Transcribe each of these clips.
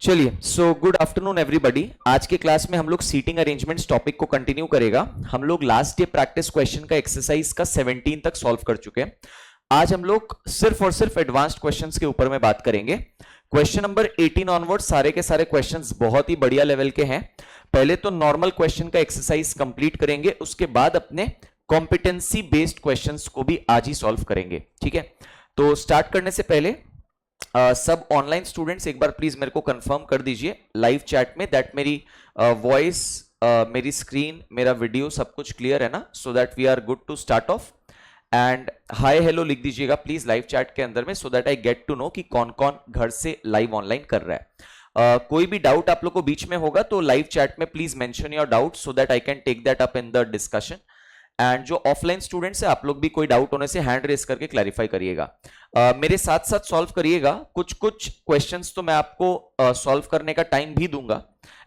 चलिए, so good afternoon everybody. आज के क्लास में हम लोग सीटिंग अरेंजमेंट्स टॉपिक को कंटिन्यू करेगा। हम लोग लास्ट डे प्रैक्टिस क्वेश्चन का एक्सरसाइज का 17 तक सॉल्व कर चुके हैं। आज हम लोग सिर्फ और सिर्फ एडवांस्ड क्वेश्चंस के ऊपर में बात करेंगे। क्वेश्चन नंबर 18 ऑनवर्ड सारे के सारे क्वेश्चंस बहुत ही बढ़िया लेवल के हैं। पहले तो नॉर्मल क्वेश्चन का एक्सरसाइज कंप्लीट करेंगे, उसके बाद अपने कॉम्पिटेंसी बेस्ड क्वेश्चंस को भी आज ही सॉल्व करेंगे। ठीक है, तो स्टार्ट करने से पहले सब ऑनलाइन स्टूडेंट्स एक बार प्लीज मेरे को कंफर्म कर दीजिए लाइव चैट में दैट मेरी वॉइस, मेरी स्क्रीन, मेरा वीडियो सब कुछ क्लियर है ना, so that we are good to start off. And hi hello लिख दीजिएगा प्लीज लाइव चैट के अंदर में, so that I get to know कि कौन कौन घर से लाइव ऑनलाइन कर रहा है। कोई भी डाउट आप लोग को बीच में होगा तो लाइव चैट में please mention your doubt so that I can take that up in the discussion. And जो ऑफलाइन स्टूडेंट्स है आप लोग भी कोई डाउट होने से हैंड रेस करके क्लैरिफाई करिएगा। मेरे साथ साथ सॉल्व करिएगा। कुछ कुछ क्वेश्चंस तो मैं आपको सॉल्व करने का टाइम भी दूंगा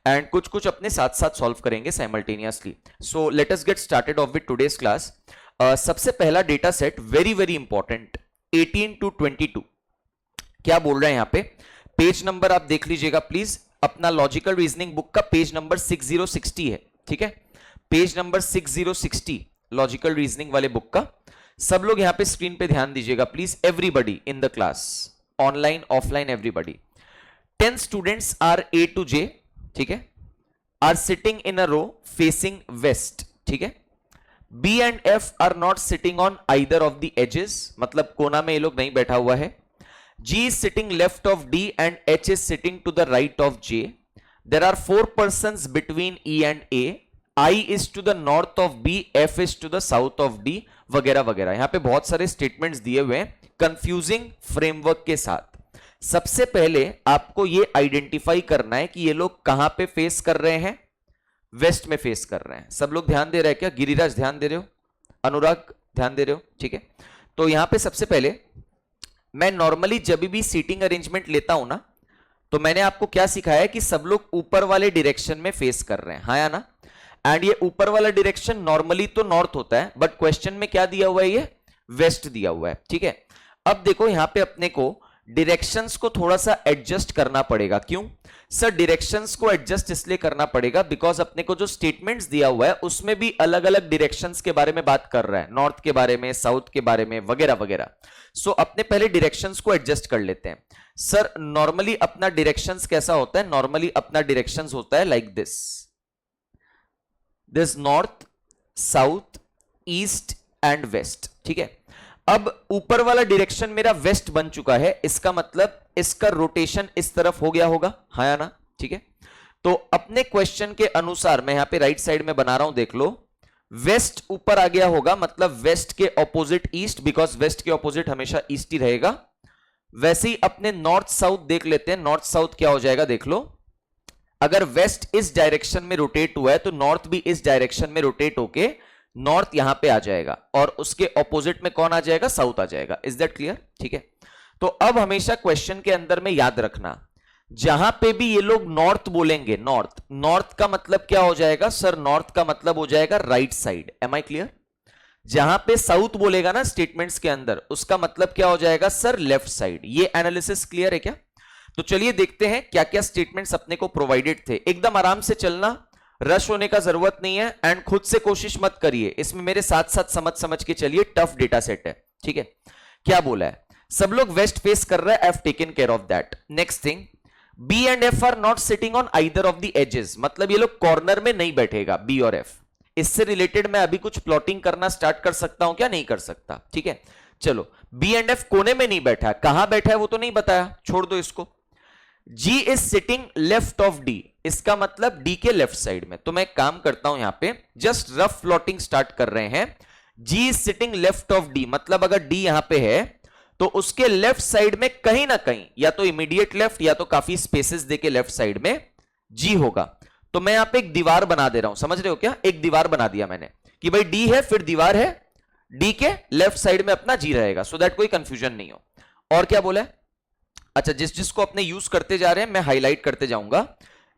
एंड कुछ कुछ अपने साथ साथ सॉल्व करेंगे simultaneously. So let us get started off with today's class. सबसे पहला data set very very important 18 to 22 क्या बोल रहे हैं यहाँ पे। पेज नंबर आप देख लीजिएगा प्लीज, अपना लॉजिकल रीजनिंग बुक का पेज नंबर 6060 है। ठीक है, पेज नंबर 6060 लॉजिकल रीजनिंग वाले बुक का। सब लोग यहां पे स्क्रीन पे ध्यान दीजिएगा please, everybody in the class, online offline everybody. 10 students are A to J, ठीक है, are sitting in a row facing west. ठीक है, B and F are not sitting on either of the edges, मतलब कोना में ये लोग नहीं बैठा हुआ है। G is sitting left of D and H is sitting to the right of J. There are 4 persons between E and A. I is to the north of B, F is to the south of D, वगैरह वगैरह। यहां पे बहुत सारे statements दिए हुए हैं confusing framework के साथ। सबसे पहले आपको ये आइडेंटिफाई करना है कि ये लोग कहां पे फेस कर रहे हैं, वेस्ट में फेस कर रहे हैं। सब लोग ध्यान दे रहे हैं क्या? गिरिराज ध्यान दे रहे हो, अनुराग ध्यान दे रहे हो? ठीक है, तो यहां पे सबसे पहले मैं नॉर्मली जब भी सीटिंग अरेंजमेंट लेता हूं ना, तो मैंने आपको क्या सिखाया है कि सब लोग ऊपर वाले डायरेक्शन में फेस कर रहे हैं, हाँ या ना। एंड ये ऊपर वाला डायरेक्शन नॉर्मली तो नॉर्थ होता है, बट क्वेश्चन में क्या दिया हुआ है, ये वेस्ट दिया हुआ है। ठीक है, अब देखो यहां पे अपने को डायरेक्शंस को थोड़ा सा एडजस्ट करना पड़ेगा। क्यों सर? डायरेक्शंस को एडजस्ट इसलिए करना पड़ेगा बिकॉज अपने को जो स्टेटमेंट्स दिया हुआ है उसमें भी अलग अलग डायरेक्शंस के बारे में बात कर रहा है, नॉर्थ के बारे में, साउथ के बारे में, वगैरह वगैरह। सो अपने पहले डायरेक्शंस को एडजस्ट कर लेते हैं। सर नॉर्मली अपना डायरेक्शंस कैसा होता है? नॉर्मली अपना डायरेक्शंस होता है like this, this north, south, east and west. ठीक है, अब ऊपर वाला डायरेक्शन मेरा वेस्ट बन चुका है, इसका मतलब इसका रोटेशन इस तरफ हो गया होगा, हाँ या ना। ठीक है, तो अपने क्वेश्चन के अनुसार मैं यहां पे राइट साइड में बना रहा हूं, देख लो, वेस्ट ऊपर आ गया होगा, मतलब वेस्ट के ऑपोजिट ईस्ट, बिकॉज वेस्ट के ऑपोजिट हमेशा ईस्ट ही रहेगा। वैसे ही अपने नॉर्थ साउथ देख लेते हैं, नॉर्थ साउथ क्या हो जाएगा देख लो। अगर वेस्ट इस डायरेक्शन में रोटेट हुआ है तो नॉर्थ भी इस डायरेक्शन में रोटेट होके नॉर्थ यहां पे आ जाएगा, और उसके ऑपोजिट में कौन आ जाएगा? साउथ आ जाएगा। Is that clear? ठीक है, तो अब हमेशा क्वेश्चन के अंदर में याद रखना, जहां पे भी ये लोग नॉर्थ बोलेंगे, नॉर्थ, नॉर्थ का मतलब क्या हो जाएगा? सर नॉर्थ का मतलब हो जाएगा right side. Am I clear? जहां पे साउथ बोलेगा ना स्टेटमेंट्स के अंदर, उसका मतलब क्या हो जाएगा? Sir left side. ये एनालिसिस क्लियर है क्या? तो चलिए देखते हैं क्या क्या स्टेटमेंट्स अपने को प्रोवाइडेड थे। एकदम आराम से चलना, रश होने का जरूरत नहीं है, एंड खुद से कोशिश मत करिए, इसमें मेरे साथ साथ समझ समझ के चलिए, टफ डेटा सेट है। ठीक है, क्या बोला है? सब लोग वेस्ट फेस कर रहे हैं, I have taken care of that. Next thing, B and F are not sitting on either of the edges, मतलब ये लोग कॉर्नर में नहीं बैठेगा, बी और एफ। इससे रिलेटेड मैं अभी कुछ प्लॉटिंग करना स्टार्ट कर सकता हूं क्या? नहीं कर सकता। ठीक है, चलो, बी एंड एफ कोने में नहीं बैठा है, कहां बैठा है वो तो नहीं बताया, छोड़ दो इसको। G is sitting left of D, इसका मतलब D के लेफ्ट साइड में। तो मैं एक काम करता हूं, यहां पे जस्ट रफ प्लॉटिंग स्टार्ट कर रहे हैं। G is sitting left of D, मतलब अगर D यहां पे है तो उसके लेफ्ट साइड में कहीं ना कहीं, या तो इमीडिएट लेफ्ट या तो काफी स्पेसेस देके लेफ्ट साइड में G होगा। तो मैं यहां पे एक दीवार बना दे रहा हूं, समझ रहे हो क्या? एक दीवार बना दिया मैंने कि भाई D है, फिर दीवार है, D के लेफ्ट साइड में अपना G रहेगा, सो दैट कोई कंफ्यूजन नहीं हो। और क्या बोला है? अच्छा, जिस जिसको अपने यूज करते जा रहे हैं मैं हाईलाइट करते जाऊंगा।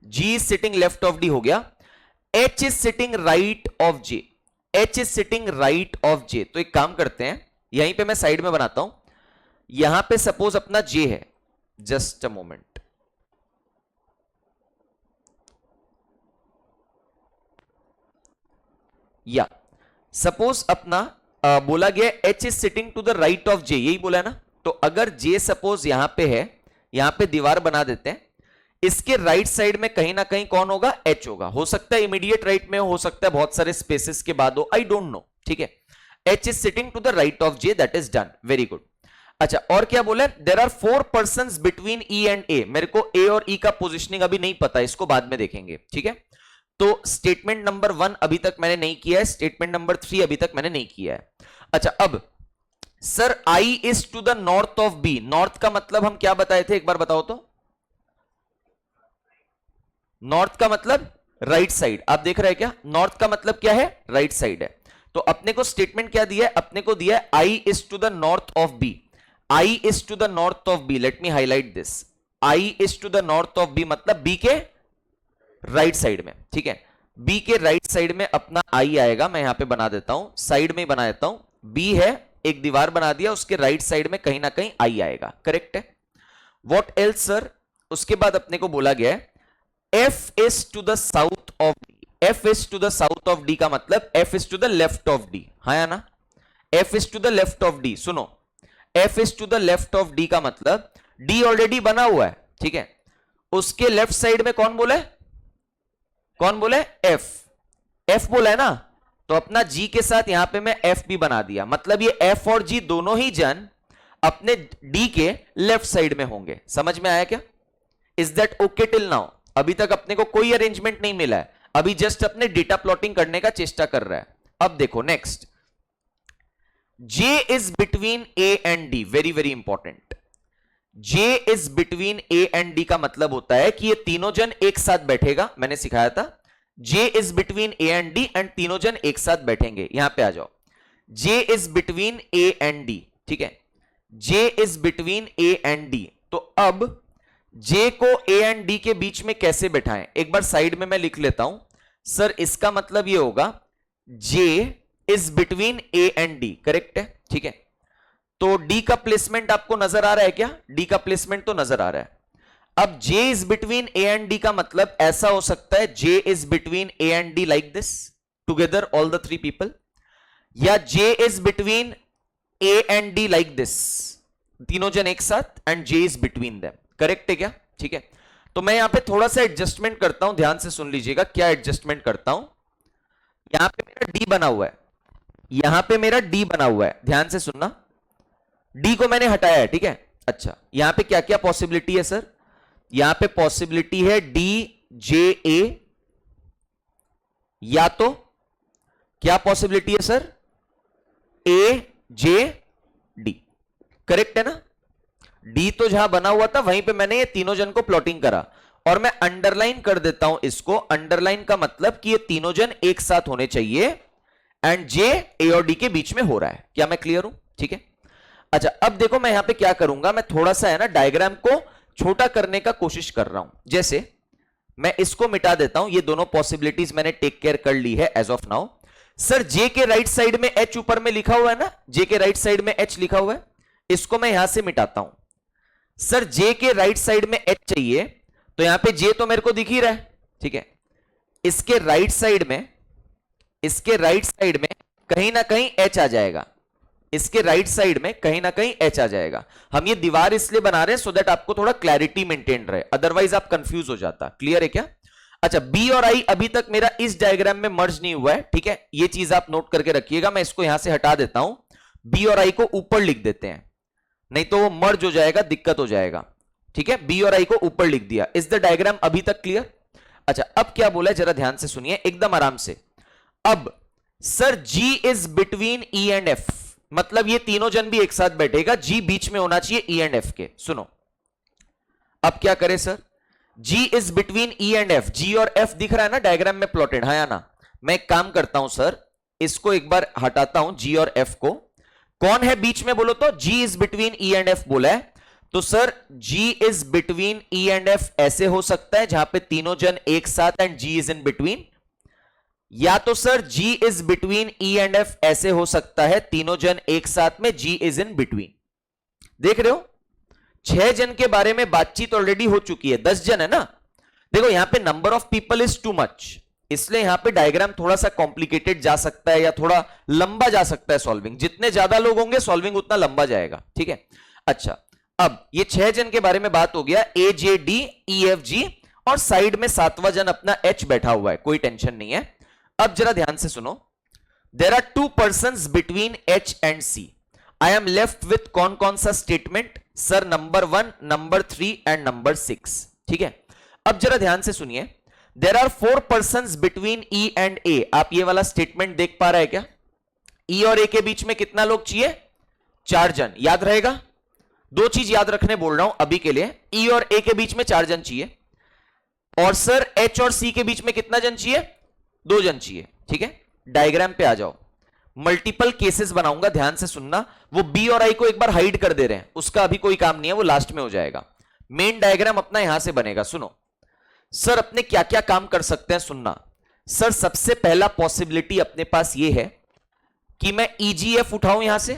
G is sitting left of D हो गया, H is sitting right of J, H is sitting right of J। तो एक काम करते हैं, यहीं पे मैं साइड में बनाता हूं, यहां पे सपोज अपना J है, जस्ट अ मोमेंट, या सपोज अपना बोला गया H is sitting to the right of J, यही बोला है ना। तो अगर जे सपोज यहां पे है, यहां पे दीवार बना देते हैं, इसके राइट साइड में कहीं ना कहीं कौन होगा, एच होगा। हो सकता है इमीडिएट राइट में हो सकता है बहुत सारे स्पेसेस के बाद हो, आई डोंट नो, ठीक है। H is sitting to the right of J, that is done, very good. अच्छा, और क्या बोला, there are 4 persons between E and A. मेरे को ए और ई का पोजिशनिंग अभी नहीं पता, इसको बाद में देखेंगे, ठीक है। तो स्टेटमेंट नंबर 1 अभी तक मैंने नहीं किया है, स्टेटमेंट नंबर 3 अभी तक मैंने नहीं किया है। अच्छा, अब sir I is to the north of B, north का मतलब हम क्या बताए थे, एक बार बताओ तो। नॉर्थ का मतलब राइट साइड, आप देख रहे हैं क्या, नॉर्थ का मतलब क्या है, राइट साइड है। तो अपने को स्टेटमेंट क्या दिया है, अपने को दिया है I is to the north of B. I is to the north of B, let me highlight this, I is to the north of B मतलब बी के राइट साइड में, ठीक है। बी के राइट साइड में अपना आई आएगा, मैं यहां पे बना देता हूं, साइड में बना देता हूं, बी है, एक दीवार बना दिया, उसके राइट साइड में कहीं ना कहीं आई आएगा, करेक्ट है। व्हाट एल्स सर, उसके बाद अपने को बोला गया है F is to the south of D. F is to the south of D का मतलब F is to the left of D, हाँ या ना। F is to the left of D, सुनो, F is to the left of D का मतलब D already बना हुआ है, ठीक है। उसके लेफ्ट साइड में कौन बोला है, कौन बोला है, F, F बोला है ना। तो अपना G के साथ यहां पे मैं F भी बना दिया, मतलब ये F और G दोनों ही जन अपने D के लेफ्ट साइड में होंगे। समझ में आया क्या, is that okay till now. अभी तक अपने को कोई अरेंजमेंट नहीं मिला है, अभी जस्ट अपने डेटा प्लॉटिंग करने का चेष्टा कर रहा है। अब देखो next, J is between A and D, very very important. J is between A and D का मतलब होता है कि ये तीनों जन एक साथ बैठेगा, मैंने सिखाया था। J is between A and D and तीनों जन एक साथ बैठेंगे। यहां पे आ जाओ, J is between A and D, ठीक है। J is between A and D, तो अब J को A एंड D के बीच में कैसे बैठाएं, एक बार साइड में मैं लिख लेता हूं। सर इसका मतलब ये होगा J is between A and D, correct है, ठीक है। तो D का प्लेसमेंट आपको नजर आ रहा है क्या, D का प्लेसमेंट तो नजर आ रहा है। अब J is between A and D का मतलब ऐसा हो सकता है J is between A and D like this, together all the 3 people, या J is between A and D like this, तीनों जन एक साथ, and J is between them, correct है क्या, ठीक है। तो मैं यहां पे थोड़ा सा एडजस्टमेंट करता हूं, ध्यान से सुन लीजिएगा क्या एडजस्टमेंट करता हूं। यहां पे मेरा D बना हुआ है, यहां पे मेरा D बना हुआ है, ध्यान से सुनना, D को मैंने हटाया है, ठीक है। अच्छा, यहां पे क्या क्या पॉसिबिलिटी है सर, यहां पे पॉसिबिलिटी है D J A, या तो क्या पॉसिबिलिटी है sir, A J D, correct है ना। डी तो जहां बना हुआ था वहीं पे मैंने ये तीनों जन को प्लॉटिंग करा, और मैं अंडरलाइन कर देता हूं इसको। अंडरलाइन का मतलब कि ये तीनों जन एक साथ होने चाहिए, एंड जे ए और डी के बीच में हो रहा है। क्या मैं क्लियर हूं, ठीक है। अच्छा, अब देखो मैं यहां पे क्या करूंगा, मैं थोड़ा सा है ना डायग्राम को छोटा करने का कोशिश कर रहा हूं। जैसे मैं इसको मिटा देता हूं, ये दोनों पॉसिबिलिटीज मैंने टेक केयर कर ली है एज ऑफ नाउ। सर जे के राइट साइड में एच ऊपर में लिखा हुआ है ना, जे के राइट साइड में एच लिखा हुआ है, इसको मैं यहां से मिटाता हूं। सर जे के राइट साइड में एच चाहिए, तो यहां पे जे तो मेरे को दिख ही रहा है, ठीक है। इसके राइट साइड में, इसके राइट साइड में कहीं ना कहीं एच आ जाएगा, इसके राइट साइड में कहीं ना कहीं एच आ जाएगा। हम ये दीवार इसलिए बना रहे हैं सो दैट आपको थोड़ा क्लैरिटी मेंटेन रहे, अदरवाइज आप कंफ्यूज हो जाता। क्लियर है क्या। अच्छा, बी और आई अभी तक मेरा इस डायग्राम में मर्ज नहीं हुआ है, ठीक है, ये चीज आप नोट करके रखिएगा। मैं इसको यहां से हटा देता हूं, बी और आई को ऊपर लिख देते हैं, नहीं तो वो मर्ज हो जाएगा, दिक्कत हो जाएगा, ठीक है। बी और आई को ऊपर लिख दिया। इज द डायग्राम अभी तक क्लियर। अच्छा, अब क्या बोला है जरा ध्यान से सुनिए एकदम आराम से। अब sir G is between E and F, मतलब ये तीनों जन भी एक साथ बैठेगा, जी बीच में होना चाहिए ई एंड एफ के। सुनो अब क्या करें sir, G is between E and F, G और एफ दिख रहा है ना डायग्राम में प्लॉटेड, हाँ या ना। मैं एक काम करता हूं सर, इसको एक बार हटाता हूं, जी और एफ को। कौन है बीच में बोलो तो, G is between E and F बोला है, तो sir G is between E and F ऐसे हो सकता है जहां पे तीनों जन एक साथ and G is in between, या तो sir G is between E and F ऐसे हो सकता है तीनों जन एक साथ में जी इज इन बिटवीन। देख रहे हो 6 जन के बारे में बातचीत ऑलरेडी हो चुकी है, 10 जन है ना। देखो यहां पे number of people is too much, इसलिए यहां पे डायग्राम थोड़ा सा कॉम्प्लिकेटेड जा सकता है या थोड़ा लंबा जा सकता है सॉल्विंग। जितने ज्यादा लोग होंगे सॉल्विंग उतना लंबा जाएगा, ठीक है। अच्छा, अब ये 6 जन के बारे में बात हो गया, ए जे डी ई एफ जी, और साइड में 7वां जन अपना एच बैठा हुआ है, कोई टेंशन नहीं है। अब जरा ध्यान से सुनो, there are 2 persons between H and C. I am left with कौन कौन सा statement? Sir number 1, number 3 and number 6, ठीक है। अब जरा ध्यान से सुनिए, there are 4 persons between E and A. आप ये वाला स्टेटमेंट देख पा रहे हैं क्या? ई और ए के बीच में कितना लोग चाहिए? 4 जन। याद रहेगा, 2 चीज याद रखने बोल रहा हूं अभी के लिए, ई और ए के बीच में 4 जन चाहिए, और सर एच और सी के बीच में कितना जन चाहिए? 2 जन चाहिए, ठीक है। डायग्राम पे आ जाओ, मल्टीपल केसेस बनाऊंगा, ध्यान से सुनना। वो बी और आई को एक बार हाइड कर दे रहे हैं, उसका अभी कोई काम नहीं है, वो लास्ट में हो जाएगा। मेन डायग्राम अपना यहां से बनेगा, सुनो। सर अपने क्या क्या काम कर सकते हैं, सुनना। सर सबसे पहला पॉसिबिलिटी अपने पास ये है कि मैं ईजीएफ उठाऊं यहां से।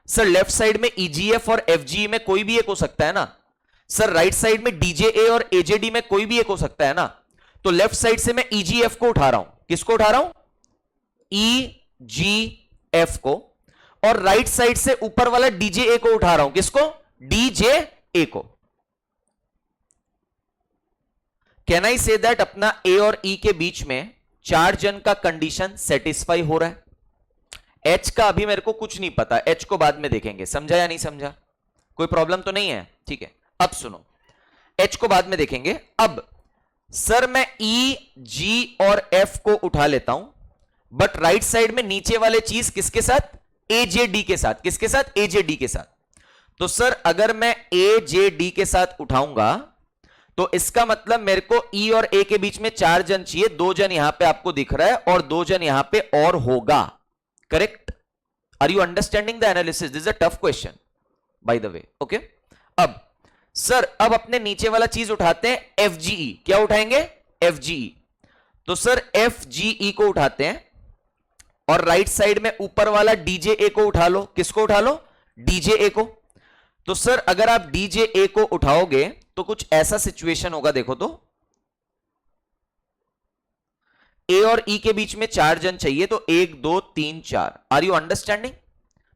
सर लेफ्ट साइड में ईजीएफ और एफजीई में कोई भी एक हो सकता है ना। सर राइट साइड में डीजेए और एजेडी में कोई भी एक हो सकता है ना। तो लेफ्ट साइड से मैं ईजीएफ को उठा रहा हूं। किसको उठा रहा हूं? ईजीएफ को। और राइट साइड से ऊपर वाला डीजेए को उठा रहा हूं। किसको? डीजेए को। कैन आई से दैट अपना ए और ई के बीच में 4 जन का कंडीशन सेटिस्फाई हो रहा है? एच का अभी मेरे को कुछ नहीं पता, एच को बाद में देखेंगे। समझा या नहीं समझा? कोई प्रॉब्लम तो नहीं है, ठीक है। अब सुनो, एच को बाद में देखेंगे। अब सर मैं ई जी और एफ को उठा लेता हूं, बट राइट साइड में नीचे वाले चीज किसके साथ? ए जे डी के साथ। किसके साथ? ए जे डी के साथ। तो सर अगर मैं ए जे डी के साथ उठाऊंगा तो इसका मतलब मेरे को ई और ए के बीच में 4 जन चाहिए। 2 जन यहां पे आपको दिख रहा है और 2 जन यहां पे और होगा, correct? Are you understanding the analysis? This is a tough question by the way, okay. अब सर अब अपने नीचे वाला चीज उठाते हैं, एफजीई। क्या उठाएंगे? एफजीई। तो सर एफजीई को उठाते हैं, और राइट साइड में ऊपर वाला डीजेए को उठा लो। किसको उठा लो? डीजेए को। तो सर अगर आप डीजेए को उठाओगे तो कुछ ऐसा सिचुएशन होगा, देखो तो। ए और ई के बीच में 4 जन चाहिए, तो 1 2 3 4। Are you understanding?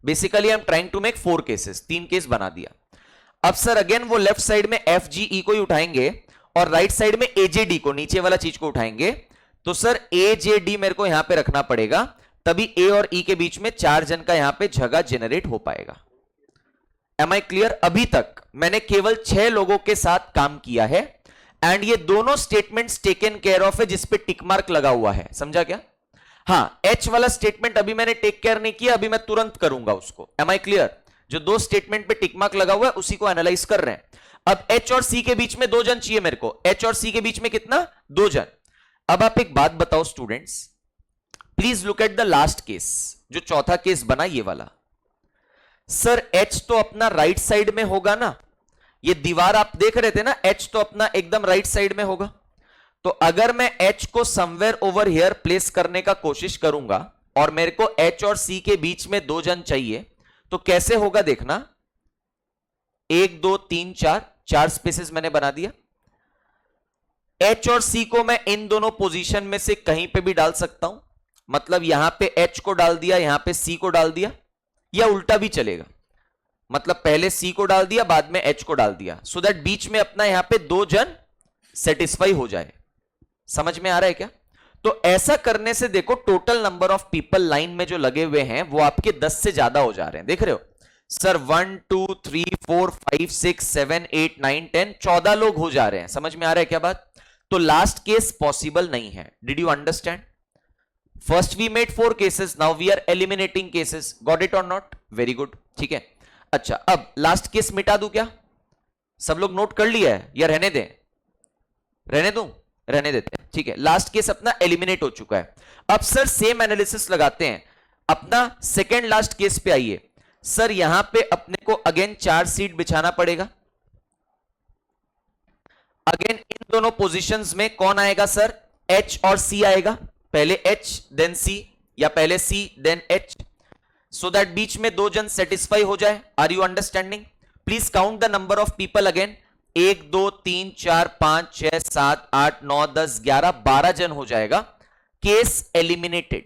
Basically I am trying to make 4 cases, 3 case बना दिया। अब सर अगेन वो लेफ्ट साइड में एफ जी ई को ही उठाएंगे और राइट साइड में एजेडी को, नीचे वाला चीज को उठाएंगे। तो सर एजेडी मेरे को यहां पे रखना पड़ेगा, तभी ए और ई के बीच में 4 जन का यहां पे जगह जनरेट हो पाएगा। Am I clear? अभी तक मैंने केवल 6 लोगों के साथ काम किया है, एंड ये दोनों स्टेटमेंट्स टेकन केयर ऑफ है जिसपे टिक मार्क लगा हुआ है। समझा क्या? हाँ, एच वाला स्टेटमेंट अभी मैंने टेक केयर नहीं किया, अभी मैं तुरंत करूंगा उसको। Am I clear? जो 2 स्टेटमेंट पे टिक मार्क लगा हुआ है उसी को एनालाइज कर रहे हैं। अब एच और सी के बीच में 2 जन चाहिए मेरे को। एच और सी के बीच में कितना? 2 जन। अब आप एक बात बताओ students, please look at the last case, जो चौथा केस बना ये वाला। सर एच तो अपना राइट साइड में होगा ना, ये दीवार आप देख रहे थे ना, एच तो अपना एकदम राइट साइड में होगा। तो अगर मैं एच को समवेयर ओवर हियर प्लेस करने का कोशिश करूंगा और मेरे को एच और सी के बीच में 2 जन चाहिए, तो कैसे होगा देखना। 1 2 3 4 स्पेसेस मैंने बना दिया। एच और सी को मैं इन दोनों पोजीशन में से कहीं पे भी डाल सकता हूं, मतलब यहां पे एच को डाल दिया, यहां पे सी को डाल दिया, या उल्टा भी चलेगा, मतलब पहले सी को डाल दिया बाद में एच को डाल दिया, सो दैट बीच में अपना यहां पे 2 जन सेटिस्फाई हो जाए। समझ में आ रहा है क्या? तो ऐसा करने से देखो total number of people line में जो लगे हुए हैं वो आपके 10 से ज्यादा हो जा रहे हैं। देख रहे हो सर? 1 2 3 4 5 6 7 8 9 10 14 लोग हो जा रहे हैं। समझ में आ रहा है क्या बात? तो लास्ट केस पॉसिबल नहीं है। Did you understand? First we made 4 cases, now we are eliminating cases. Got it और नॉट? वेरी गुड, ठीक है। अच्छा, अब लास्ट केस मिटा दूं क्या? सब लोग नोट कर लिया है या रहने दें? रहने दूं? रहने देते हैं, ठीक है। लास्ट केस अपना एलिमिनेट हो चुका है। अब सर सेम एनालिसिस लगाते हैं, अपना सेकेंड लास्ट केस पे आइए। सर यहां पे अपने को अगेन 4 सीट बिछाना पड़ेगा। अगेन इन दोनों पोजीशंस में कौन आएगा सर? एच और सी आएगा। पहले एच देन सी, या पहले C then H, so that बीच में 2 जन सेटिस्फाई हो जाए। Are you understanding? Please count the number of people again. 1 2 3 4 5 6 7 8 9 10 11 12 जन हो जाएगा, case eliminated,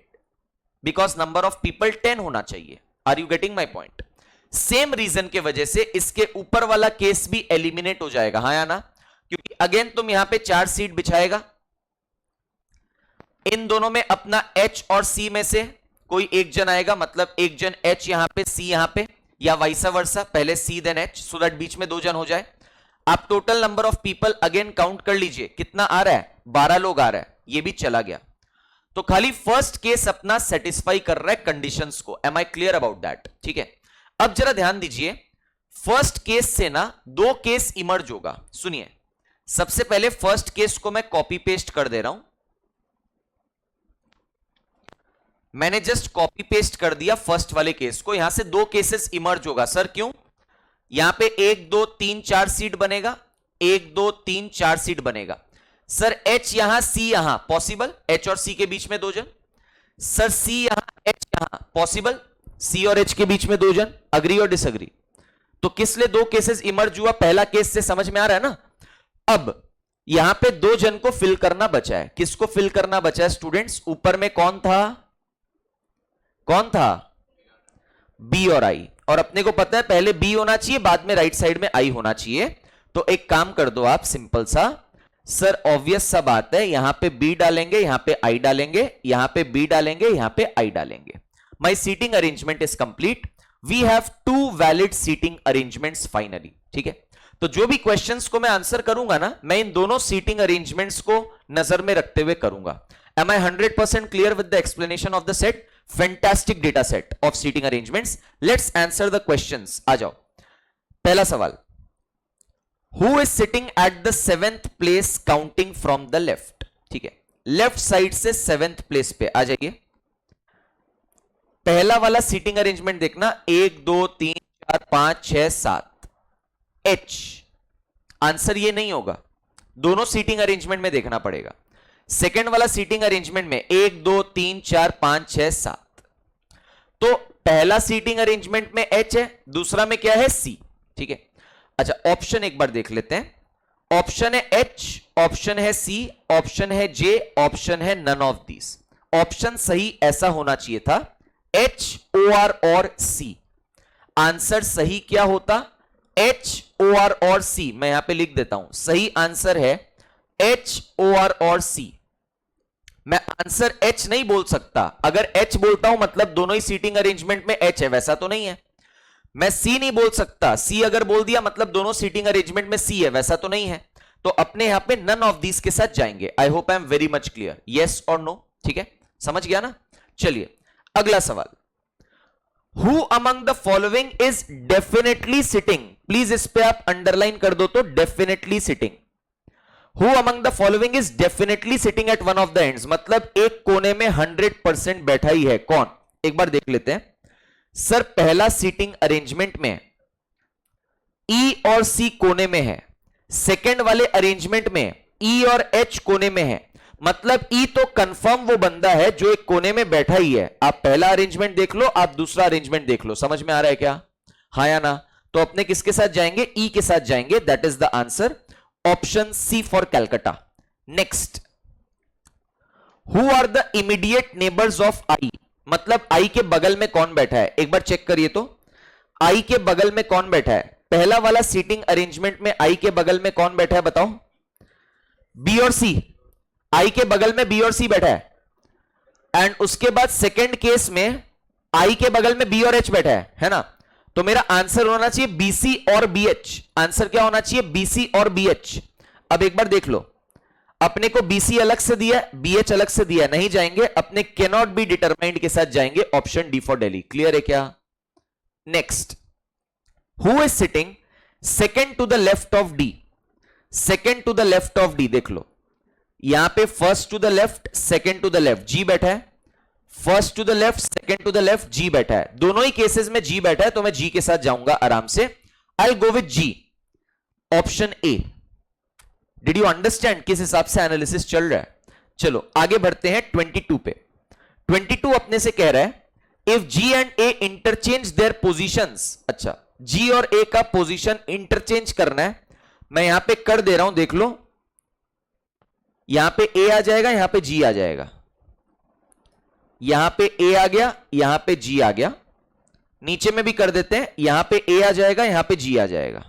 because number of people 10 होना चाहिए। Are you getting my point? Same reason के वजह से इसके ऊपर वाला केस भी एलिमिनेट हो जाएगा, हाँ या ना? क्योंकि अगेन तुम यहां पे 4 सीट बिछाएगा, इन दोनों में अपना H और C में से कोई एक जन आएगा, मतलब एक जन H यहां पे, C यहां पे, या वाइसा versa C then H, so that बीच में 2 जन हो जाए। आप total number of people again count कर लीजिए, कितना आ रहा है? 12 लोग आ रहा है, ये भी चला गया। तो खाली फर्स्ट केस अपना सेटिस्फाई कर रहा है कंडीशंस को। Am I clear about that? ठीक है, अब जरा ध्यान दीजिए, फर्स्ट केस से ना 2 केस इमर्ज होगा। सुनिए, सबसे पहले फर्स्ट केस को मैं कॉपी पेस्ट कर दे रहा हूं, मैंने जस्ट कॉपी पेस्ट कर दिया फर्स्ट वाले केस को। यहां से 2 केसेस इमर्ज होगा। सर क्यों? यहां पे 1 2 3 4 सीट बनेगा, 1 2 3 4 सीट बनेगा। सर H यहां, C यहां, पॉसिबल? H और C के बीच में 2 जन। सर C यहां, H यहां, पॉसिबल? C और H के बीच में 2 जन। अग्री और डिसअग्री? तो किस लिए 2 केसेस इमर्ज हुआ? पहला केस से समझ में आ रहा है ना? अब यहां पे 2 जन को फिल करना बचा है। किसको फिल करना बचा है स्टूडेंट्स? ऊपर में कौन था? कौन था? B और I। और अपने को पता है पहले B होना चाहिए, बाद में राइट साइड में I होना चाहिए। तो एक काम कर दो आप, सिंपल सा, सर ऑब्वियस सा बात है, यहां पे B डालेंगे, यहां पे I डालेंगे, यहां पे B डालेंगे, यहां पे I डालेंगे। My seating arrangement is complete. We have 2 valid seating arrangements finally. ठीक है, तो जो भी क्वेश्चंस को मैं आंसर करूंगा ना, मैं इन दोनों सीटिंग अरेंजमेंट्स को नजर में रखते हुए करूंगा। Am I 100% clear with the explanation of the set? Fantastic data set of seating arrangements. Let's answer the questions. आ जाओ, पहला सवाल, who is sitting at the 7th place counting from the left? ठीक है, लेफ्ट साइड से 7th place पे आ जाइए। पहला वाला सीटिंग अरेंजमेंट देखना, 1 2 3 4 5 6 7, H। आंसर ये नहीं होगा, दोनों सीटिंग अरेंजमेंट में देखना पड़ेगा। सेकेंड वाला सीटिंग अरेंजमेंट में 1 2 3 4 5 6 7, तो पहला सीटिंग अरेंजमेंट में H है, दूसरा में क्या है? C। ठीक है, अच्छा ऑप्शन एक बार देख लेते हैं। ऑप्शन है H, ऑप्शन है C, ऑप्शन है J, ऑप्शन है नन ऑफ दीज। ऑप्शन सही ऐसा होना चाहिए था, H OR और C। आंसर सही क्या होता? H OR और C। मैं यहां पे लिख देता हूं, सही आंसर है H OR और C। मैं आंसर H नहीं बोल सकता, अगर H बोलता हूं मतलब दोनों ही सीटिंग अरेंजमेंट में H है, वैसा तो नहीं है। मैं C नहीं बोल सकता, C अगर बोल दिया मतलब दोनों सीटिंग अरेंजमेंट में C है, वैसा तो नहीं है। तो अपने यहां पे नन ऑफ दीज के साथ जाएंगे। आई hope I am very much clear, yes और नो? ठीक है, समझ गया ना? चलिए अगला सवाल, who among the following is definitely sitting? Please इस पे आप अंडरलाइन कर दो, तो definitely sitting. Who among the following is definitely sitting at one of the ends? मतलब एक कोने में 100% बैठा ही है, कौन? एक बार देख लेते हैं। सर पहला सीटिंग अरेंजमेंट में E और C कोने में है, सेकेंड वाले अरेंजमेंट में E और H कोने में है, मतलब E तो कंफर्म वो बंदा है जो एक कोने में बैठा ही है। आप पहला अरेंजमेंट देख लो, आप दूसरा अरेंजमेंट देख लो, समझ में आ रहा है क्या? हाँ या ना? तो अपने किसके साथ जाएंगे? E के साथ जाएंगे। That is the answer, option C for Calcutta. Next, who are the immediate neighbours of I? मतलब I के बगल में कौन बैठा है? एक बार चेक करिए तो, I के बगल में कौन बैठा है? पहला वाला सीटिंग अरेंजमेंट में I के बगल में कौन बैठा है बताओ? B और C। I के बगल में B और C बैठा है, एंड उसके बाद सेकेंड केस में I के बगल में B और H बैठा है ना? तो मेरा आंसर होना चाहिए BC और BH। आंसर क्या होना चाहिए? BC और BH। अब एक बार देख लो, अपने को BC अलग से दिया, BH अलग से दिया, नहीं जाएंगे, अपने कैनॉट बी डिटरमाइंड के साथ जाएंगे, option D for Delhi. Clear है क्या? Next, who is sitting second to the left of D? Second to the left of D देख लो, यहां पे first to the left, second to the left G बैठा है, first to the left, second to the left G बैठा है। दोनों ही cases में G बैठा है, तो मैं G के साथ जाऊंगा आराम से। I go with G, option A। Did you understand किस हिसाब से एनालिसिस चल रहा है? चलो आगे बढ़ते हैं 22 पे। 22 अपने से कह रहा है, if G and A interchange their positions. अच्छा, G और A का पोजीशन इंटरचेंज करना है, मैं यहां पे कर दे रहा हूं, देख लो, यहां पे ए आ जाएगा, यहां पे जी आ जाएगा, यहां पे ए आ गया, यहां पे जी आ गया, नीचे में भी कर देते हैं, यहां पे ए आ जाएगा, यहां पे जी आ जाएगा,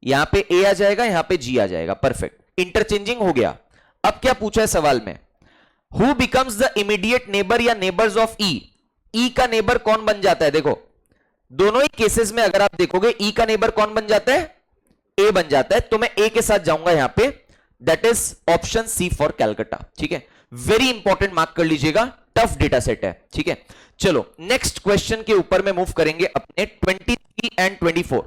यहां पे ए आ जाएगा, यहां पे जी आ जाएगा, परफेक्ट, इंटरचेंजिंग हो गया। अब क्या पूछा है सवाल में, who becomes the immediate neighbour या नेबर्स ऑफ ई, ई का नेबर कौन बन जाता है, देखो दोनों ही केसेस में अगर आप देखोगे ई का नेबर कौन बन जाता है, ए बन जाता है, तो मैं ए के साथ जाऊंगा यहां पे, that is option C for Calcutta, ठीक है, वेरी इंपॉर्टेंट, मार्क कर लीजिएगा, टफ डेटा सेट है, ठीक है। चलो नेक्स्ट क्वेश्चन के ऊपर में मूव करेंगे अपने 23 एंड 24।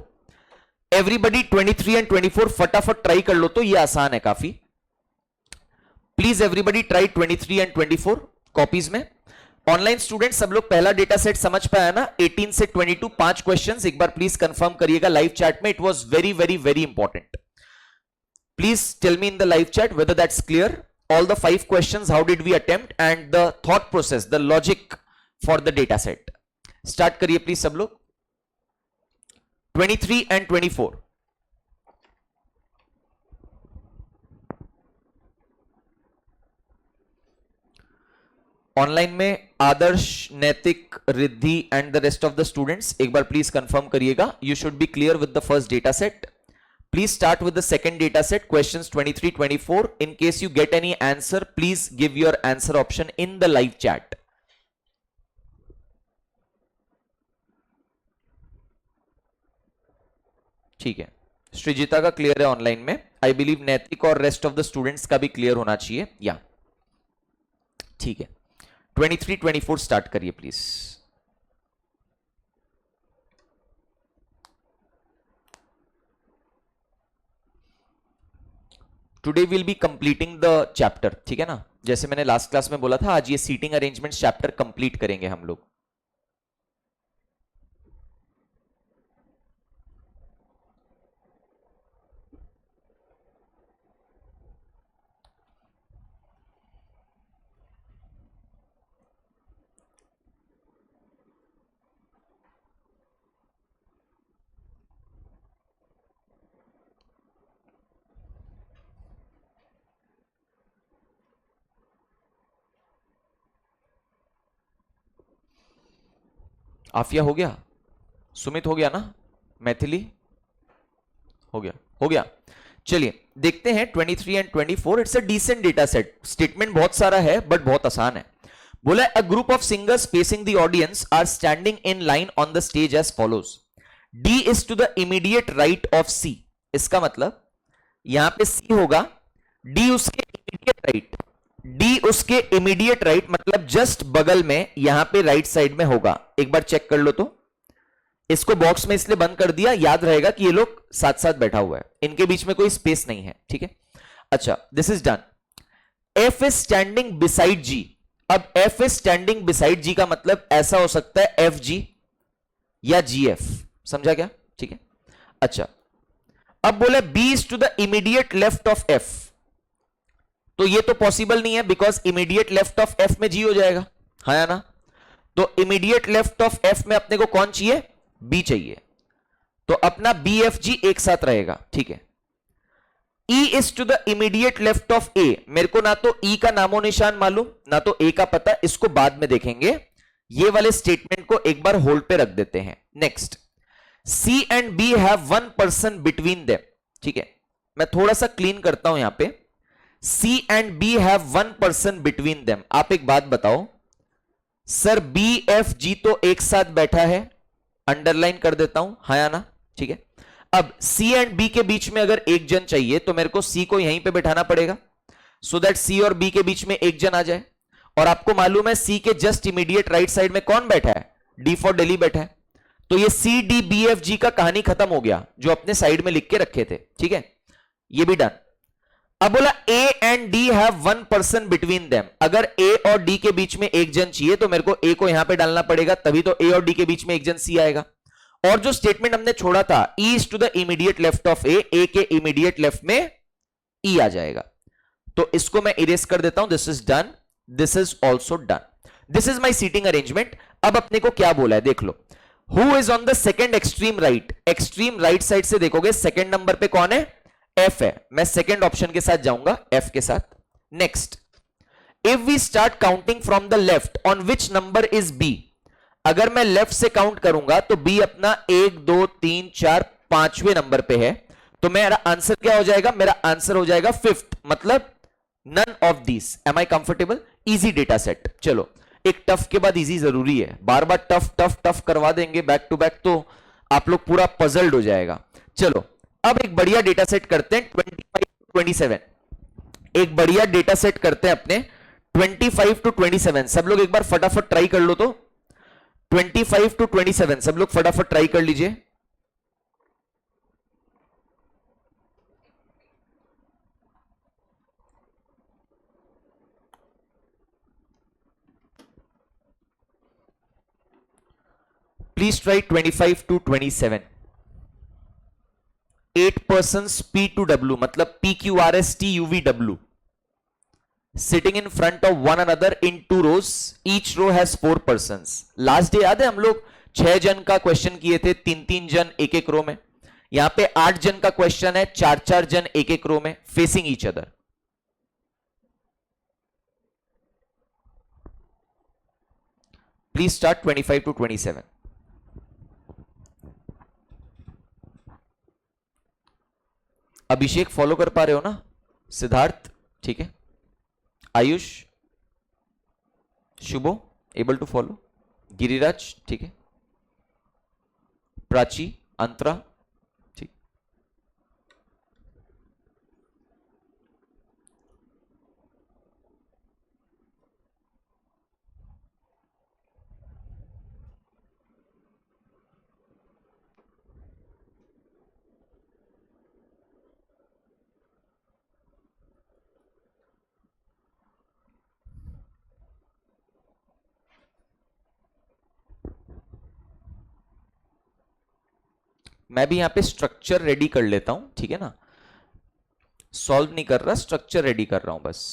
एवरीबडी 23 एंड 24 फटाफट ट्राई कर लो, तो ये आसान है काफी, please everybody try 23 and 24 copies में। ऑनलाइन स्टूडेंट सब लोग पहला डेटा सेट समझ पाया ना, 18 से 22 5 क्वेश्चंस, एक बार प्लीज कंफर्म करिएगा लाइव चैट में, it was very very very important. Please tell me in the live chat whether that's clear, all the 5 questions, how did we attempt, and the thought process, the logic for the data set. Start करिए please सब लोग, 23 and 24। Online में आदर्श, नैतिक, Riddhi and the rest of the students एक बार please confirm करिएगा, you should be clear with the first data set. Please start with the second data set, questions 23, 24. In case you get any answer, please give your answer option in the live chat. ठीक है, श्रीजिता का clear है online में, I believe नैतिक और rest of the students का भी clear होना चाहिए, या ठीक है। 23, 24 स्टार्ट करिए please. Today will be completing the chapter, ठीक है ना, जैसे मैंने लास्ट क्लास में बोला था, आज ये सीटिंग अरेंजमेंट चैप्टर कंप्लीट करेंगे हम लोग। आफिया हो गया, सुमित हो गया ना, मैथिली हो गया, हो गया। चलिए देखते हैं 23 and 24, it's a decent data set, statement बहुत सारा है बट बहुत आसान है। बोला a group of singers facing the audience are standing in line on the stage as follows, D is to the immediate right of C, इसका मतलब यहां पे सी होगा, डी उसके इमीडिएट राइट, डी उसके इमीडिएट राइट मतलब just बगल में, यहां पे राइट साइड में होगा, एक बार चेक कर लो। तो इसको बॉक्स में इसलिए बंद कर दिया, याद रहेगा कि ये लोग साथ साथ बैठा हुआ है, इनके बीच में कोई स्पेस नहीं है, ठीक है। अच्छा, this is done. F is standing beside G, अब F is standing beside G का मतलब ऐसा हो सकता है एफ जी या जी एफ, समझा क्या, ठीक है। अच्छा, अब बोले B is to the immediate left of F, तो ये तो पॉसिबल नहीं है because immediate left of F में जी हो जाएगा, हाँ या ना, तो इमीडिएट लेफ्ट ऑफ एफ में अपने को कौन चाहिए, बी चाहिए, तो अपना बी एफ जी एक साथ रहेगा, ठीक है। E is to the immediate left of A, मेरे को ना तो E का नामो निशान मालूम ना तो A का पता, इसको बाद में देखेंगे, ये वाले स्टेटमेंट को एक बार होल्ड पे रख देते हैं। Next, C and B have one person between them, ठीक है, मैं थोड़ा सा क्लीन करता हूं यहां पे, C and B have one person between them. आप एक बात बताओ सर, B F G तो एक साथ बैठा है, अंडरलाइन कर देता हूं, हाँ या ना, ठीक है। अब C एंड B के बीच में अगर एक जन चाहिए तो मेरे को C को यहीं पे बैठाना पड़ेगा, सो दैट C और B के बीच में एक जन आ जाए, और आपको मालूम है C के जस्ट इमीडिएट राइट साइड में कौन बैठा है, D फॉर दिल्ली बैठा है, तो ये C D B F G का कहानी खत्म हो गया जो अपने साइड में लिख के रखे थे, ठीक है, ये भी डन। अब बोला A and D have one person between them, अगर A और D के बीच में एक जन चाहिए तो मेरे को A को यहां पे डालना पड़ेगा, तभी तो A और D के बीच में एक जन C आएगा। और जो स्टेटमेंट हमने छोड़ा था E is to the immediate left of A, A के इमीडिएट लेफ्ट में E आ जाएगा, तो इसको मैं इरेज कर देता हूं, this is done, this is also done, this is my seating arrangement. अब अपने को क्या बोला है देख लो, who is on the second extreme right, extreme right side से देखोगे सेकेंड नंबर पे कौन है, एफ है, मैं सेकेंड ऑप्शन के साथ जाऊंगा, एफ के साथ। Next, if we start counting from the left on which number is B, अगर मैं लेफ्ट से काउंट करूंगा तो बी अपना 1 2 3 4 5वें नंबर पे है, तो मेरा आंसर क्या हो जाएगा, मेरा आंसर हो जाएगा फिफ्थ, मतलब none of these. Am I comfortable? Easy data set. चलो, एक टफ के बाद इजी जरूरी है, बार बार टफ टफ टफ करवा देंगे बैक टू बैक तो आप लोग पूरा पजल्ड हो जाएगा। चलो, अब एक बढ़िया डेटा सेट करते हैं 25 to 27, एक बढ़िया डेटा सेट करते हैं अपने 25 to 27। सब लोग एक बार फटाफट ट्राई कर लो, तो 25 to 27 सब लोग फटाफट ट्राई कर लीजिए। Please try 25 to 27. 8 persons P to W, मतलब PQRSTUVW, sitting in front of one another in 2 rows. Each row has 4 persons. Last day याद है हम लोग 6 जन का क्वेश्चन किए थे, 3-3 जन एक एक रो में। यहां पे 8 जन का क्वेश्चन है, 4-4 जन एक एक रो में, facing each other. Please start 25 to 27. Abhishek follow कर पा रहे हो ना? सिद्धार्थ ठीक है, आयुष, शुभो एबल टू फॉलो, गिरिराज ठीक है, प्राची, अंतरा ठीक। मैं भी यहां पे स्ट्रक्चर रेडी कर लेता हूं, ठीक है ना, सॉल्व नहीं कर रहा, स्ट्रक्चर रेडी कर रहा हूं बस।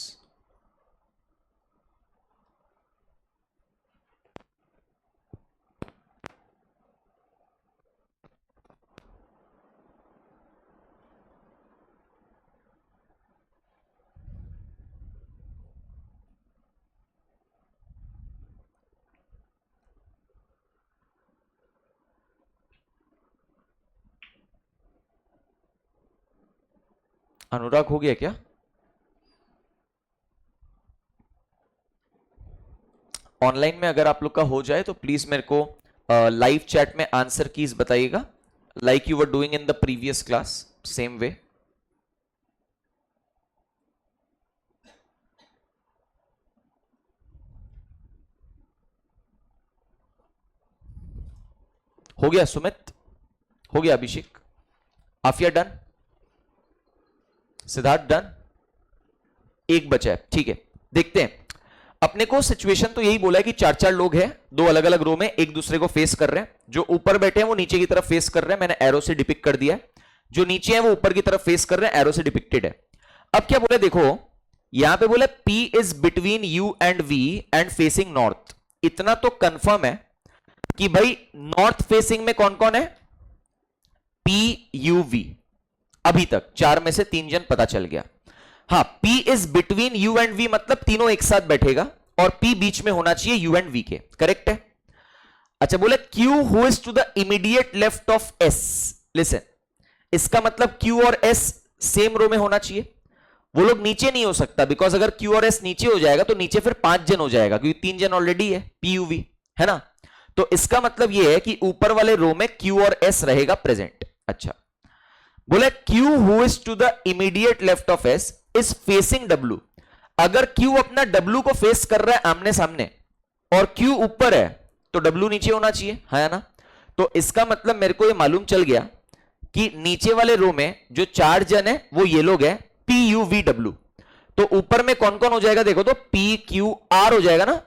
अनुराग हो गया क्या? ऑनलाइन में अगर आप लोग का हो जाए तो प्लीज मेरे को लाइव चैट में आंसर कीज बताइएगा, like you were doing in the previous class, same way. हो गया सुमित, हो गया अभिषेक, आफिया डन, सिद्धार्थ डन, एक बचा है, ठीक है। देखते हैं, अपने को सिचुएशन तो यही बोला है कि 4-4 लोग हैं, 2 अलग अलग रो में एक दूसरे को फेस कर रहे हैं। जो ऊपर बैठे हैं वो नीचे की तरफ फेस कर रहे हैं, मैंने एरो से डिपिक्ट कर दिया है। जो नीचे है वो ऊपर की तरफ फेस कर रहे हैं, एरो से डिपिक्टेड है। अब क्या बोले, देखो यहां पे बोले P is between U and V and facing north. इतना तो कंफर्म है कि भाई नॉर्थ फेसिंग में कौन कौन है, P U V। अभी तक 4 में से 3 जन पता चल गया। हाँ, P is between U and V, मतलब तीनों एक साथ बैठेगा और P बीच में होना चाहिए U एंड V के, करेक्ट है। अच्छा बोले Q who is to the immediate left of S। Listen, इसका मतलब Q और S सेम रो में होना चाहिए, वो लोग नीचे नहीं हो सकता, बिकॉज अगर Q और S नीचे हो जाएगा तो नीचे फिर 5 जन हो जाएगा, क्योंकि 3 जन ऑलरेडी है P U V, है ना। तो इसका मतलब यह है कि ऊपर वाले रो में Q और S रहेगा प्रेजेंट। अच्छा बोले Q who is to the immediate left of S is facing W। अगर Q अपना W को फेस कर रहा है आमने सामने और Q ऊपर है तो W नीचे होना चाहिए, है ना। तो इसका मतलब मेरे को ये मालूम चल गया कि नीचे वाले रो में जो 4 जन है वो ये लोग हैं P U V W। तो ऊपर में कौन कौन हो जाएगा, देखो तो P Q R हो जाएगा ना,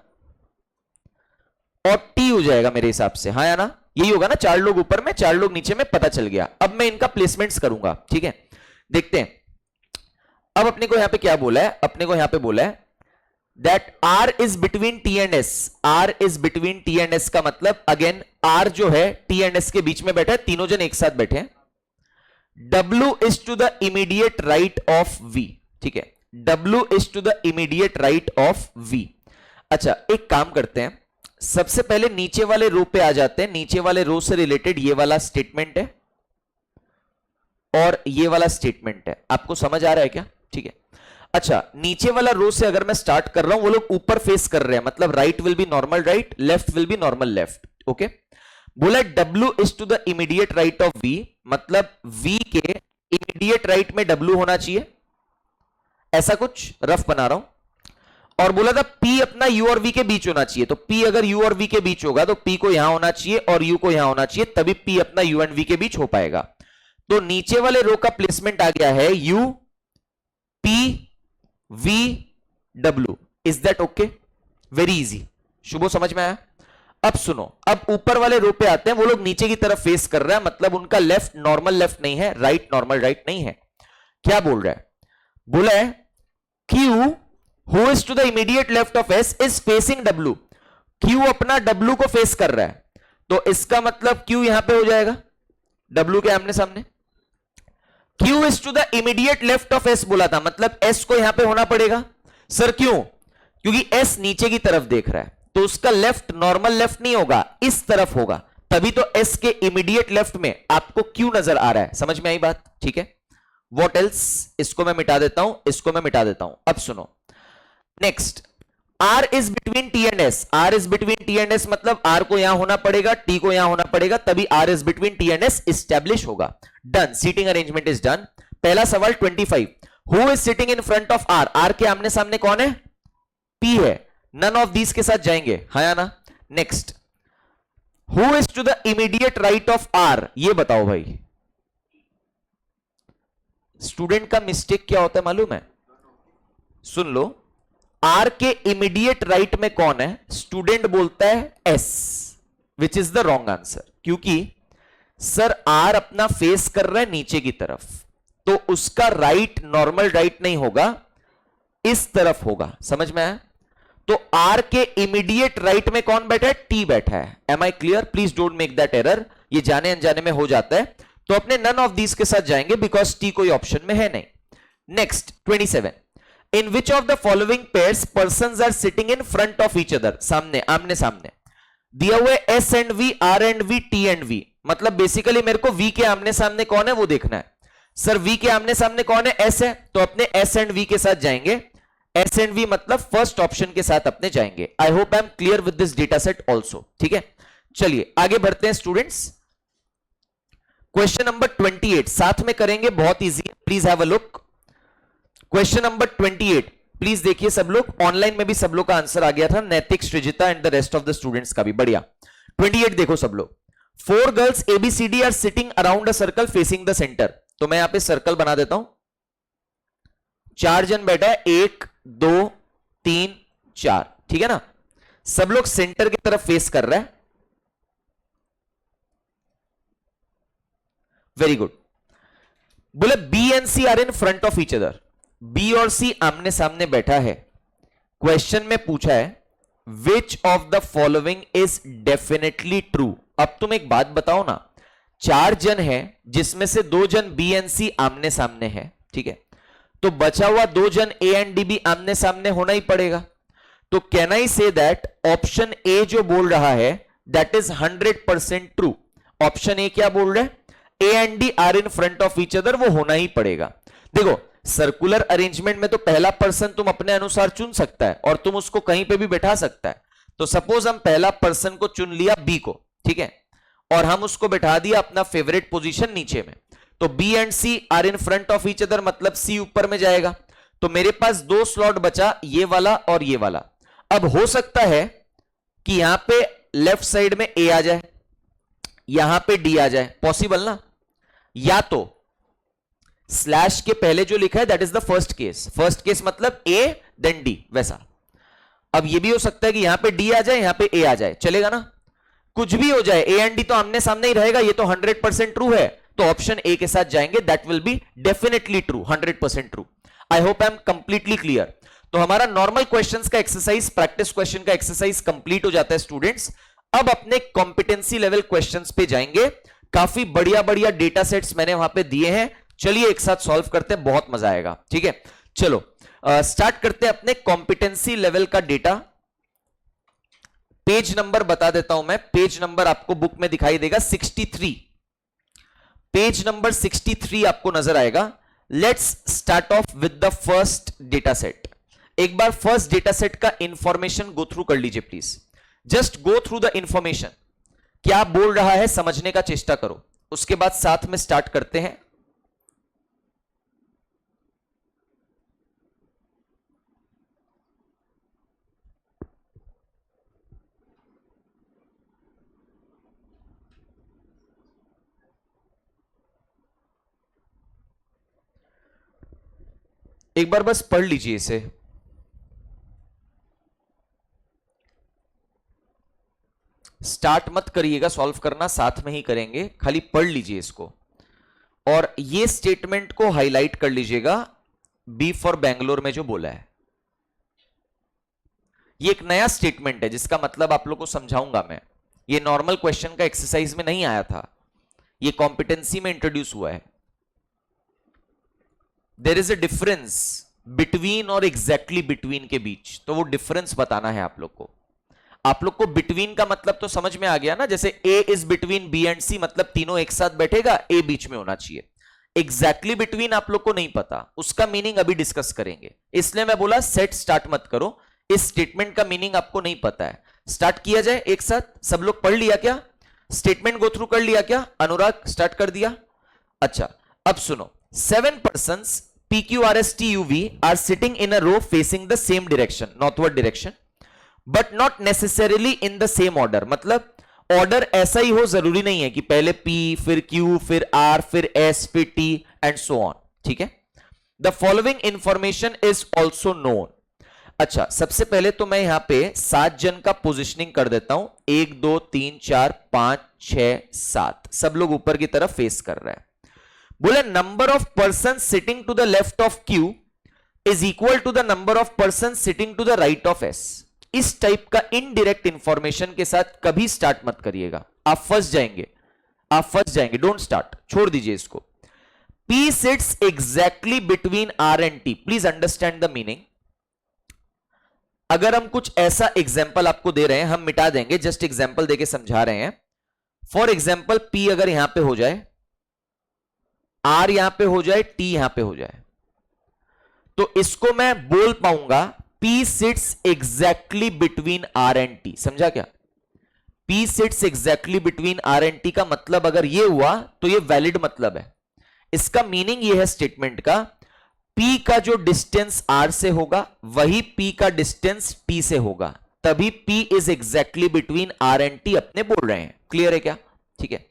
और T हो जाएगा मेरे हिसाब से, हाँ या ना, यही होगा ना। 4 लोग ऊपर में 4 लोग नीचे में, पता चल गया। अब मैं इनका प्लेसमेंट्स करूंगा, ठीक है। देखते हैं अब अपने को यहां पे क्या बोला है, अपने को यहां पे बोला है that R is between T and S, R is between T and S का मतलब अगेन आर जो है टी एंड एस के बीच में बैठा है, तीनों जन एक साथ बैठे हैं। W is to the immediate right of V, ठीक है, W is to the immediate right of V। अच्छा एक काम करते हैं, सबसे पहले नीचे वाले रो पे आ जाते हैं। नीचे वाले रो से रिलेटेड ये वाला स्टेटमेंट है और ये वाला स्टेटमेंट है, आपको समझ आ रहा है क्या? ठीक है। अच्छा नीचे वाला रो से अगर मैं स्टार्ट कर रहा हूं, वो लोग ऊपर फेस कर रहे हैं, मतलब right will be normal right, left will be normal left. Okay, बोला W is to the immediate right of V, मतलब V के इमीडिएट राइट में W होना चाहिए, ऐसा कुछ रफ बना रहा हूं। और बोला था P अपना U और V के बीच होना चाहिए, तो P अगर U और V के बीच होगा तो P को यहां होना चाहिए और U को यहां होना चाहिए, तभी P अपना U एंड V के बीच हो पाएगा। तो नीचे वाले रो का प्लेसमेंट आ गया है U P V W। Is that okay? Very easy, Shubho समझ में आया? अब सुनो, अब ऊपर वाले रो पे आते हैं। वो लोग नीचे की तरफ फेस कर रहा है, मतलब उनका लेफ्ट नॉर्मल लेफ्ट नहीं है, राइट नॉर्मल राइट नहीं है। क्या बोल रहा है? बोला है Q who is to the immediate left of S is facing W। Q अपना W को फेस कर रहा है, तो इसका मतलब Q यहां पे हो जाएगा W के आमने सामने। Q is to the immediate left of S बोला था, मतलब S को यहां पे होना पड़ेगा। सर क्यों? क्योंकि S नीचे की तरफ देख रहा है, तो उसका लेफ्ट नॉर्मल लेफ्ट नहीं होगा, इस तरफ होगा, तभी तो S के इमीडिएट लेफ्ट में आपको Q नजर आ रहा है। समझ में आई बात? ठीक है, व्हाट एल्स? इसको मैं मिटा देता हूं, इसको मैं मिटा देता हूं। अब सुनो next, R is between T and S, R is between T and S मतलब R को यहां होना पड़ेगा, T को यहां होना पड़ेगा, तभी R is between T and S establish होगा। Done, seating arrangement is done. पहला सवाल 25, who is sitting in front of R? R के आमने सामने कौन है? P है। नन ऑफ दीज के साथ जाएंगे, हाँ या ना? Next, who is to the immediate right of R? ये बताओ भाई। स्टूडेंट का मिस्टेक क्या होता है मालूम है? सुन लो, R के इमीडिएट राइट में कौन है? स्टूडेंट बोलता है S, which is the wrong answer, क्योंकि सर R अपना फेस कर रहा है नीचे की तरफ, तो उसका राइट नॉर्मल राइट नहीं होगा, इस तरफ होगा। समझ में आया? तो R के इमीडिएट राइट में कौन बैठा है? T बैठा है। Am I clear? Please don't make that error, ये जाने अनजाने में हो जाता है। तो अपने नन ऑफ दीज के साथ जाएंगे, बिकॉज T कोई ऑप्शन में है नहीं। Next 27, in which of the following pairs persons are sitting in front of each other? सामने, आमने सामने दिया हुआ है S and V, R and V, T and V, मतलब बेसिकली मेरे को V के आमने सामने कौन है वो देखना है। सर V के आमने सामने कौन है? S है, तो अपने S एंड V के साथ जाएंगे। S एंड V मतलब फर्स्ट ऑप्शन के साथ अपने जाएंगे। आई hope I M clear with this data set also. ठीक है, चलिए आगे बढ़ते हैं स्टूडेंट्स। क्वेश्चन नंबर 28 साथ में करेंगे, बहुत easy, please have a look. Question number 28 please देखिए सब लोग, ऑनलाइन में भी सब लोग का आंसर आ गया था, Naitik, Srijita and the rest of the students का भी। बढ़िया। 28 देखो सब लोग, 4 girls ABCD are sitting around a circle facing the centre. तो मैं यहां पे सर्कल बना देता हूं, 4 जन बैठा है, 1 2 3 4, ठीक है ना? सब लोग सेंटर की तरफ फेस कर रहे हैं। Very good. बोले B and C are in front of each other, B और C आमने सामने बैठा है। क्वेश्चन में पूछा है विच of the following is definitely true. अब तुम एक बात बताओ ना, 4 जन है जिसमें से 2 जन B एंड C आमने सामने है, ठीक है, तो बचा हुआ 2 जन A एंड D भी आमने सामने होना ही पड़ेगा। तो can I say that option A जो बोल रहा है that is 100% true. Option A क्या बोल रहा है? A and D are in front of each other, वो होना ही पड़ेगा। देखो सर्कुलर अरेंजमेंट में तो पहला पर्सन तुम अपने अनुसार चुन सकता है और तुम उसको कहीं पे भी बैठा सकता है। तो सपोज हम पहला पर्सन को चुन लिया B को, ठीक है, और हम उसको बैठा दिया अपना फेवरेट पोजीशन नीचे में, तो B and C are in front of each other, मतलब C ऊपर में जाएगा। तो मेरे पास 2 स्लॉट बचा, ये वाला और ये वाला। अब हो सकता है कि यहां पे लेफ्ट साइड में A आ जाए, यहां पे D आ जाए, पॉसिबल ना? या तो स्लैश के पहले जो लिखा है that is the first case, first case मतलब A देन D, वैसा। अब ये भी हो सकता है कि यहां पे D आ जाए, यहां पे A आ जाए, चलेगा ना? कुछ भी हो जाए, A एंड D तो आमने सामने ही रहेगा, ये तो 100% ट्रू है, तो ऑप्शन A के साथ जाएंगे, that will be definitely true, 100% true. I hope I am completely clear. तो हमारा नॉर्मल क्वेश्चंस का एक्सरसाइज, प्रैक्टिस क्वेश्चन का एक्सरसाइज कंप्लीट हो जाता है स्टूडेंट्स। अब अपने कॉम्पिटेंसी लेवल क्वेश्चंस पे जाएंगे। काफी बढ़िया बढ़िया डेटा सेट्स मैंने वहां पे दिए हैं, चलिए एक साथ सॉल्व करते हैं, बहुत मजा आएगा। ठीक है, चलो स्टार्ट करते हैं अपने कॉम्पिटेंसी लेवल का डेटा। पेज नंबर बता देता हूं मैं, पेज नंबर आपको बुक में दिखाई देगा 63, पेज नंबर 63 आपको नजर आएगा। Let's start of with the first data set. एक बार फर्स्ट डेटा सेट का इंफॉर्मेशन गो थ्रू कर लीजिए please, just go through the information, क्या बोल रहा है समझने का चेष्टा करो, उसके बाद साथ में स्टार्ट करते हैं। एक बार बस पढ़ लीजिए इसे। स्टार्ट मत करिएगा सॉल्व करना, साथ में ही करेंगे, खाली पढ़ लीजिए इसको और ये स्टेटमेंट को हाईलाइट कर लीजिएगा, बी फॉर बैंगलोर में जो बोला है। ये एक नया स्टेटमेंट है जिसका मतलब आप लोग को समझाऊंगा मैं। ये नॉर्मल क्वेश्चन का एक्सरसाइज में नहीं आया था, ये कॉम्पिटेंसी में इंट्रोड्यूस हुआ है। There is a difference between और एग्जैक्टली बिटवीन के बीच, तो वो डिफरेंस बताना है आप लोग को। आप लोग को बिटवीन का मतलब तो समझ में आ गया ना, जैसे ए इज बिटवीन बी एंड सी, मतलब तीनों एक साथ बैठेगा, ए बीच में होना चाहिए। एग्जैक्टली बिटवीन आप लोग को नहीं पता, उसका मीनिंग अभी डिस्कस करेंगे, इसलिए मैं बोला सेट स्टार्ट मत करो, इस स्टेटमेंट का मीनिंग आपको नहीं पता है। स्टार्ट किया जाए एक साथ, सब लोग पढ़ लिया क्या, स्टेटमेंट गो थ्रू कर लिया क्या? अनुराग स्टार्ट कर दिया? अच्छा, अब सुनो, 7 persons PQRSTUV are sitting in a row facing the same direction, northward direction, but not necessarily in the same order। मतलब ऑर्डर ऐसा ही हो जरूरी नहीं है कि पहले P फिर Q फिर R फिर S फिर T एंड सो ऑन। ठीक है, the following information is also known. अच्छा, सबसे पहले तो मैं यहां पे 7 जन का पोजिशनिंग कर देता हूं, 1 2 3 4 5 6 7, सब लोग ऊपर की तरफ फेस कर रहे हैं। बोले number of person sitting to the left of Q is equal to the number of person sitting to the right of S। इस टाइप का इनडायरेक्ट इंफॉर्मेशन के साथ कभी स्टार्ट मत करिएगा, आप फंस जाएंगे, आप फंस जाएंगे। डोंट स्टार्ट, छोड़ दीजिए इसको। P sits exactly between R and T, please understand the meaning. अगर हम कुछ ऐसा एग्जाम्पल आपको दे रहे हैं, हम मिटा देंगे, जस्ट एग्जाम्पल देके समझा रहे हैं। फॉर एग्जाम्पल P अगर यहां पे हो जाए, R यहां पे हो जाए, T यहां पे हो जाए, तो इसको मैं बोल पाऊंगा P sits exactly between R and T। समझा क्या? P sits exactly between R and T का मतलब अगर ये हुआ तो ये वैलिड मतलब है। इसका मीनिंग ये है स्टेटमेंट का, P का जो डिस्टेंस R से होगा वही P का डिस्टेंस T से होगा, तभी P is exactly between R and T अपने बोल रहे हैं। क्लियर है क्या? ठीक है।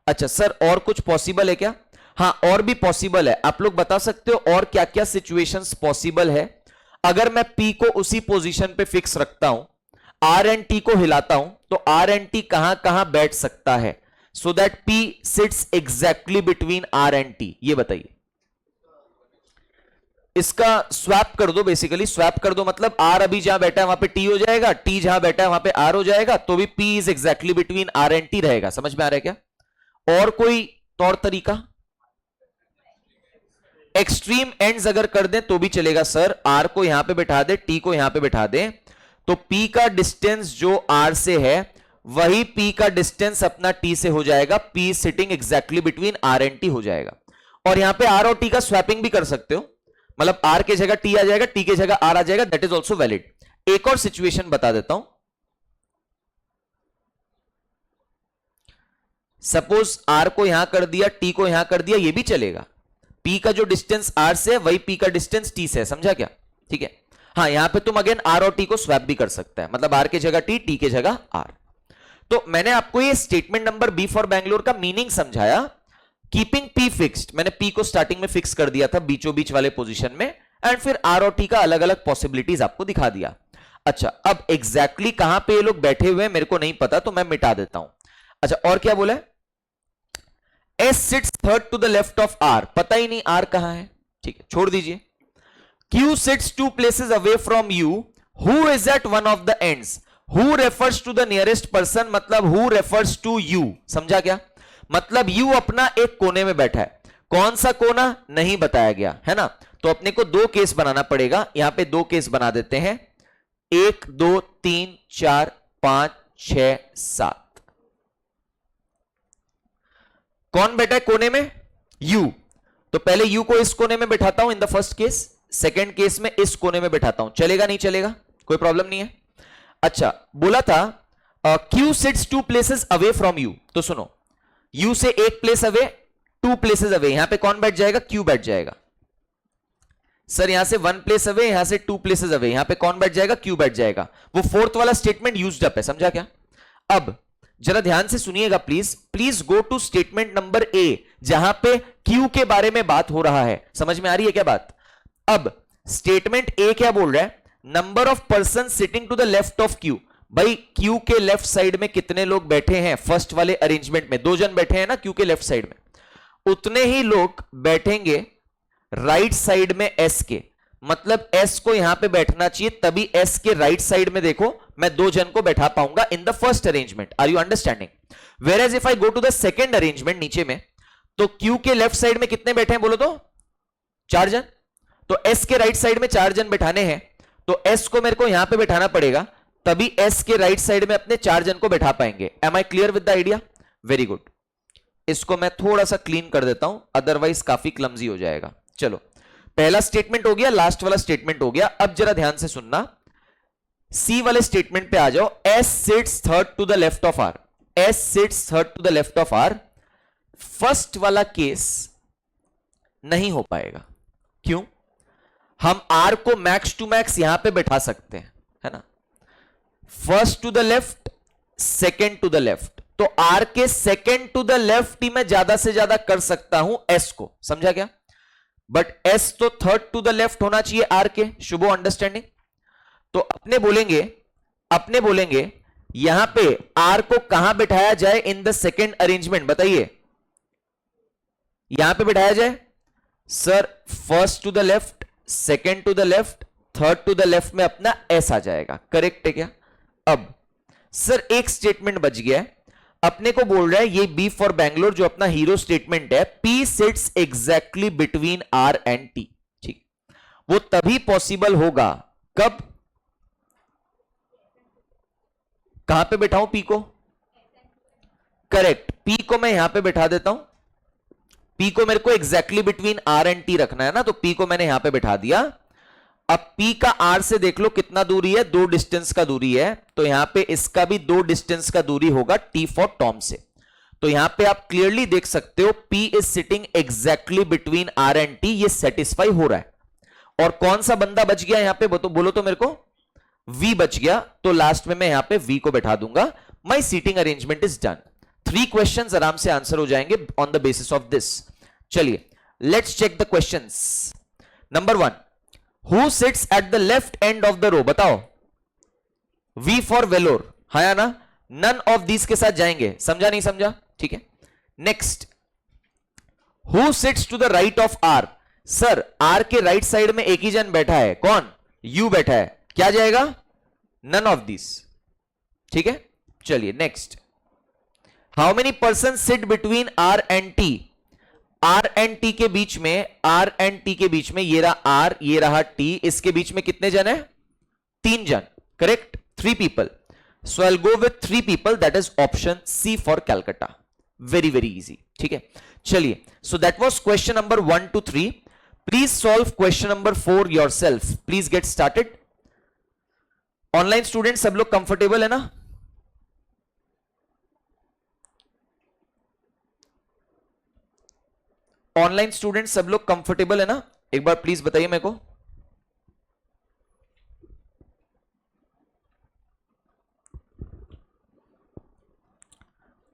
अच्छा सर, और कुछ पॉसिबल है क्या? हाँ, और भी पॉसिबल है। आप लोग बता सकते हो और क्या क्या सिचुएशंस पॉसिबल है। अगर मैं P को उसी पोजीशन पे फिक्स रखता हूं, R एंड T को हिलाता हूं, तो R एंड T कहां कहां बैठ सकता है, so that P sits exactly between R and T। ये बताइए। इसका स्वैप कर दो, बेसिकली स्वैप कर दो, मतलब R अभी जहां बैठा है वहां पे T हो जाएगा, T जहां बैठा है वहां पे R हो जाएगा, तो भी P is exactly between R and T रहेगा। समझ में आ रहा है क्या? और कोई तौर तरीका? एक्सट्रीम एंड्स अगर कर दें तो भी चलेगा सर। R को यहां पे बैठा दे, T को यहां पे बैठा दे, तो P का डिस्टेंस जो R से है वही P का डिस्टेंस अपना T से हो जाएगा। P sitting exactly between R and T हो जाएगा। और यहां पे R और T का स्वैपिंग भी कर सकते हो, मतलब R के जगह T आ जाएगा, T के जगह R आ जाएगा, दैट इज ऑल्सो वैलिड। एक और सिचुएशन बता देता हूं। सपोज R को यहां कर दिया, T को यहां कर दिया, ये भी चलेगा। P का जो डिस्टेंस R से है वही P का डिस्टेंस T से है। समझा क्या? ठीक है। हाँ, यहां पे तुम अगेन R और T को स्वैप भी कर सकता है, मतलब R के जगह T के जगह R। तो मैंने आपको ये statement number B for Bangalore का मीनिंग समझाया। कीपिंग P फिक्स्ड, मैंने P को स्टार्टिंग में फिक्स कर दिया था बीचों बीच वाले पोजीशन में, एंड फिर R और T का अलग अलग पॉसिबिलिटीज आपको दिखा दिया। अच्छा, अब एग्जैक्टली कहां पे ये लोग बैठे हुए हैं मेरे को नहीं पता, तो मैं मिटा देता हूं। अच्छा, और क्या बोला है? S sits third to the left of R, पता ही नहीं R कहां है। ठीक है, छोड़ दीजिए। Q sits two places away from you. Who is at one of the ends? Who refers to the nearest person, मतलब who refers to you. समझा क्या? मतलब you अपना एक कोने में बैठा है. कौन सा कोना नहीं बताया गया है ना. तो अपने को दो केस बनाना पड़ेगा. यहां पे दो केस बना देते हैं. 1 2 3 4 5 6 7. कौन बैठा है कोने में? यू. तो पहले यू को इस कोने में बैठाता हूं इन the first case. Second case में इस कोने में बैठाता हूं. चलेगा नहीं चलेगा? कोई प्रॉब्लम नहीं है. अच्छा बोला था Q sits two places away from U. तो सुनो, यू से एक place away, two places away. यहां पे कौन बैठ जाएगा? क्यू बैठ जाएगा. सर यहां से वन प्लेस अवे, यहां से टू प्लेसेस अवे, यहां पे कौन बैठ जाएगा? क्यू बैठ जाएगा. वो फोर्थ वाला स्टेटमेंट यूज्ड अप है. समझा क्या? अब जरा ध्यान से सुनिएगा please. Please go to statement number A, जहां पे क्यू के बारे में बात हो रहा है. समझ में आ रही है क्या बात? अब स्टेटमेंट ए क्या बोल रहा है? Number of person sitting to the left of Q. भाई क्यू के लेफ्ट साइड में कितने लोग बैठे हैं? फर्स्ट वाले अरेंजमेंट में 2 जन बैठे हैं ना क्यू के लेफ्ट साइड में. उतने ही लोग बैठेंगे राइट साइड में एस के. मतलब एस को यहां पे बैठना चाहिए, तभी एस के राइट साइड में देखो मैं 2 जन को बैठा पाऊंगा in the first arrangement. Are you understanding? Whereas if I go to the second arrangement नीचे में, तो क्यू के लेफ्ट साइड में कितने बैठे हैं बोलो तो? 4 जन. तो एस के राइट साइड में 4 जन बैठाने हैं, तो एस को मेरे को यहां पे बैठाना पड़ेगा, तभी एस के राइट साइड में अपने 4 जन को बैठा पाएंगे. Am I clear with the idea? Very good. इसको मैं थोड़ा सा क्लीन कर देता हूं, अदरवाइज काफी क्लमजी हो जाएगा. चलो पहला स्टेटमेंट हो गया, लास्ट वाला स्टेटमेंट हो गया. अब जरा ध्यान से सुनना, सी वाले स्टेटमेंट पे आ जाओ. S sits third to the left of R. S sits third to the left of R. First वाला केस नहीं हो पाएगा. क्यों? हम आर को मैक्स टू मैक्स यहां पे बैठा सकते हैं, है ना. First to the left, second to the left. तो आर के सेकेंड टू द लेफ्ट ही मैं ज्यादा से ज्यादा कर सकता हूं एस को. समझा क्या? बट एस तो थर्ड टू द लेफ्ट होना चाहिए आर के. शुभो अंडरस्टैंडिंग? तो अपने बोलेंगे यहां पे आर को कहां बिठाया जाए इन द सेकेंड अरेंजमेंट? बताइए. यहां पे बिठाया जाए sir first to the left, second to the left, third to the left में अपना एस आ जाएगा. करेक्ट है क्या? अब सर एक स्टेटमेंट बच गया है. अपने को बोल रहा है ये बी फॉर बैंगलोर जो अपना हीरो स्टेटमेंट है, P sits exactly between R and T. ठीक, वो तभी पॉसिबल होगा कब? कहां पे बैठाऊं पी को? करेक्ट, पी को मैं यहां पे बैठा देता हूं. पी को मेरे को exactly between R and T रखना है ना, तो पी को मैंने यहां पे बैठा दिया. अब P का R से देख लो कितना दूरी है? 2 डिस्टेंस का दूरी है. तो यहां पे इसका भी 2 डिस्टेंस का दूरी होगा T फॉर टॉम से. तो यहां पे आप क्लियरली देख सकते हो P is sitting exactly between R and T. ये सेटिस्फाई हो रहा है. और कौन सा बंदा बच गया यहां पे? बोलो तो मेरे को. V बच गया. तो लास्ट में मैं यहां पे V को बैठा दूंगा. My seating arrangement is done. 3 questions आराम से आंसर हो जाएंगे on the basis of this. चलिए let's check the questions. Number 1, Who sits at the left end of the row? बताओ. V for Velour. हाँ या ना? None of these के साथ जाएंगे. समझा नहीं समझा? ठीक है. Next. Who sits to the right of R? Sir R के राइट साइड में एक ही जन बैठा है. कौन? U बैठा है. क्या जाएगा? None of these. ठीक है. चलिए next. How many persons sit between R and T? R and T के बीच में, आर एंड टी के बीच में ये रहा आर, ये रहा टी. इसके बीच में कितने जन है? 3 जन. Correct, 3 people. So I will go with 3 people. That is option C for Calcutta. Very very easy. ठीक है. चलिए, so that was question number 1 to 3. Please solve question number 4 yourself. Please get started. Online student सब लोग comfortable है ना? Online student सब लोग comfortable है ना? एक बार प्लीज बताइए मेरे को.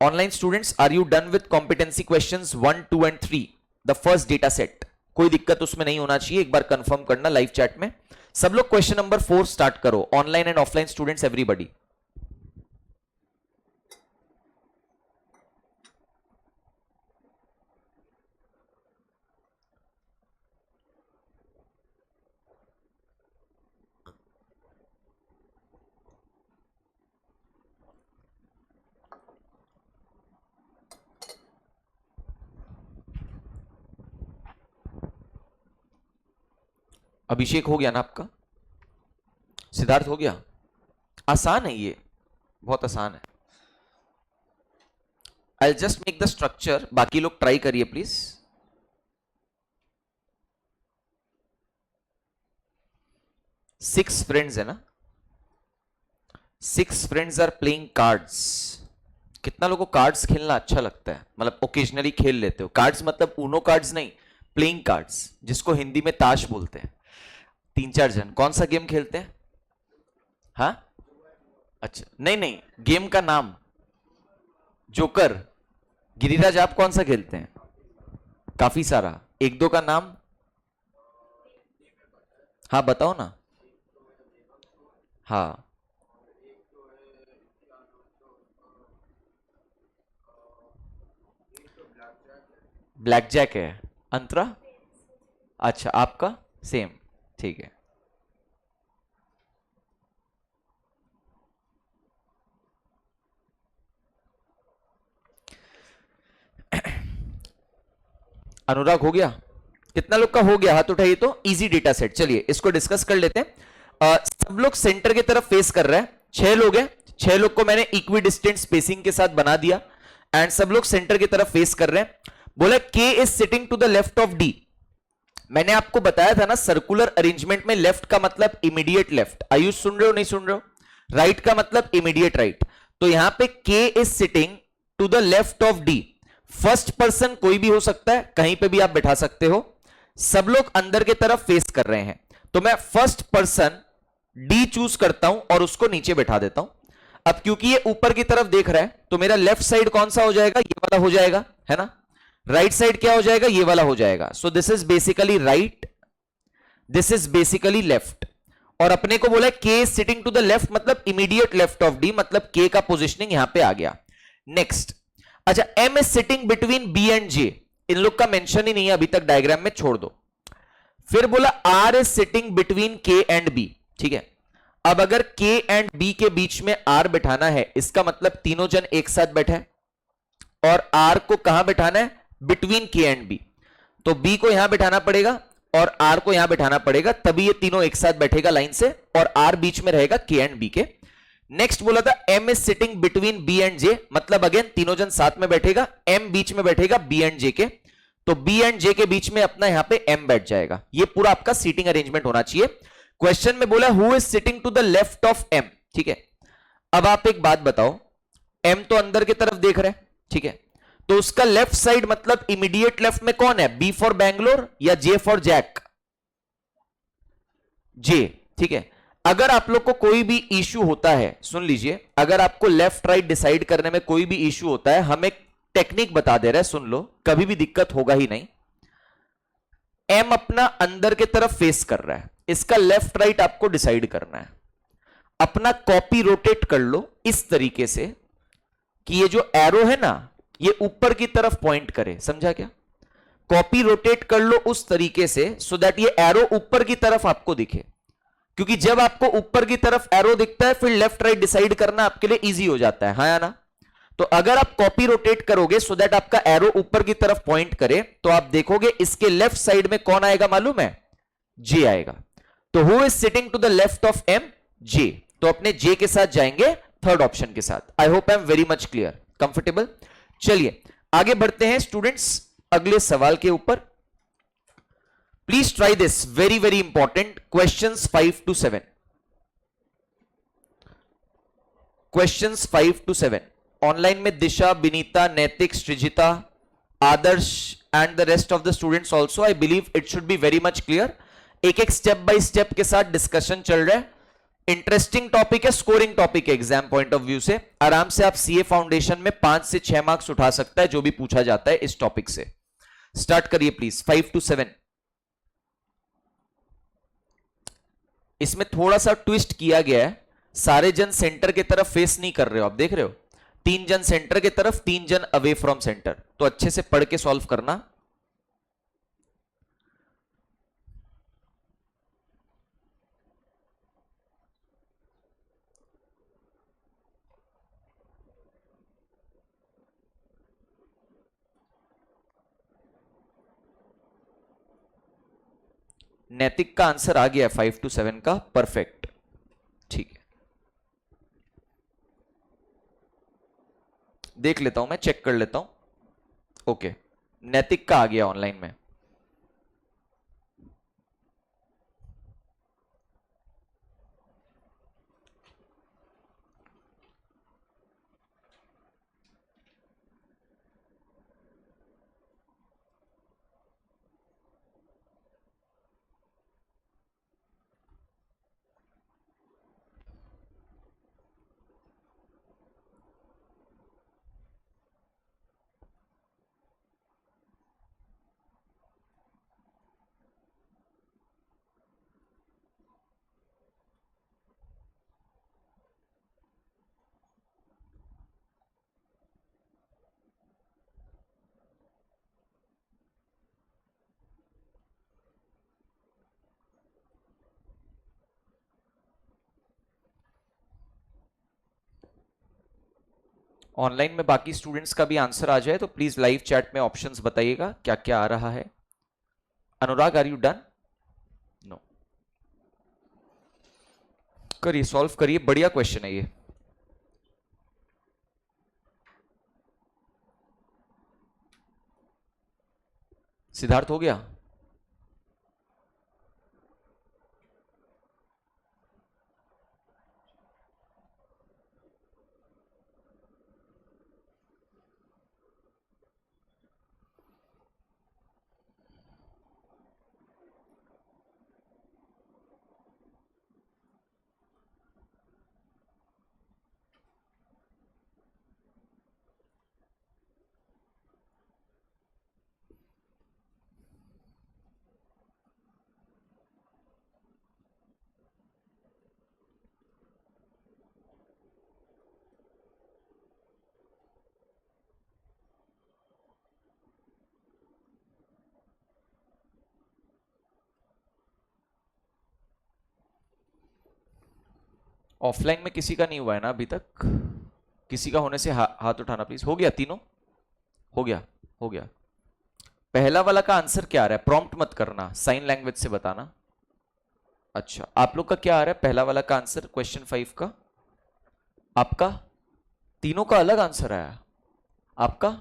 Online students, are you done with competency questions 1, 2 and 3? The first data set. कोई दिक्कत उसमें नहीं होना चाहिए. एक बार कंफर्म करना लाइव चैट में. सब लोग क्वेश्चन नंबर 4 स्टार्ट करो. Online and offline students everybody. Abhishek हो गया ना आपका? सिद्धार्थ हो गया? आसान है ये, बहुत आसान है. I just make the structure, बाकी लोग ट्राई करिए प्लीज. 6 फ्रेंड्स है ना? 6 फ्रेंड्स आर प्लेइंग कार्ड्स. कितना लोगों को कार्ड्स खेलना अच्छा लगता है? मतलब ओकेजनली खेल लेते हो कार्ड्स, मतलब ऊनो कार्ड्स नहीं, प्लेइंग कार्ड्स, जिसको हिंदी में ताश बोलते हैं. 3-4 जन कौन सा गेम खेलते हैं? हाँ, अच्छा, नहीं नहीं, गेम का नाम. जोकर. गिरिराज आप कौन सा खेलते हैं? काफी सारा, एक दो का नाम. हाँ बताओ ना. हाँ, ब्लैक जैक है. अंतरा? अच्छा, आपका सेम. ठीक है. अनुराग हो गया? कितना लोग का हो गया हाथ उठाइए तो. इजी डेटा सेट, चलिए इसको डिस्कस कर लेते हैं. सब लोग सेंटर की तरफ फेस कर रहे हैं. 6 लोग हैं. 6 लोग को मैंने इक्वी डिस्टेंट स्पेसिंग के साथ बना दिया एंड सब लोग सेंटर की तरफ फेस कर रहे हैं. बोला K is sitting to the left of D. मैंने आपको बताया था ना, सर्कुलर अरेंजमेंट में लेफ्ट का मतलब इमीडिएट लेफ्ट. आयुष सुन रहे हो नहीं सुन रहे हो? राइट का मतलब इमीडिएट राइट. तो यहां पे K is sitting to the left of D. First person कोई भी हो सकता है, कहीं पे भी आप बैठा सकते हो. सब लोग अंदर की तरफ फेस कर रहे हैं, तो मैं फर्स्ट पर्सन डी चूज करता हूं और उसको नीचे बैठा देता हूं. अब क्योंकि ये ऊपर की तरफ देख रहा है, तो मेरा लेफ्ट साइड कौन सा हो जाएगा? ये वाला हो जाएगा, है ना? राइट साइड क्या हो जाएगा? ये वाला हो जाएगा. So this is basically right, this is basically left. और अपने को बोला के सिटिंग टू द लेफ्ट मतलब इमीडिएट लेफ्ट ऑफ डी, मतलब के का पोजिशनिंग यहां पे आ गया. नेक्स्ट. अच्छा, M is sitting between B and J. इन लोग का मेंशन ही नहीं है अभी तक, डायग्राम में छोड़ दो. फिर बोला आर इज सिटिंग बिटवीन के एंड बी. ठीक है. अब अगर के एंड बी के बीच में आर बैठाना है, इसका मतलब तीनों जन एक साथ बैठे हैं. और आर को कहां बैठाना है? बिटवीन के एंड बी. तो बी को यहां बैठाना पड़ेगा और आर को यहां बैठाना पड़ेगा, तभी ये तीनों एक साथ बैठेगा लाइन से, और आर बीच में रहेगा के एंड बी के. नेक्स्ट बोला था M is sitting between B and J, मतलब अगेन तीनों जन साथ में बैठेगा, एम बीच में बैठेगा बी एंड जे के. तो बी एंड जे के बीच में अपना यहां पे एम बैठ जाएगा. ये पूरा आपका सीटिंग अरेंजमेंट होना चाहिए. क्वेश्चन में बोला who is sitting to the left of M. ठीक है. अब आप एक बात बताओ, एम तो अंदर की तरफ देख रहे हैं, ठीक है, तो उसका लेफ्ट साइड मतलब इमीडिएट लेफ्ट में कौन है? बी फॉर बैंगलोर या जे फॉर जैक? जे. ठीक है. अगर आप लोग को कोई भी इश्यू होता है, सुन लीजिए, अगर आपको लेफ्ट राइट डिसाइड करने में कोई भी इश्यू होता है, हम एक टेक्निक बता दे रहे हैं, सुन लो, कभी भी दिक्कत होगा ही नहीं. एम अपना अंदर की तरफ फेस कर रहा है, इसका लेफ्ट राइट आपको डिसाइड करना है. अपना कॉपी रोटेट कर लो इस तरीके से कि ये जो एरो है ना, ये ऊपर की तरफ पॉइंट करे. समझा क्या? कॉपी रोटेट कर लो उस तरीके से सो दैट ये एरो ऊपर की तरफ आपको दिखे, क्योंकि जब आपको ऊपर की तरफ एरो दिखता है, फिर लेफ्ट राइट डिसाइड करना आपके लिए इजी हो जाता है. हाँ या ना? तो अगर आप कॉपी रोटेट करोगे सो दैट आपका एरो ऊपर की तरफ पॉइंट करे, तो आप देखोगे इसके लेफ्ट साइड में कौन आएगा मालूम है? जे आएगा. तो who is sitting to the left of M? J. तो अपने जे के साथ जाएंगे थर्ड ऑप्शन के साथ. I hope I am very much clear, comfortable. चलिए आगे बढ़ते हैं स्टूडेंट्स अगले सवाल के ऊपर. Please try this, very very important. Questions 5 to 7. Questions 5 to 7 online में Disha, Vinita, Naitik, Srijita, Adarsh and the rest of the students also. I believe it should be very much clear. एक एक स्टेप बाय स्टेप के साथ डिस्कशन चल रहा है. इंटरेस्टिंग टॉपिक है, scoring topic है एग्जाम पॉइंट ऑफ व्यू से. आराम से आप सीए फाउंडेशन में 5 से 6 मार्क्स उठा सकता है जो भी पूछा जाता है इस टॉपिक से. स्टार्ट करिए प्लीज. 5 to 7. इसमें थोड़ा सा ट्विस्ट किया गया है. सारे जन सेंटर की तरफ फेस नहीं कर रहे हो, आप देख रहे हो, 3 जन सेंटर की तरफ, 3 जन अवे फ्रॉम सेंटर. तो अच्छे से पढ़ के सॉल्व करना. नैतिक का आंसर आ गया 5 to 7 का, परफेक्ट, ठीक है। देख लेता हूं मैं, चेक कर लेता हूं। ओके, नैतिक का आ गया ऑनलाइन में। ऑनलाइन में बाकी स्टूडेंट्स का भी आंसर आ जाए तो प्लीज लाइव चैट में ऑप्शंस बताइएगा क्या क्या आ रहा है। अनुराग, आर यू डन? नो, करिए, सॉल्व करिए, बढ़िया क्वेश्चन है ये। सिद्धार्थ हो गया? ऑफलाइन में किसी का नहीं हुआ है ना अभी तक? किसी का होने से हाथ उठाना प्लीज। हो गया तीनों? हो गया, हो गया। पहला वाला का आंसर क्या आ रहा है? प्रॉम्प्ट मत करना, साइन लैंग्वेज से बताना। अच्छा, आप लोग का क्या आ रहा है पहला वाला का आंसर क्वेश्चन 5 का? आपका तीनों का अलग आंसर आया। आपका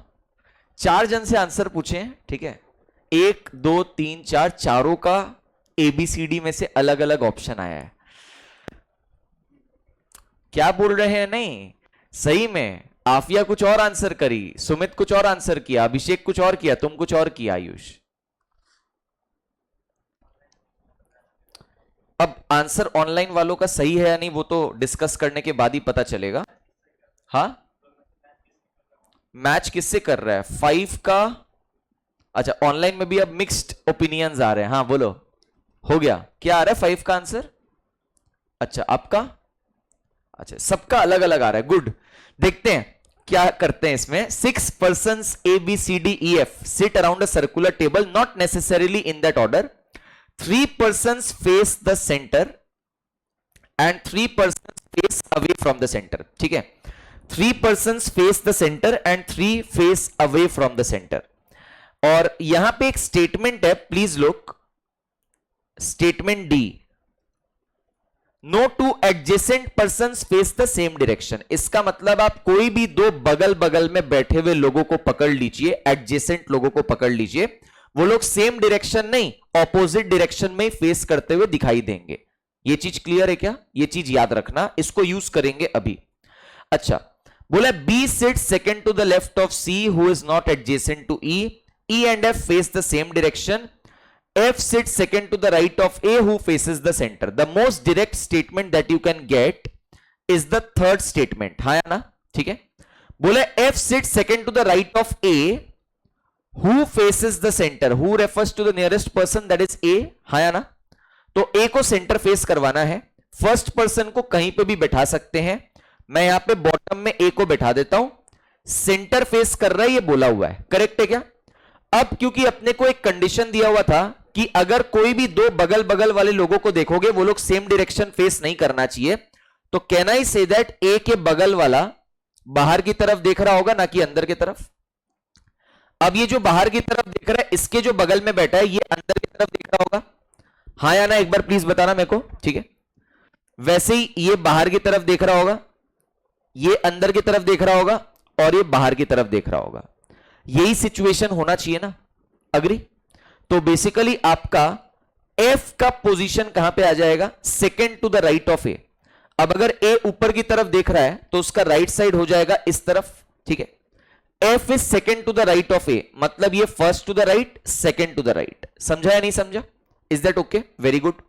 4 जन से आंसर पूछे हैं, ठीक है, 1 2 3 4, चारों का ABCD में से अलग अलग ऑप्शन आया है। क्या बोल रहे हैं? नहीं, सही में आफिया कुछ और आंसर करी, सुमित कुछ और आंसर किया, अभिषेक कुछ और किया, तुम कुछ और किया, आयुष। अब आंसर ऑनलाइन वालों का सही है या नहीं वो तो डिस्कस करने के बाद ही पता चलेगा। हाँ, मैच किससे कर रहा है? 5 का? अच्छा, ऑनलाइन में भी अब मिक्स्ड ओपिनियंस आ रहे हैं। हाँ बोलो, हो गया। क्या आ रहा है 5 का आंसर? अच्छा, आपका? अच्छा, सबका अलग अलग आ रहा है, गुड। देखते हैं क्या करते हैं इसमें। 6 persons ABCDEF sit around a circular table, not necessarily in that order. 3 persons face the center and 3 persons face away from the center, ठीक है। 3 persons face the center and 3 face away from the center। और यहां पे एक statement है, please look, statement D, no two adjacent persons face the same direction. इसका मतलब आप कोई भी दो बगल बगल में बैठे हुए लोगों को पकड़ लीजिए, एडजेसेंट लोगों को पकड़ लीजिए, वो लोग सेम डायरेक्शन नहीं ऑपोजिट डायरेक्शन में फेस करते हुए दिखाई देंगे। ये चीज क्लियर है क्या? ये चीज याद रखना, इसको यूज करेंगे अभी। अच्छा, बोला B sit second to the left of C who is not adjacent to E, E and F face the same direction, F sits second to the right of A who faces the center. The most direct statement that you can get is the third statement. हाँ या ना? ठीक है, बोले F sits second to the right of A who faces the center. Who refers to the nearest person, that is A. हाँ या ना? तो A को सेंटर फेस करवाना है, फर्स्ट पर्सन को कहीं पे भी बैठा सकते हैं। मैं यहां पे बॉटम में A को बैठा देता हूं, सेंटर फेस कर रहा है, ये बोला हुआ है, करेक्ट है क्या? अब क्योंकि अपने को एक कंडीशन दिया हुआ था कि अगर कोई भी दो बगल बगल वाले लोगों को देखोगे वो लोग सेम डायरेक्शन फेस नहीं करना चाहिए, तो कैन आई से दैट ए के बगल वाला बाहर की तरफ देख रहा होगा ना कि अंदर की तरफ। अब ये जो बाहर की तरफ देख रहा है, इसके जो बगल में बैठा है ये अंदर की तरफ देख रहा होगा। हाँ या ना एक बार प्लीज बताना मेरे को, ठीक है। वैसे ही ये बाहर की तरफ देख रहा होगा, ये अंदर की तरफ देख रहा होगा, और ये बाहर की तरफ देख रहा होगा। यही सिचुएशन होना चाहिए ना, अग्री? तो बेसिकली आपका एफ का पोजीशन कहां पे आ जाएगा, second to the right of A. अब अगर ए ऊपर की तरफ देख रहा है तो उसका राइट साइड हो जाएगा इस तरफ, ठीक है। F is second to the right of A, मतलब ये first to the right, second to the right. समझा या नहीं समझा? Is that okay? Very good.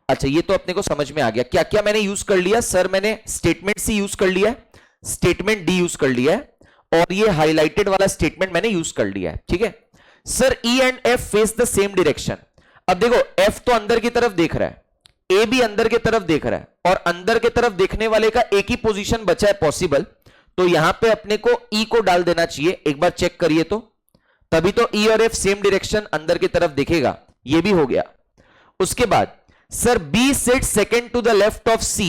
अच्छा, ये तो अपने को समझ में आ गया। क्या क्या मैंने यूज कर लिया सर? मैंने स्टेटमेंट सी यूज कर लिया है, स्टेटमेंट डी यूज कर लिया है, और ये हाईलाइटेड वाला स्टेटमेंट मैंने यूज कर लिया है, ठीक है। Sir E and F face the same direction. अब देखो, एफ तो अंदर की तरफ देख रहा है, ए भी अंदर की तरफ देख रहा है, और अंदर की तरफ देखने वाले का एक ही पोजीशन बचा है पॉसिबल, तो यहां पे अपने को ई को डाल देना चाहिए। एक बार चेक करिए तो, तभी तो ई और एफ सेम डायरेक्शन अंदर की तरफ दिखेगा। ये भी हो गया। उसके बाद sir B sit second to the left of C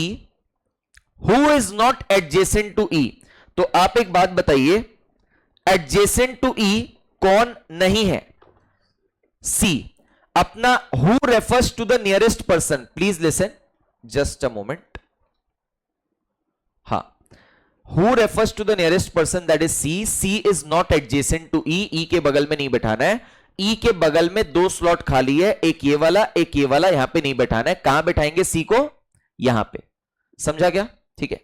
who is not adjacent to E. तो आप एक बात बताइए, एडजेसेंट टू ई कौन नहीं है? सी। अपना who refers to the nearest person, please listen just a moment. हाँ, who refers to the nearest person, that is C. C is not adjacent to E, E के बगल में नहीं बैठाना है। ई के बगल में दो स्लॉट खाली है, एक ये वाला एक ये वाला, यहां पे नहीं बैठाना है। कहां बैठाएंगे सी को? यहां पे। समझा क्या? ठीक है।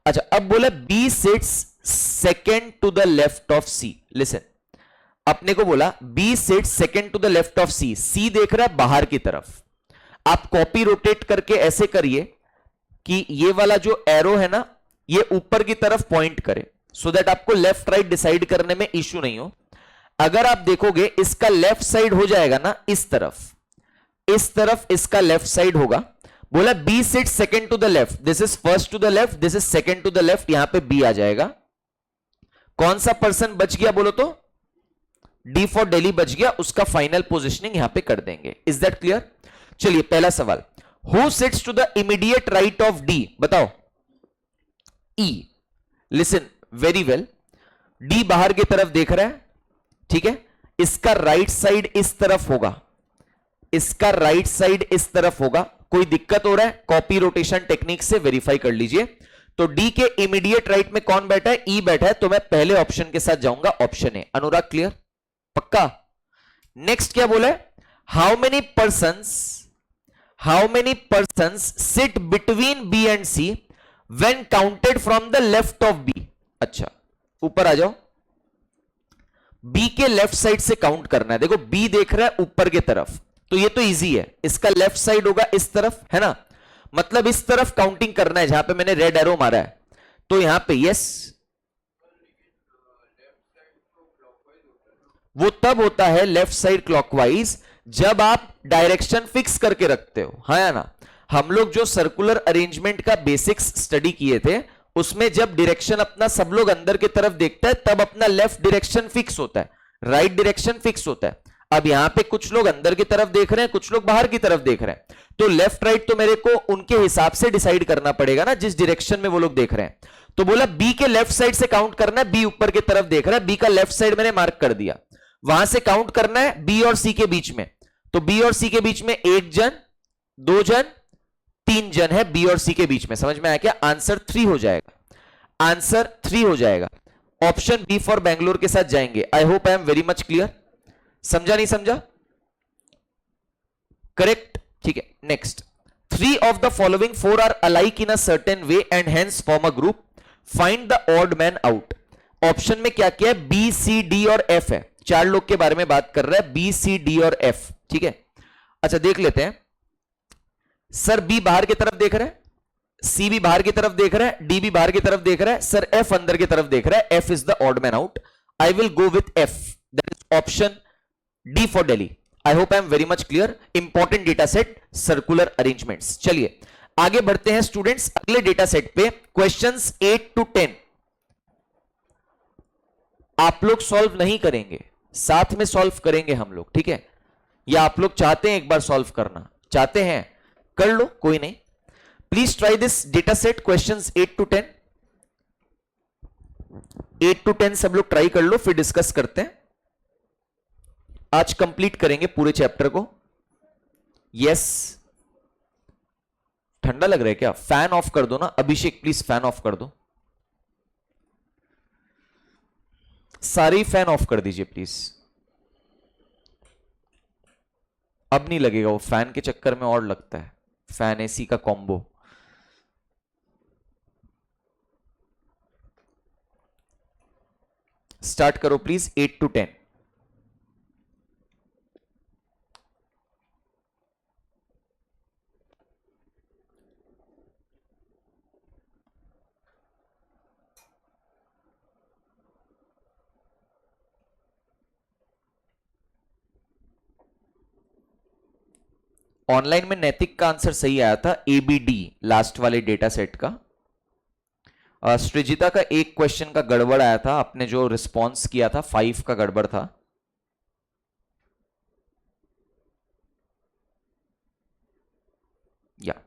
अच्छा, अब बोला B sits second to the left of C. Listen, अपने को बोला B sits second to the left of C. C देख रहा है बाहर की तरफ। आप कॉपी रोटेट करके ऐसे करिए कि ये वाला जो एरो है ना, ये ऊपर की तरफ पॉइंट करे, सो दैट आपको लेफ्ट राइट डिसाइड करने में इश्यू नहीं हो। अगर आप देखोगे इसका लेफ्ट साइड हो जाएगा ना इस तरफ इसका लेफ्ट साइड होगा। बोला B sit second to the left, this is first to the left, this is second to the left, यहां पे बी आ जाएगा। कौन सा पर्सन बच गया बोलो तो? डी फॉर दिल्ली बच गया, उसका फाइनल पोजिशनिंग यहां पे कर देंगे। Is that clear? चलिए, पहला सवाल, who sits to the immediate right of D? बताओ। E. Listen very well, D बाहर की तरफ देख रहा है, ठीक है। इसका राइट साइड इस तरफ होगा, इसका राइट साइड इस तरफ होगा। कोई दिक्कत हो रहा है? कॉपी रोटेशन टेक्निक से वेरीफाई कर लीजिए। तो डी के इमीडिएट राइट में कौन बैठा है? ई बैठा है, तो मैं पहले ऑप्शन के साथ जाऊंगा, ऑप्शन ए। अनुराग क्लियर? पक्का? नेक्स्ट क्या बोला है? How many persons sit between B and C when counted from the left of B. अच्छा, ऊपर आ जाओ। बी के लेफ्ट साइड से काउंट करना है। देखो, बी देख रहा है ऊपर की तरफ, तो ये तो इजी है, इसका लेफ्ट साइड होगा इस तरफ, है ना। मतलब इस तरफ काउंटिंग करना है, जहां पे मैंने रेड एरो मारा है। तो यहां पे यस, वो तब होता है लेफ्ट साइड क्लॉकवाइज जब आप डायरेक्शन फिक्स करके रखते हो, हाँ या ना। हम लोग जो सर्कुलर अरेंजमेंट का बेसिक्स स्टडी किए थे, उसमें जब डायरेक्शन अपना सब लोग अंदर की तरफ देखता है, तब अपना लेफ्ट डायरेक्शन फिक्स होता है, राइट डायरेक्शन फिक्स होता है। अब यहां पे कुछ लोग अंदर की तरफ देख रहे हैं, कुछ लोग बाहर की तरफ देख रहे हैं, तो लेफ्ट राइट तो मेरे को उनके हिसाब से डिसाइड करना पड़ेगा ना, जिस डायरेक्शन में वो लोग देख रहे हैं। तो बोला बी के लेफ्ट साइड से काउंट करना है, बी ऊपर की तरफ देख रहा है, बी का लेफ्ट साइड मैंने मार्क कर दिया, वहां से काउंट करना है बी और सी के बीच में। तो बी और सी के बीच में एक जन, दो जन, तीन जन है बी और सी के बीच में। समझ में आया क्या? आंसर 3 हो जाएगा, आंसर 3 हो जाएगा। ऑप्शन बी फॉर बैंगलोर के साथ जाएंगे। आई hope I am very much clear. समझा नहीं समझा? करेक्ट, ठीक है। Next, 3 of the following 4 are alike in a certain way and hence form a group. Find the odd man out. Option में क्या क्या है? बी, सी, डी और एफ है। 4 लोग के बारे में बात कर रहा है, बी, सी, डी और एफ, ठीक है। अच्छा, देख लेते हैं। सर बी बाहर की तरफ देख रहा है, सी भी बाहर की तरफ देख रहा है, डी भी बाहर की तरफ देख रहा है, सर एफ अंदर की तरफ देख रहा है। F is the odd man out. I will go with F, that is option D for Delhi. I hope I am very much clear. Important data set, circular arrangements. चलिए आगे बढ़ते हैं स्टूडेंट्स अगले डेटा सेट पे। Questions 8 to 10 आप लोग solve नहीं करेंगे, साथ में सॉल्व करेंगे हम लोग, ठीक है। या आप लोग चाहते हैं एक बार सॉल्व करना, चाहते हैं कर लो, कोई नहीं। Please try this data set, questions 8 to 10। 8 to 10 सब लोग ट्राई कर लो, फिर डिस्कस करते हैं। आज कंप्लीट करेंगे पूरे चैप्टर को, यस, ठंडा लग रहा है क्या? फैन ऑफ कर दो ना अभिषेक, प्लीज फैन ऑफ कर दो, सारी फैन ऑफ कर दीजिए प्लीज। अब नहीं लगेगा, वो फैन के चक्कर में और लगता है, फैन एसी का कॉम्बो। स्टार्ट करो प्लीज, 8 to 10। ऑनलाइन में नैतिक का आंसर सही आया था, एबीडी लास्ट वाले डेटा सेट का। सृजिता का एक क्वेश्चन का गड़बड़ आया था, आपने जो रिस्पॉन्स किया था 5 का गड़बड़ था। या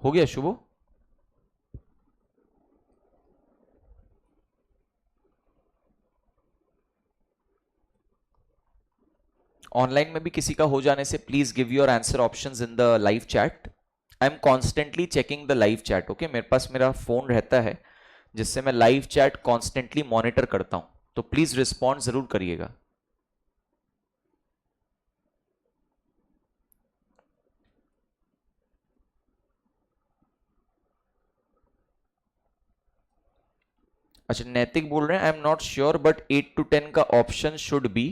हो गया शुभो? ऑनलाइन में भी किसी का हो जाने से please give your answer options in the live chat. I am constantly checking the live chat, okay? मेरे पास मेरा फोन रहता है जिससे मैं लाइव चैट कॉन्स्टेंटली मॉनिटर करता हूं, तो प्लीज रिस्पॉन्ड जरूर करिएगा। अच्छा, नैतिक बोल रहे हैं I am not sure but 8 to 10 का ऑप्शन शुड बी,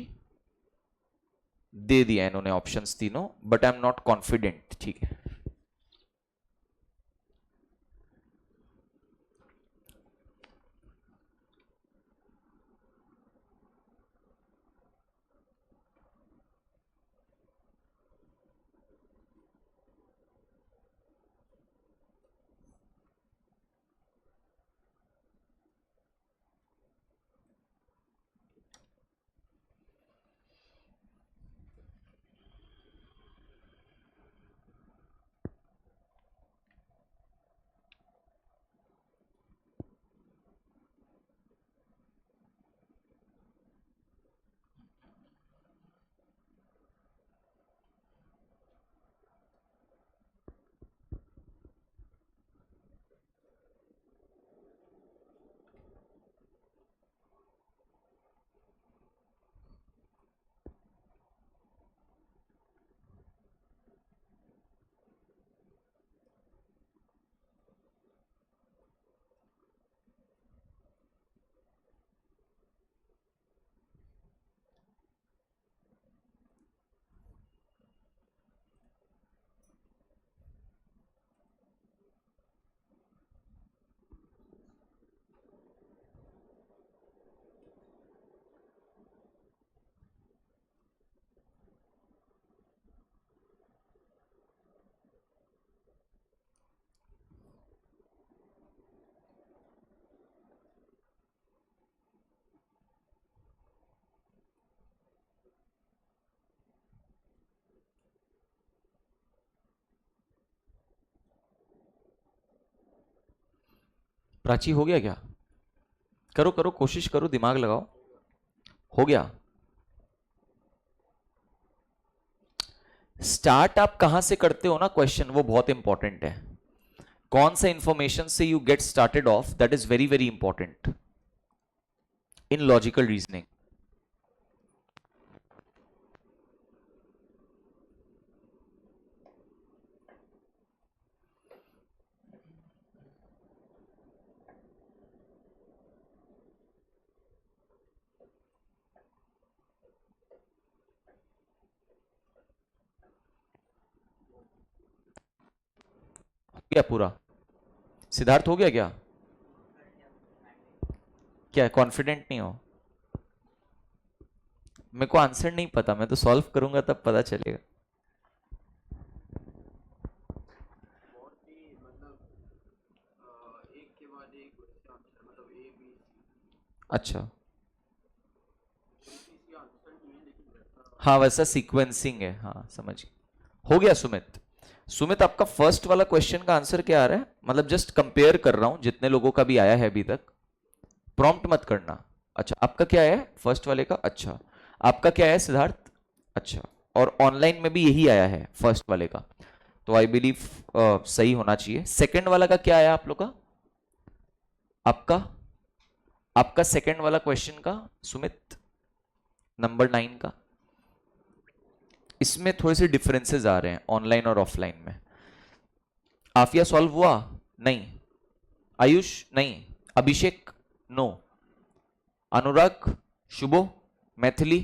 दे दिया इन्होंने ऑप्शंस तीनों, but I am not confident. ठीक है, प्राची हो गया क्या? करो करो, कोशिश करो, दिमाग लगाओ। हो गया? स्टार्ट आप कहां से करते हो ना क्वेश्चन, वो बहुत इंपॉर्टेंट है। कौन सा इंफॉर्मेशन से you get started off, that is very very important in logical reasoning. गया पूरा? सिद्धार्थ हो गया क्या? क्या कॉन्फिडेंट नहीं हो? मेरे को आंसर नहीं पता, मैं तो सॉल्व करूंगा तब पता चलेगा। अच्छा, हाँ वैसा सीक्वेंसिंग है, हाँ समझ गया। हो गया सुमित? सुमित आपका फर्स्ट वाला क्वेश्चन का आंसर क्या आ रहा है? मतलब जस्ट कंपेयर कर रहा हूं जितने लोगों का भी आया है अभी तक, प्रॉम्प्ट मत करना। अच्छा आपका क्या है फर्स्ट वाले का? अच्छा आपका क्या है सिद्धार्थ? अच्छा, और ऑनलाइन में भी यही आया है फर्स्ट वाले का, तो आई बिलीव सही होना चाहिए। सेकंड वाला का क्या आया आप लोग का? आपका सेकंड वाला क्वेश्चन का सुमित, नंबर 9 का, इसमें थोड़े से डिफरेंसेस आ रहे हैं ऑनलाइन और ऑफलाइन में। आफिया सॉल्व हुआ? नहीं। आयुष नहीं। अभिषेक नो। अनुराग, शुभो, मैथिली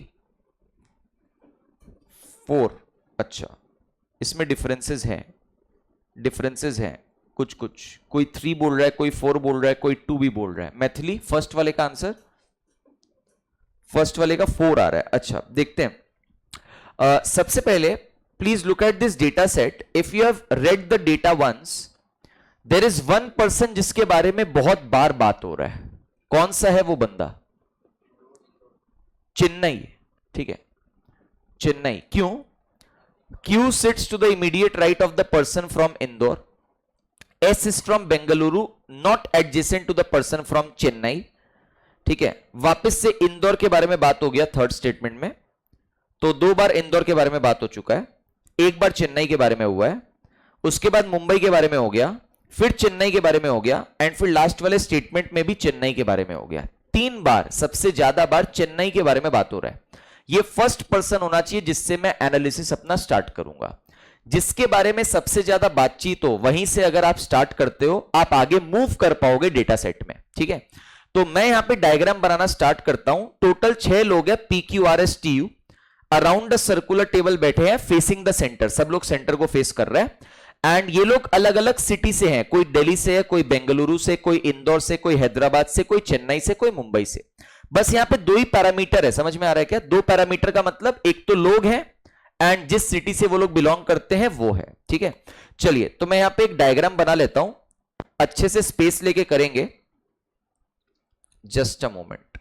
4। अच्छा, इसमें डिफरेंसेस हैं कुछ कुछ, कोई 3 बोल रहा है, कोई 4 बोल रहा है, कोई 2 भी बोल रहा है। मैथिली फर्स्ट वाले का आंसर, फर्स्ट वाले का 4 आ रहा है। अच्छा देखते हैं। सबसे पहले please look at this data set. If you have read the data once, there is one person जिसके बारे में बहुत बार बात हो रहा है। कौन सा है वो बंदा? चेन्नई, ठीक है, चेन्नई। क्यों? Q sits to the immediate right of the person from Indore. S is from Bengaluru, not adjacent to the person from Chennai. ठीक है, वापस से इंदौर के बारे में बात हो गया थर्ड स्टेटमेंट में, तो 2 बार इंदौर के बारे में बात हो चुका है, 1 बार चेन्नई के बारे में हुआ है, उसके बाद मुंबई के बारे में हो गया, फिर चेन्नई के बारे में हो गया, एंड फिर लास्ट वाले स्टेटमेंट में भी चेन्नई के बारे में हो गया। 3 बार, सबसे ज्यादा बार चेन्नई के बारे में बात हो रहा है। ये फर्स्ट पर्सन होना चाहिए जिससे मैं एनालिसिस अपना स्टार्ट करूंगा। जिसके बारे में सबसे ज्यादा बातचीत हो वहीं से अगर आप स्टार्ट करते हो, आप आगे मूव कर पाओगे डेटा सेट में। ठीक है, तो मैं यहां पे डायग्राम बनाना स्टार्ट करता हूं। टोटल 6 लोग हैं, PQRSTU, around the circular table बैठे हैं, फेसिंग द सेंटर, सब लोग सेंटर को फेस कर रहे हैं। एंड ये लोग अलग अलग सिटी से हैं, कोई दिल्ली से है, कोई बेंगलुरु से, कोई इंदौर से, कोई हैदराबाद से, कोई चेन्नई से, कोई मुंबई से। बस यहां पे 2 ही पैरामीटर है, समझ में आ रहा है क्या? 2 पैरामीटर का मतलब एक तो लोग हैं एंड जिस सिटी से वो लोग बिलोंग करते हैं वो है। ठीक है, चलिए तो मैं यहां पे एक डायग्राम बना लेता हूं, अच्छे से स्पेस लेके करेंगे। Just a moment,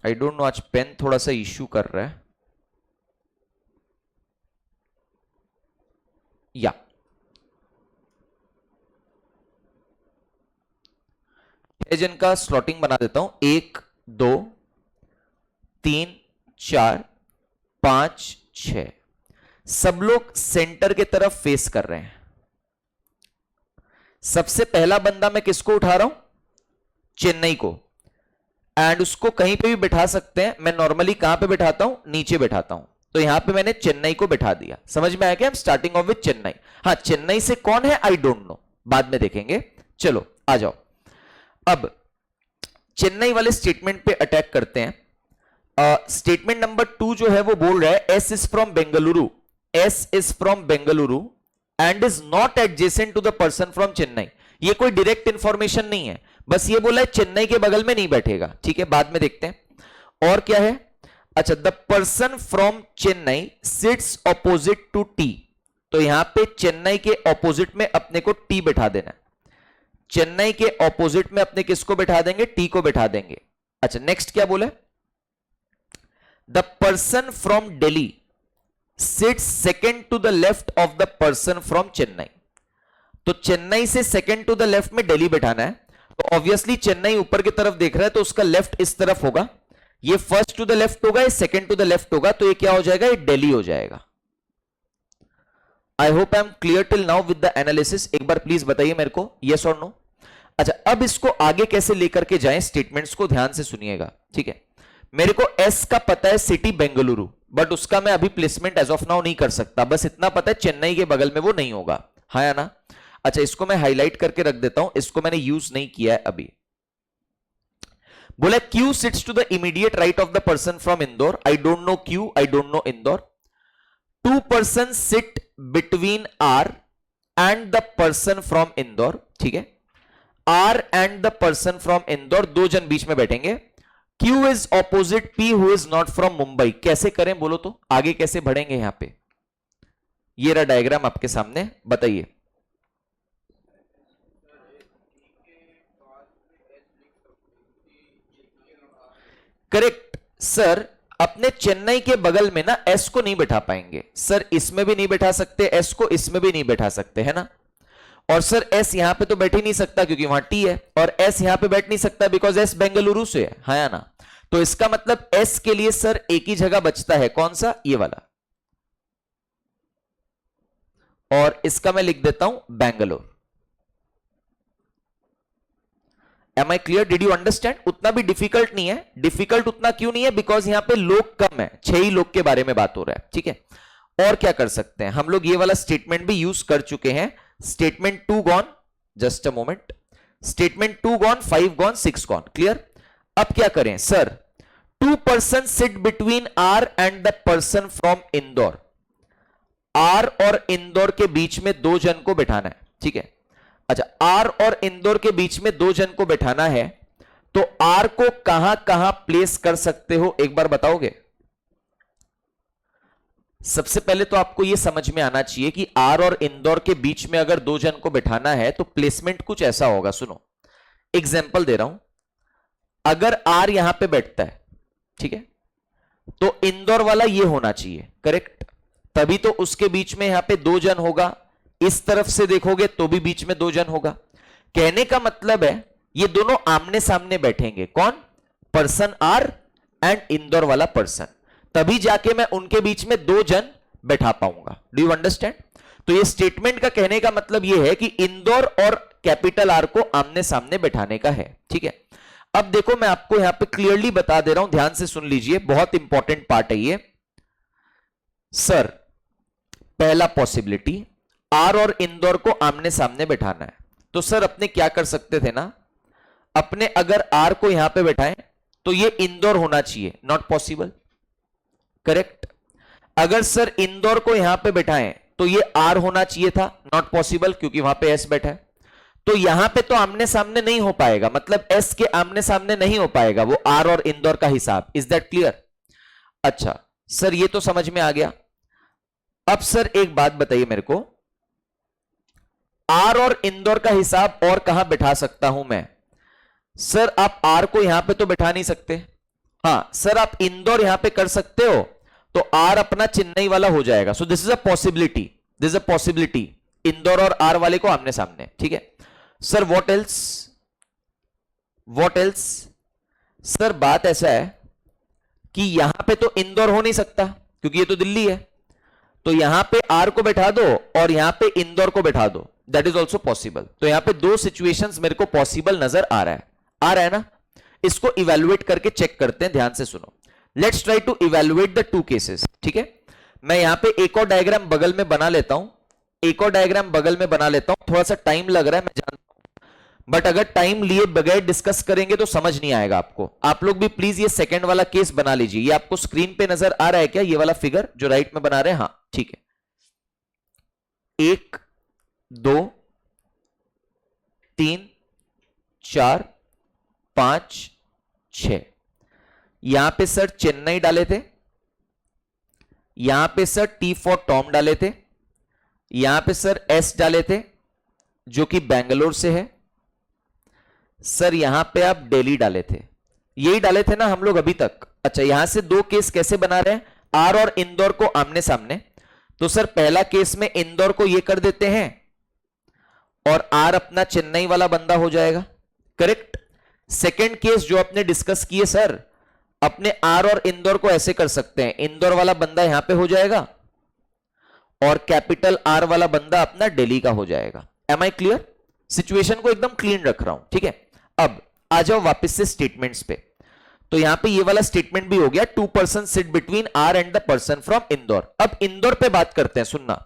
I don't no आज पेन थोड़ा सा इश्यू कर रहा है। या जन का स्लॉटिंग बना देता हूं, 1 2 3 4 5 6। सब लोग सेंटर के तरफ फेस कर रहे हैं। सबसे पहला बंदा मैं किसको उठा रहा हूं? चेन्नई को, एंड उसको कहीं पे भी बिठा सकते हैं। मैं नॉर्मली कहां पे बिठाता हूं? नीचे बिठाता हूं, तो यहां पे मैंने चेन्नई को बिठा दिया। समझ में आया क्या? Starting of with Chennai. हाँ, चेन्नई से कौन है आई डोंट नो, बाद में देखेंगे। चलो आ जाओ, अब चेन्नई वाले स्टेटमेंट पे अटैक करते हैं। स्टेटमेंट नंबर 2 जो है वो बोल रहा है S is from Bengaluru, S is from Bengaluru and is not adjacent to the person from Chennai. ये कोई डायरेक्ट इंफॉर्मेशन नहीं है, बस ये बोला है चेन्नई के बगल में नहीं बैठेगा। ठीक है, बाद में देखते हैं और क्या है। अच्छा, the person from Chennai sits opposite to T, तो यहां पे चेन्नई के ऑपोजिट में अपने को टी बिठा देना है। चेन्नई के ऑपोजिट में अपने किसको बिठा देंगे? टी को बिठा देंगे। अच्छा, नेक्स्ट क्या बोले? The person from Delhi sits second to the left of the person from Chennai, तो चेन्नई से सेकेंड टू द लेफ्ट में दिल्ली बिठाना है। तो ऑब्वियसली चेन्नई ऊपर की तरफ देख रहा है, तो उसका लेफ्ट इस तरफ होगा। ये फर्स्ट टू द लेफ्ट होगा, ये सेकेंड टू द लेफ्ट होगा, तो ये क्या हो जाएगा? ये दिल्ली हो जाएगा। आई hope I M clear till now with the analysis. एक बार प्लीज बताइए मेरे को, यस और नो। अच्छा, अब इसको आगे कैसे लेकर के जाएं, स्टेटमेंट्स को ध्यान से सुनिएगा। ठीक है, मेरे को एस का पता है सिटी बेंगलुरु, बट उसका मैं अभी प्लेसमेंट एज ऑफ नाउ नहीं कर सकता। बस इतना पता है चेन्नई के बगल में वो नहीं होगा, हाँ या ना? अच्छा, इसको मैं हाईलाइट करके रख देता हूं, इसको मैंने यूज नहीं किया है अभी। बोला Q sits to the immediate right of the person from Indore. I don't know Q, I don't know Indore. 2 person sit between R and the person from Indore, ठीक है, R and the person from Indore, दो जन बीच में बैठेंगे, Q is opposite P who is not from Mumbai. कैसे करें बोलो तो, आगे कैसे बढ़ेंगे यहां पे? ये रहा डायग्राम आपके सामने, बताइए। करेक्ट सर, अपने चेन्नई के बगल में ना एस को नहीं बैठा पाएंगे सर, इसमें भी नहीं बैठा सकते एस को, इसमें भी नहीं बैठा सकते, है ना। और सर एस यहां पे तो बैठ ही नहीं सकता क्योंकि वहां टी है, और एस यहां पे बैठ नहीं सकता बिकॉज एस बेंगलुरु से है या ना। तो इसका मतलब एस के लिए सर एक ही जगह बचता है, कौन सा? ये वाला, और इसका मैं लिख देता हूं Bangalore. Am I clear? Did you understand? उतना भी डिफिकल्ट नहीं है। डिफिकल्ट उतना क्यों नहीं है? बिकॉज यहां पे लोग कम है, 6 ही लोग के बारे में बात हो रहा है, ठीक है। और क्या कर सकते हैं हम लोग? ये वाला स्टेटमेंट भी यूज कर चुके हैं, statement 2 gone, just a moment, statement 2 gone, 5 gone, 6 gone, clear. अब क्या करें sir? 2 person sit between R and the person from Indore, R और इंदौर के बीच में 2 जन को बैठाना है, ठीक है। अच्छा, आर और इंदौर के बीच में 2 जन को बैठाना है, तो आर को कहां कहां प्लेस कर सकते हो एक बार बताओगे? सबसे पहले तो आपको यह समझ में आना चाहिए कि आर और इंदौर के बीच में अगर 2 जन को बैठाना है तो प्लेसमेंट कुछ ऐसा होगा। सुनो, एग्जाम्पल दे रहा हूं, अगर आर यहां पे बैठता है, ठीक है, तो इंदौर वाला ये होना चाहिए, करेक्ट, तभी तो उसके बीच में यहां पे 2 जन होगा। इस तरफ से देखोगे तो भी बीच में 2 जन होगा। कहने का मतलब है ये दोनों आमने सामने बैठेंगे, कौन? पर्सन आर एंड इंदौर वाला पर्सन, तभी जाके मैं उनके बीच में 2 जन बैठा पाऊंगा। Do you understand? तो ये स्टेटमेंट का कहने का मतलब ये है कि इंदौर और कैपिटल आर को आमने सामने बैठाने का है, ठीक है। अब देखो मैं आपको यहां पे क्लियरली बता दे रहा हूं, ध्यान से सुन लीजिए, बहुत इंपॉर्टेंट पार्ट है ये। सर पहला पॉसिबिलिटी, आर और इंदौर को आमने सामने बैठाना है, तो सर अपने क्या कर सकते थे ना, अपने अगर आर को यहां पे बैठाएं तो ये इंदौर होना चाहिए, नॉट पॉसिबल, करेक्ट। अगर सर इंदौर को यहां पे बैठाएं तो ये आर होना चाहिए था, नॉट पॉसिबल क्योंकि वहां पे एस बैठा है। तो यहां पे तो आमने सामने नहीं हो पाएगा, मतलब एस के आमने सामने नहीं हो पाएगा वो आर और इंदौर का हिसाब। Is that clear? अच्छा सर ये तो समझ में आ गया। अब सर एक बात बताइए मेरे को, आर और इंदौर का हिसाब और कहां बैठा सकता हूं मैं? सर आप आर को यहां पे तो बैठा नहीं सकते, हां सर आप इंदौर यहां पे कर सकते हो, तो आर अपना चेन्नई वाला हो जाएगा। So this is a possibility, this is a possibility, Indore और आर वाले को आमने सामने, ठीक है। Sir what else? What else? Sir बात ऐसा है कि यहां पे तो इंदौर हो नहीं सकता क्योंकि ये तो दिल्ली है, तो यहां पे आर को बैठा दो और यहां पे इंदौर को बैठा दो, दैट इज ऑल्सो पॉसिबल। तो यहां पे 2 सिचुएशंस मेरे को पॉसिबल नजर आ रहा है ना। इसको इवेलुएट करके चेक करते हैं, ध्यान से सुनो। Let's try to evaluate the 2 cases, ठीक है। मैं यहां पे एक और डायग्राम बगल में बना लेता हूं, एक और डायग्राम बगल में बना लेता हूं। थोड़ा सा टाइम लग रहा है मैं जानता हूं, बट अगर टाइम लिए बगैर डिस्कस करेंगे तो समझ नहीं आएगा आपको। आप लोग भी प्लीज ये सेकंड वाला केस बना लीजिए। ये आपको स्क्रीन पे नजर आ रहा है क्या, ये वाला फिगर जो राइट में बना रहे हैं? हाँ ठीक है। 1 2 3 4 5 6, यहां पे सर चेन्नई डाले थे, यहां पे सर टी फॉर टॉम डाले थे, यहां पे सर एस डाले थे जो कि बैंगलोर से है, सर यहां पे आप दिल्ली डाले थे, यही डाले थे ना हम लोग अभी तक। अच्छा यहां से 2 केस कैसे बना रहे हैं? आर और इंदौर को आमने सामने, तो सर पहला केस में इंदौर को ये कर देते हैं और आर अपना चेन्नई वाला बंदा हो जाएगा, करेक्ट। सेकंड केस जो आपने डिस्कस किए सर, अपने आर और इंदौर को ऐसे कर सकते हैं, इंदौर वाला बंदा यहां पे हो जाएगा और कैपिटल आर वाला बंदा अपना दिल्ली का हो जाएगा। M I clear? सिचुएशन को एकदम क्लीन रख रहा हूं, ठीक है। अब आ जाओ वापस से स्टेटमेंट्स पे। तो यहां पे ये वाला स्टेटमेंट भी हो गया, 2 person sit between R and the person from Indore. अब इंदौर पे बात करते हैं, सुनना।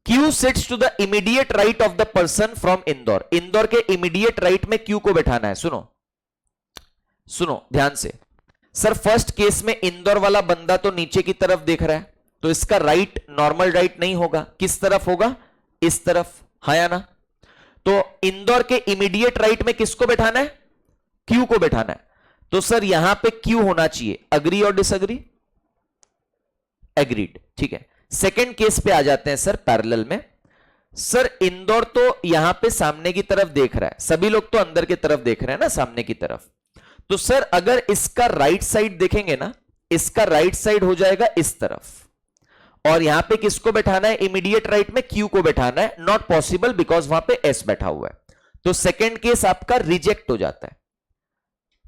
Q sits to the immediate right of the person from Indore. Indore के इमीडिएट राइट में Q को बैठाना है। सुनो सुनो ध्यान से। सर फर्स्ट केस में इंदौर वाला बंदा तो नीचे की तरफ देख रहा है, तो इसका राइट नॉर्मल राइट नहीं होगा, किस तरफ होगा, इस तरफ, हाँ या ना। तो इंदौर के इमीडिएट राइट में किसको बैठाना है, क्यू को बैठाना है। तो सर यहां पे क्यू होना चाहिए, अग्री और डिसअग्री, एग्रीड, ठीक है। सेकंड केस पे आ जाते हैं सर पैरेलल में। सर इंदौर तो यहां पे सामने की तरफ देख रहा है, सभी लोग तो अंदर की तरफ देख रहे हैं ना, सामने की तरफ। तो सर अगर इसका राइट साइड देखेंगे ना, इसका राइट साइड हो जाएगा इस तरफ, और यहां पे किसको बैठाना है, इमीडिएट राइट में क्यू को बैठाना है। नॉट पॉसिबल बिकॉज वहां पे एस बैठा हुआ है। तो सेकंड केस आपका रिजेक्ट हो जाता है,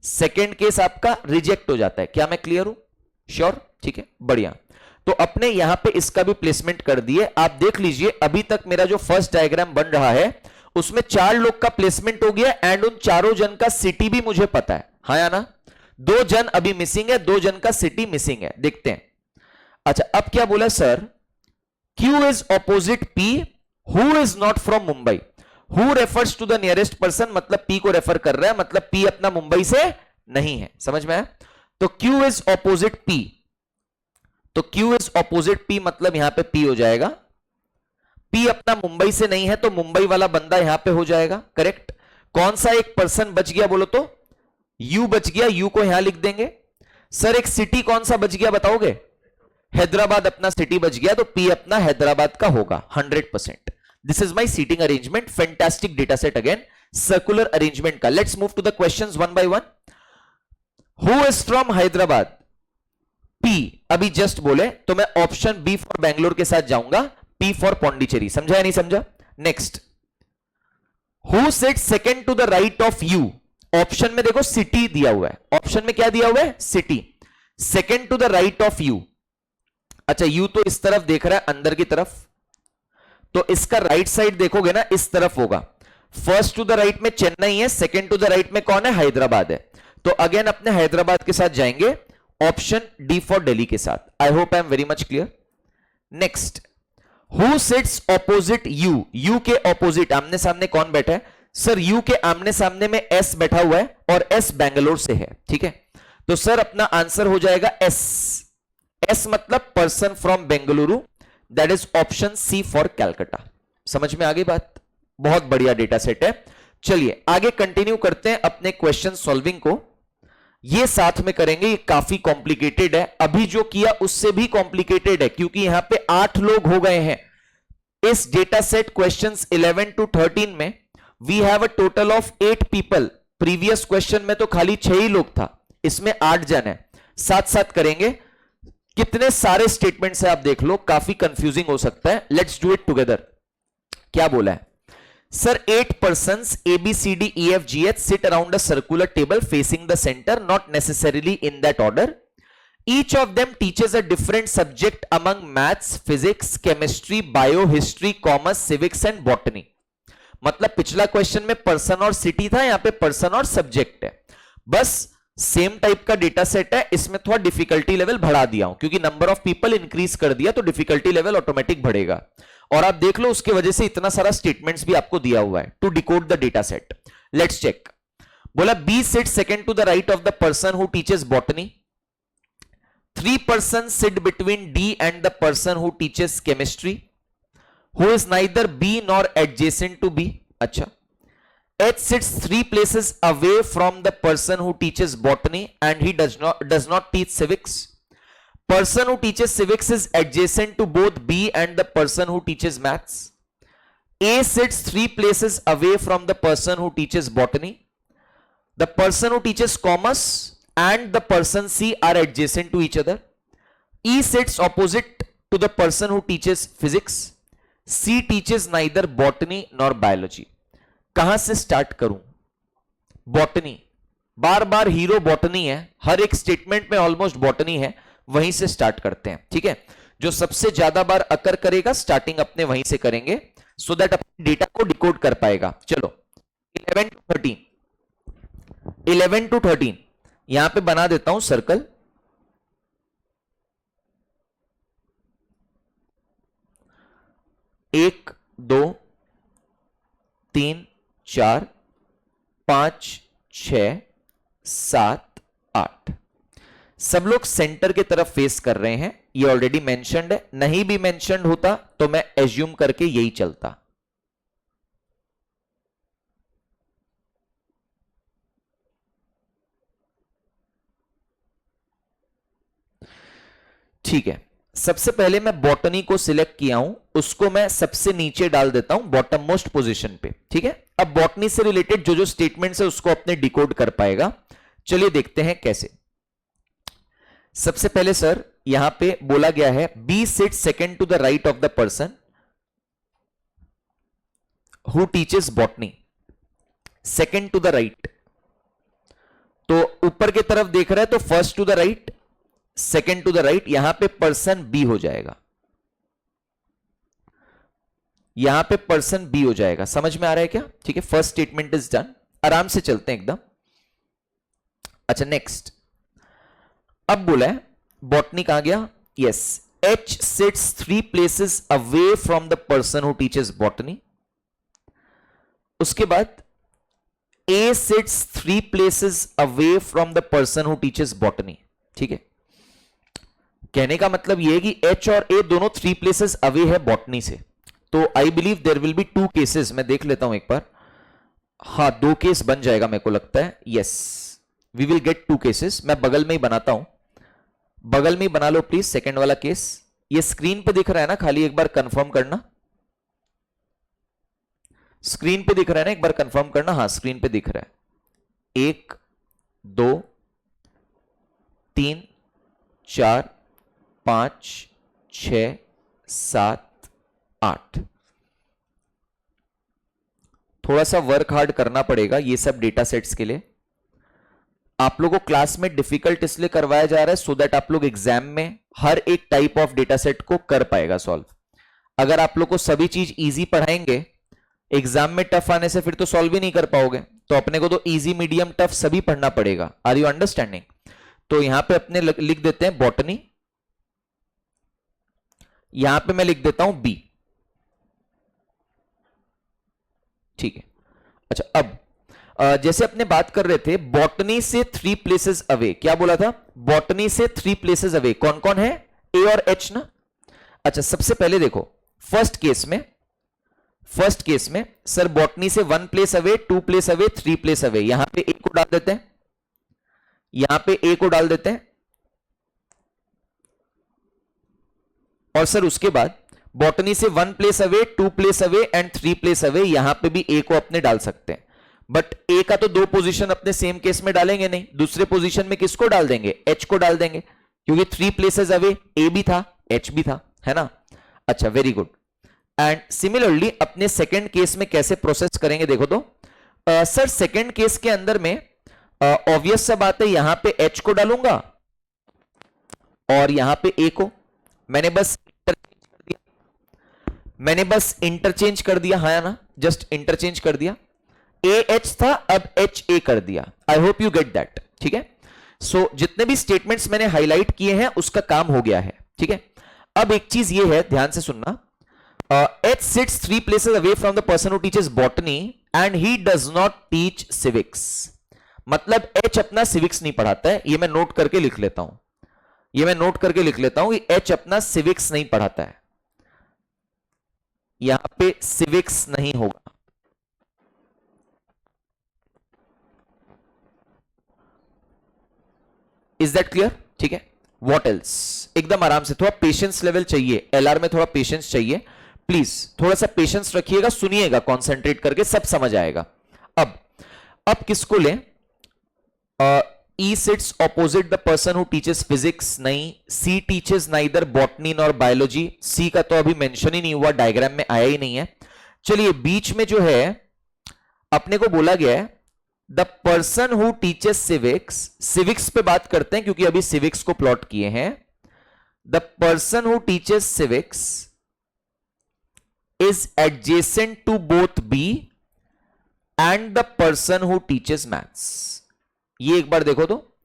सेकंड केस आपका रिजेक्ट हो जाता है। क्या मैं क्लियर हूं, श्योर, ठीक है, बढ़िया। तो अपने यहां पे इसका भी प्लेसमेंट कर दिए। आप देख लीजिए अभी तक मेरा जो फर्स्ट डायग्राम बन रहा है उसमें 4 लोग का प्लेसमेंट हो गया, एंड उन चारों जन का सिटी भी मुझे पता है, हाँ या ना। 2 जन अभी मिसिंग है, 2 जन का सिटी मिसिंग है, देखते हैं। अच्छा अब क्या बोला sir, Q is opposite P who is not from Mumbai. Who refers to the nearest person, मतलब P को रेफर कर रहा है, मतलब P अपना मुंबई से नहीं है, समझ में आया। तो Q इज ऑपोजिट P, तो Q इज ऑपोजिट P मतलब यहां पे P हो जाएगा। P अपना मुंबई से नहीं है तो मुंबई वाला बंदा यहां पे हो जाएगा, करेक्ट। कौन सा एक पर्सन बच गया बोलो तो, U बच गया, U को यहां लिख देंगे। सर एक सिटी कौन सा बच गया बताओगे, हैदराबाद अपना सिटी बच गया, तो P अपना हैदराबाद का होगा 100%। This is my seating arrangement, fantastic data set again, circular arrangement का। Let's move to the questions one by one. Who is from Hyderabad, P अभी जस्ट बोले, तो मैं ऑप्शन B फॉर बैंगलोर के साथ जाऊंगा, P फॉर पौंडीचेरी, समझा या नहीं समझा। Next, who sit second to the right of U, option में देखो सिटी दिया हुआ है, ऑप्शन में क्या दिया हुआ है, city. Second to the right of U, अच्छा U तो इस तरफ देख रहा है अंदर की तरफ, तो इसका राइट साइड देखोगे ना इस तरफ होगा। फर्स्ट टू द राइट में चेन्नई है, सेकंड टू द राइट में कौन है, हैदराबाद है। तो अगेन अपने हैदराबाद के साथ जाएंगे, ऑप्शन डी फॉर दिल्ली के साथ। I hope I am very much clear. Next, who sits opposite you, you के ऑपोजिट आमने सामने कौन बैठा है, सर यू के आमने सामने में एस बैठा हुआ है, और एस बैंगलोर से है, ठीक है। तो सर अपना आंसर हो जाएगा एस, एस मतलब person from Bengaluru, that is option C for Calcutta. समझ में आ गई बात, बहुत बढ़िया डेटा सेट है। चलिए आगे कंटिन्यू करते हैं अपने क्वेश्चन सॉल्विंग को, ये साथ में करेंगे, ये काफी कॉम्प्लिकेटेड है, अभी जो किया उससे भी कॉम्प्लिकेटेड है, क्योंकि यहां पे 8 लोग हो गए हैं इस डेटा सेट क्वेश्चंस 11 to 13 में। We have a total of 8 people, previous question में तो खाली 6 ही लोग था, इसमें 8 जन है। साथ साथ करेंगे, कितने सारे स्टेटमेंट्स है आप देख लो, काफी कंफ्यूजिंग हो सकता है। Let's do it together. क्या बोला है sir, 8 persons A B C D E F G H sit around a circular table facing the center, not necessarily in that order. Each of them teaches a different subject among maths, physics, chemistry, bio, history, commerce, civics and botany. मतलब पिछला question में person और city था, यहां पे person और subject है, बस सेम टाइप का डेटा सेट है। इसमें थोड़ा डिफिकल्टी लेवल बढ़ा दिया हूं, क्योंकि नंबर ऑफ पीपल इंक्रीज कर दिया तो डिफिकल्टी लेवल ऑटोमेटिक बढ़ेगा। और आप देख लो उसके वजह से इतना सारा स्टेटमेंट्स भी आपको दिया हुआ है to decode the data set. Let's check. बोला B sit second to the right of the person who teaches botany, 3 persons sit between D and the person who teaches chemistry, who is neither B nor adjacent to B. अच्छा, H sits 3 places away from the person who teaches botany and he does not teach civics. Person who teaches civics is adjacent to both B and the person who teaches maths. A sits 3 places away from the person who teaches botany. The person who teaches commerce and the person C are adjacent to each other. E sits opposite to the person who teaches physics. C teaches neither botany nor biology. कहां से start करूं, botany, बार बार hero botany है, हर एक statement में almost botany है, वहीं से start करते हैं, ठीक है। जो सबसे ज्यादा बार अकर करेगा स्टार्टिंग अपने वहीं से करेंगे, सो दैट अपने डेटा को डिकोड कर पाएगा। चलो 11 to 13, 11 to 13 यहां पे बना देता हूं सर्कल। एक, दो, तीन, 4, 5, 6, 7, 8। सब लोग सेंटर की तरफ फेस कर रहे हैं, ये ऑलरेडी मेंशन्ड है, नहीं भी मेंशन्ड होता तो मैं एज्यूम करके यही चलता। ठीक है, सबसे पहले मैं बॉटनी को सिलेक्ट किया हूं, उसको मैं सबसे नीचे डाल देता हूं, बॉटम मोस्ट पोजीशन पे। ठीक है, अब बॉटनी से रिलेटेड जो जो स्टेटमेंट्स है उसको अपने डिकोड कर पाएगा। चलिए देखते हैं कैसे। सबसे पहले सर यहां पे बोला गया है B sit second to the right of the person who teaches botany. Second to the right, तो ऊपर की तरफ देख रहा है तो first to the right, second to the right, यहां पे पर्सन बी हो जाएगा, यहां पे पर्सन बी हो जाएगा। समझ में आ रहा है क्या? ठीक है, फर्स्ट स्टेटमेंट इज डन। आराम से चलते हैं एकदम। अच्छा नेक्स्ट, अब बोला है बॉटनी कहां गया? Yes, H sits 3 places away from the person who teaches botany. उसके बाद A sits 3 places away from the person who teaches botany. ठीक है, कहने का मतलब यह है कि एच और ए दोनों 3 प्लेसेस अवे है बॉटनी से, तो I believe there will be 2 cases. मैं देख लेता हूं एक बार, हां 2 केस बन जाएगा मेरे को लगता है। Yes, we will get 2 cases. मैं बगल में ही बनाता हूं, बगल में ही बना लो प्लीज सेकंड वाला केस। ये स्क्रीन पे दिख रहा है ना, खाली एक बार कंफर्म करना। स्क्रीन पे दिख रहा है ना, एक बार कंफर्म करना। हां स्क्रीन पे दिख रहा है। 1 2 3 4 5 6 7 8। थोड़ा सा वर्क हार्ड करना पड़ेगा ये सब डेटा सेट्स के लिए। आप लोगों को क्लास में डिफिकल्ट इसलिए करवाया जा रहा है सो दैट आप लोग एग्जाम में हर एक टाइप ऑफ डेटा सेट को कर पाएगा सॉल्व। अगर आप लोग को सभी चीज इजी पढ़ाएंगे, एग्जाम में टफ आने से फिर तो सॉल्व ही नहीं कर पाओगे। तो अपने को तो इजी मीडियम टफ सभी पढ़ना पड़ेगा। Are you understanding? तो यहां पे अपने लिख देते हैं बॉटनी, यहां पे मैं लिख देता हूं बी। ठीक है, अच्छा अब जैसे अपने बात कर रहे थे बॉटनी से 3 प्लेसेस अवे, क्या बोला था? बॉटनी से 3 प्लेसेस अवे कौन कौन है? ए और एच ना। अच्छा सबसे पहले देखो फर्स्ट केस में सर बॉटनी से 1 place away, 2 place away, 3 place away, यहां पे ए को डाल देते हैं, यहां पे ए को डाल देते हैं। और सर उसके बाद बॉटनी से 1 place away, 2 place away and 3 place away, यहां पे भी ए को अपने डाल सकते हैं। बट ए का तो 2 पोजीशन अपने सेम केस में डालेंगे नहीं, दूसरे पोजीशन में किसको डाल देंगे? एच को डाल देंगे, क्योंकि 3 प्लेसेस अवे ए भी था एच भी था, है ना। अच्छा वेरी गुड। एंड सिमिलरली अपने सेकंड केस में कैसे प्रोसेस करेंगे देखो तो सर सेकंड केस के अंदर में ऑब्वियस सा बात है, यहां पे एच को डालूंगा और यहां पे ए को मैंने बस इंटरचेंज कर दिया, हाँ ना, जस्ट इंटरचेंज कर दिया। ए एच था, अब एच ए कर दिया। I hope you get that. ठीक है, सो जितने भी स्टेटमेंट्स मैंने हाईलाइट किए हैं उसका काम हो गया है। ठीक है, अब एक चीज ये है, ध्यान से सुनना। H sits 3 places away from the person who teaches botany and he does not teach civics. मतलब एच अपना सिविक्स नहीं पढ़ाता है, ये मैं नोट करके लिख लेता हूं, कि एच अपना सिविक्स नहीं पढ़ाता है, यहां पे सिविक्स नहीं होगा। Is that clear? ठीक है, व्हाट एल्स? एकदम आराम से, थोड़ा पेशेंस लेवल चाहिए, एलआर में थोड़ा पेशेंस चाहिए प्लीज, थोड़ा सा पेशेंस रखिएगा, सुनिएगा कॉन्सेंट्रेट करके, सब समझ आएगा। अब किसको लें? E sits opposite the person who teaches physics, नहीं। C teaches neither botany nor biology, C का तो अभी मेंशन ही नहीं हुआ, डायग्राम में आया ही नहीं है। चलिए बीच में जो है अपने को बोला गया है the person who teaches civics, civics पे बात करते हैं क्योंकि अभी सिविक्स को प्लॉट किए हैं। The person who teaches civics is adjacent to both B and the person who teaches maths. ये एक बार देखो तो,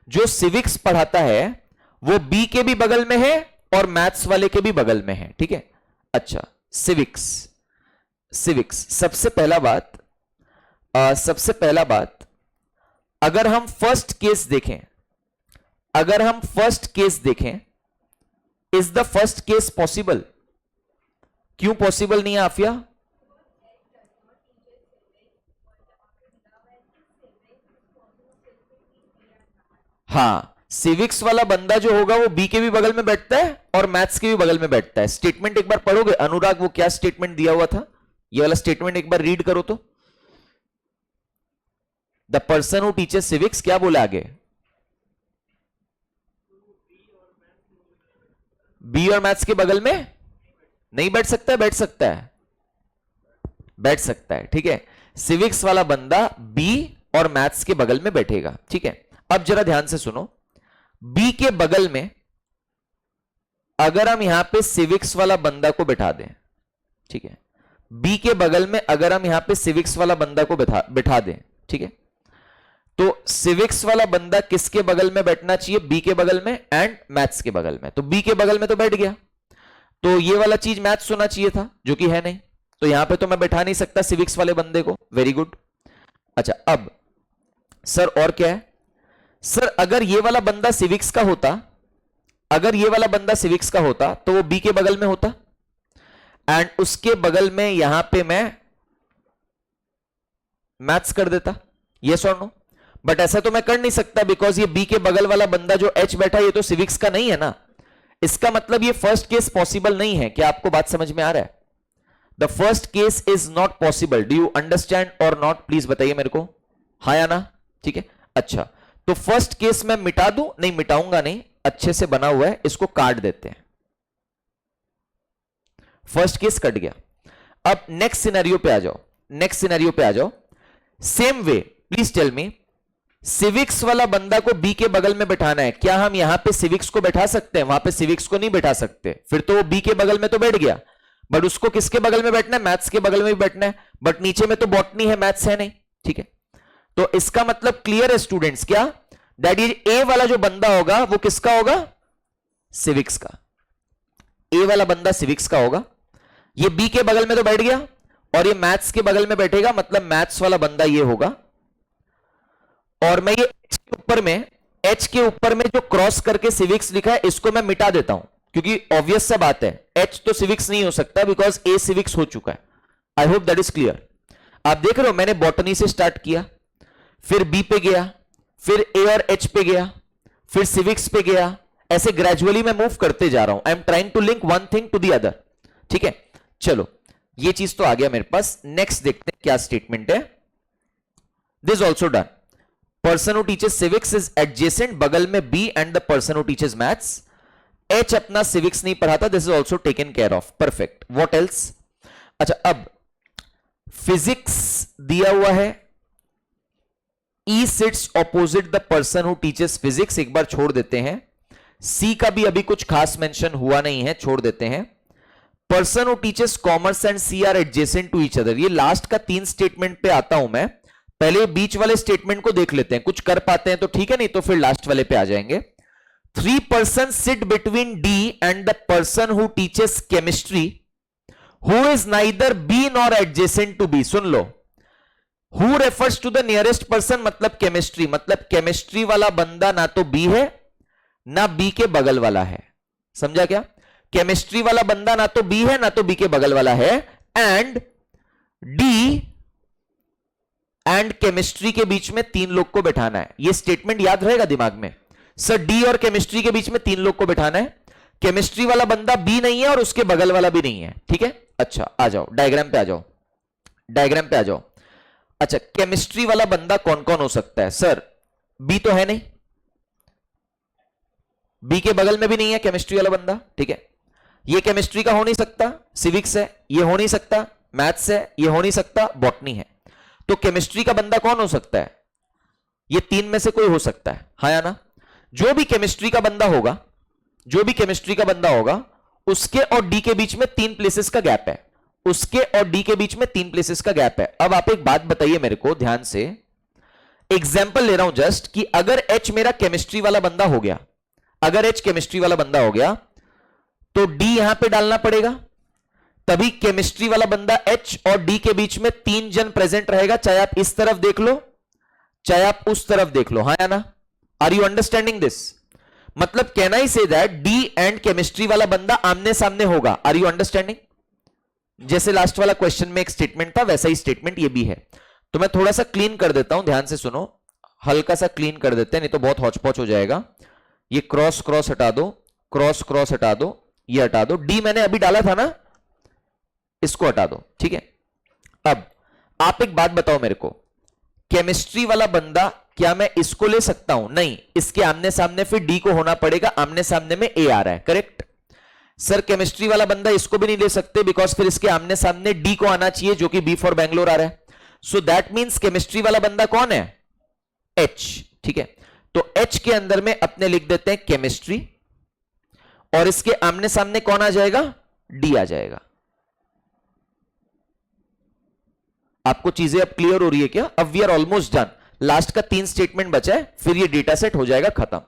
जो सिविक्स पढ़ाता है वो बी के भी बगल में है और मैथ्स वाले के भी बगल में है। ठीक है, अच्छा सिविक्स सबसे पहला बात अगर हम फर्स्ट केस देखें अगर हम फर्स्ट केस देखें, is the first case possible? क्यों पॉसिबल नहीं है आफिया? हां, सिविक्स वाला बंदा जो होगा वो बी के भी बगल में बैठता है और मैथ्स के भी बगल में बैठता है। स्टेटमेंट एक बार पढ़ोगे अनुराग, वो क्या स्टेटमेंट दिया हुआ था? ये वाला स्टेटमेंट एक बार रीड करो तो। The person who teaches civics, क्या बोला आगे? बी और मैथ्स के बगल में नहीं बैठ सकता है? बैठ सकता है, बैठ सकता है, ठीक है। सिविक्स वाला बंदा बी और मैथ्स के बगल में बैठेगा, ठीक है। अब जरा ध्यान से सुनो, बी के बगल में अगर हम यहां पे सिविक्स वाला बंदा को बैठा दें, ठीक है, बी के बगल में अगर हम यहां पे सिविक्स वाला बंदा को बैठा दें, ठीक है, तो सिविक्स वाला बंदा किसके बगल में बैठना चाहिए? बी के बगल में एंड मैथ्स के बगल में। तो बी के बगल में तो बैठ गया, तो ये वाला चीज मैथ्स होना चाहिए था, जो कि है नहीं, तो यहां पे तो मैं बैठा नहीं सकता सिविक्स वाले बंदे को। Very good. अच्छा, अब सर और क्या है? सर अगर ये वाला बंदा सिविक्स का होता, अगर ये वाला बंदा सिविक्स का होता तो वो बी के बगल में होता एंड उसके बगल में यहां पे मैं मैथ्स कर देता, यस और नो? बट ऐसा तो मैं कर नहीं सकता बिकॉज ये बी के बगल वाला बंदा जो एच बैठा ये तो सिविक्स का नहीं है ना। इसका मतलब ये फर्स्ट केस पॉसिबल नहीं है। क्या आपको बात समझ में आ रहा है? The first case is not possible. Do you understand और नॉट? प्लीज बताइए मेरे को, हाँ या ना? ठीक है, अच्छा तो फर्स्ट केस मैं मिटा दूं? नहीं मिटाऊंगा नहीं, अच्छे से बना हुआ है, इसको काट देते हैं। फर्स्ट केस कट गया। अब नेक्स्ट सिनेरियो पे आ जाओ, नेक्स्ट सिनेरियो पे आ जाओ। Same way please tell me, civics वाला बंदा को बी के बगल में बैठाना है, क्या हम यहां पे सिविक्स को बैठा सकते हैं? वहां पे सिविक्स को नहीं बैठा सकते, फिर तो वो बी के बगल में तो बैठ गया, बट उसको किसके बगल में बैठना है? मैथ्स के बगल में भी बैठना है, बट नीचे में तो बॉटनी है, मैथ्स है नहीं, ठीक है। तो इसका मतलब क्लियर है स्टूडेंट्स क्या? दैट इज ए वाला जो बंदा होगा वो किसका होगा? सिविक्स का। ए वाला बंदा सिविक्स का होगा, ये बी के बगल में तो बैठ गया और ये मैथ्स के बगल में बैठेगा, मतलब मैथ्स वाला बंदा ये होगा। और मैं ये एच के ऊपर में, एच के ऊपर में जो क्रॉस करके सिविक्स लिखा है इसको मैं मिटा देता हूं, क्योंकि ऑब्वियस सा बात है एच तो सिविक्स नहीं हो सकता बिकॉज ए सिविक्स हो चुका है। I hope that is clear. आप देख रहे हो मैंने बॉटनी से स्टार्ट किया, फिर बी पे गया, फिर ए और एच पे गया, फिर सिविक्स पे गया, ऐसे ग्रेजुअली मैं मूव करते जा रहा हूं। I am trying to link one thing to the other, ठीक है। चलो ये चीज तो आ गया मेरे पास। नेक्स्ट देखते हैं क्या स्टेटमेंट है। This also done. Person who teaches civics is adjacent, बगल में B and the person who teaches maths. H अपना सिविक्स नहीं पढ़ाता, this is also taken care of, perfect. What else? अच्छा अब फिजिक्स दिया हुआ है, E sits opposite the person who teaches physics, एक बार छोड़ देते हैं। C का भी अभी कुछ खास मेंशन हुआ नहीं है, छोड़ देते हैं। Person who teaches commerce and C are adjacent to each other. ये लास्ट का 3 स्टेटमेंट पे आता हूं मैं, पहले बीच वाले स्टेटमेंट को देख लेते हैं, कुछ कर पाते हैं तो ठीक है, नहीं तो फिर लास्ट वाले पे आ जाएंगे। 3 person sit between D and the person who teaches chemistry who is neither B nor adjacent to B। सुन लो, Who refers to the nearest person, मतलब केमिस्ट्री, मतलब केमिस्ट्री वाला बंदा ना तो बी है ना बी के बगल वाला है। समझा क्या? केमिस्ट्री वाला बंदा ना तो बी है ना तो बी के बगल वाला है, एंड डी एंड केमिस्ट्री के बीच में 3 लोग को बैठाना है। यह स्टेटमेंट याद रहेगा दिमाग में। सर डी और केमिस्ट्री के बीच में 3 लोग को बैठाना है, केमिस्ट्री वाला बंदा बी नहीं है और उसके बगल वाला भी नहीं है, ठीक है। अच्छा आ जाओ डायग्राम पे, आ जाओ डायग्राम पे आ जाओ। अच्छा केमिस्ट्री वाला बंदा कौन कौन हो सकता है? सर बी तो है नहीं, बी के बगल में भी नहीं है केमिस्ट्री वाला बंदा, ठीक है। ये केमिस्ट्री का हो नहीं सकता, सिविक्स है, ये हो नहीं सकता, मैथ्स है, ये हो नहीं सकता, बॉटनी है। तो केमिस्ट्री का बंदा कौन हो सकता है? ये 3 में से कोई हो सकता है, हाँ या ना? जो भी केमिस्ट्री का बंदा होगा, जो भी केमिस्ट्री का बंदा होगा, उसके और डी के बीच में 3 प्लेसेस का गैप है, उसके और डी के बीच में 3 प्लेसेस का गैप है। अब आप एक बात बताइए मेरे को ध्यान से, एग्जाम्पल ले रहा हूं जस्ट, कि अगर एच मेरा केमिस्ट्री वाला बंदा हो गया, अगर एच केमिस्ट्री वाला बंदा हो गया तो डी यहां पे डालना पड़ेगा, तभी केमिस्ट्री वाला बंदा एच और डी के बीच में 3 जन प्रेजेंट रहेगा, चाहे आप इस तरफ देख लो चाहे आप उस तरफ देख लो, हाँ या ना? Are you understanding this? मतलब can I say that D and chemistry वाला बंदा आमने सामने होगा? Are you understanding? जैसे लास्ट वाला क्वेश्चन में एक स्टेटमेंट था, वैसा ही स्टेटमेंट ये भी है। तो मैं थोड़ा सा क्लीन कर देता हूं, ध्यान से सुनो, हल्का सा क्लीन कर देते हैं, नहीं तो बहुत हौच-पौच हो जाएगा। ये क्रॉस क्रॉस हटा दो, क्रॉस क्रॉस हटा दो, ये हटा दो, डी मैंने अभी डाला था ना, इसको हटा दो, ठीक है। अब आप एक बात बताओ मेरे को, केमिस्ट्री वाला बंदा क्या मैं इसको ले सकता हूं? नहीं, इसके आमने सामने फिर डी को होना पड़ेगा, आमने सामने में ए आ रहा है, करेक्ट। सर केमिस्ट्री वाला बंदा इसको भी नहीं ले सकते, बिकॉज फिर इसके आमने सामने डी को आना चाहिए, जो कि बी फॉर बैंगलोर आ रहा है। सो दैट मींस केमिस्ट्री वाला बंदा कौन है? एच, ठीक है। तो एच के अंदर में अपने लिख देते हैं केमिस्ट्री, और इसके आमने सामने कौन आ जाएगा? डी आ जाएगा। आपको चीजें अब क्लियर हो रही है क्या? अब we are almost done, last का 3 स्टेटमेंट बचा है, फिर ये डेटा सेट हो जाएगा खत्म।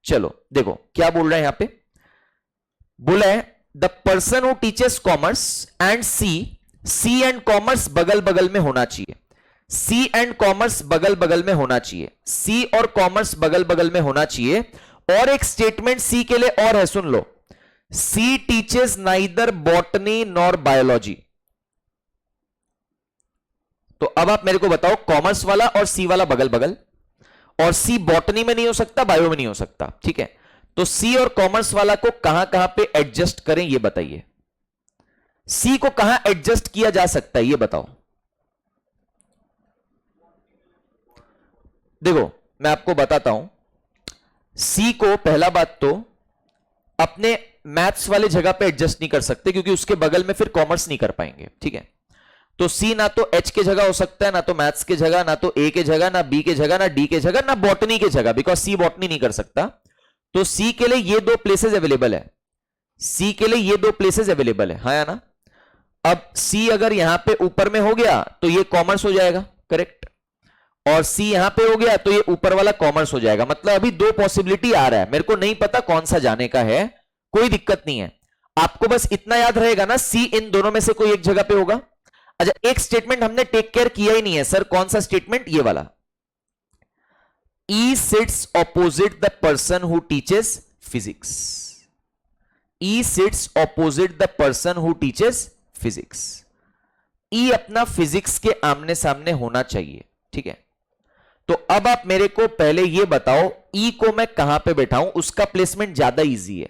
चलो देखो क्या बोल रहा है यहां पे, बोला है the person who teaches commerce and C and commerce बगल बगल में होना चाहिए, सी एंड कॉमर्स बगल बगल में होना चाहिए, सी और कॉमर्स बगल बगल में होना चाहिए। और एक स्टेटमेंट सी के लिए और है, सुन लो, C teaches neither botany nor biology. तो अब आप मेरे को बताओ, कॉमर्स वाला और सी वाला बगल बगल, और सी बॉटनी में नहीं हो सकता, बायो में नहीं हो सकता, ठीक है। तो सी और कॉमर्स वाला को कहां कहां पे एडजस्ट करें ये बताइए, सी को कहां एडजस्ट किया जा सकता है ये बताओ। देखो मैं आपको बताता हूं, सी को पहला बात तो अपने मैथ्स वाले जगह पे एडजस्ट नहीं कर सकते, क्योंकि उसके बगल में फिर कॉमर्स नहीं कर पाएंगे, ठीक है। तो सी ना तो एच के जगह हो सकता है, ना तो मैथ्स के जगह, ना तो ए के जगह, ना बी के जगह, ना डी के जगह, ना बॉटनी के जगह, बिकॉज सी बॉटनी नहीं कर सकता। तो सी के लिए ये 2 प्लेसेस अवेलेबल है, सी के लिए ये 2 प्लेसेस अवेलेबल है, हाँ या ना। अब सी अगर यहां पे ऊपर में हो गया तो ये कॉमर्स हो जाएगा, करेक्ट, और सी यहां पे हो गया तो ये ऊपर वाला कॉमर्स हो जाएगा। मतलब अभी 2 पॉसिबिलिटी आ रहा है, मेरे को नहीं पता कौन सा जाने का है, कोई दिक्कत नहीं है, आपको बस इतना याद रहेगा ना, सी इन दोनों में से कोई एक जगह पे होगा। अच्छा, एक स्टेटमेंट हमने टेक केयर किया ही नहीं है सर, कौन सा स्टेटमेंट? ये वाला, E sits opposite the person who teaches physics, E sits opposite the person who teaches physics. E अपना फिजिक्स के आमने सामने होना चाहिए, ठीक है। तो अब आप मेरे को पहले ये बताओ, ई को मैं कहां पे बैठाऊं, उसका प्लेसमेंट ज्यादा इजी है।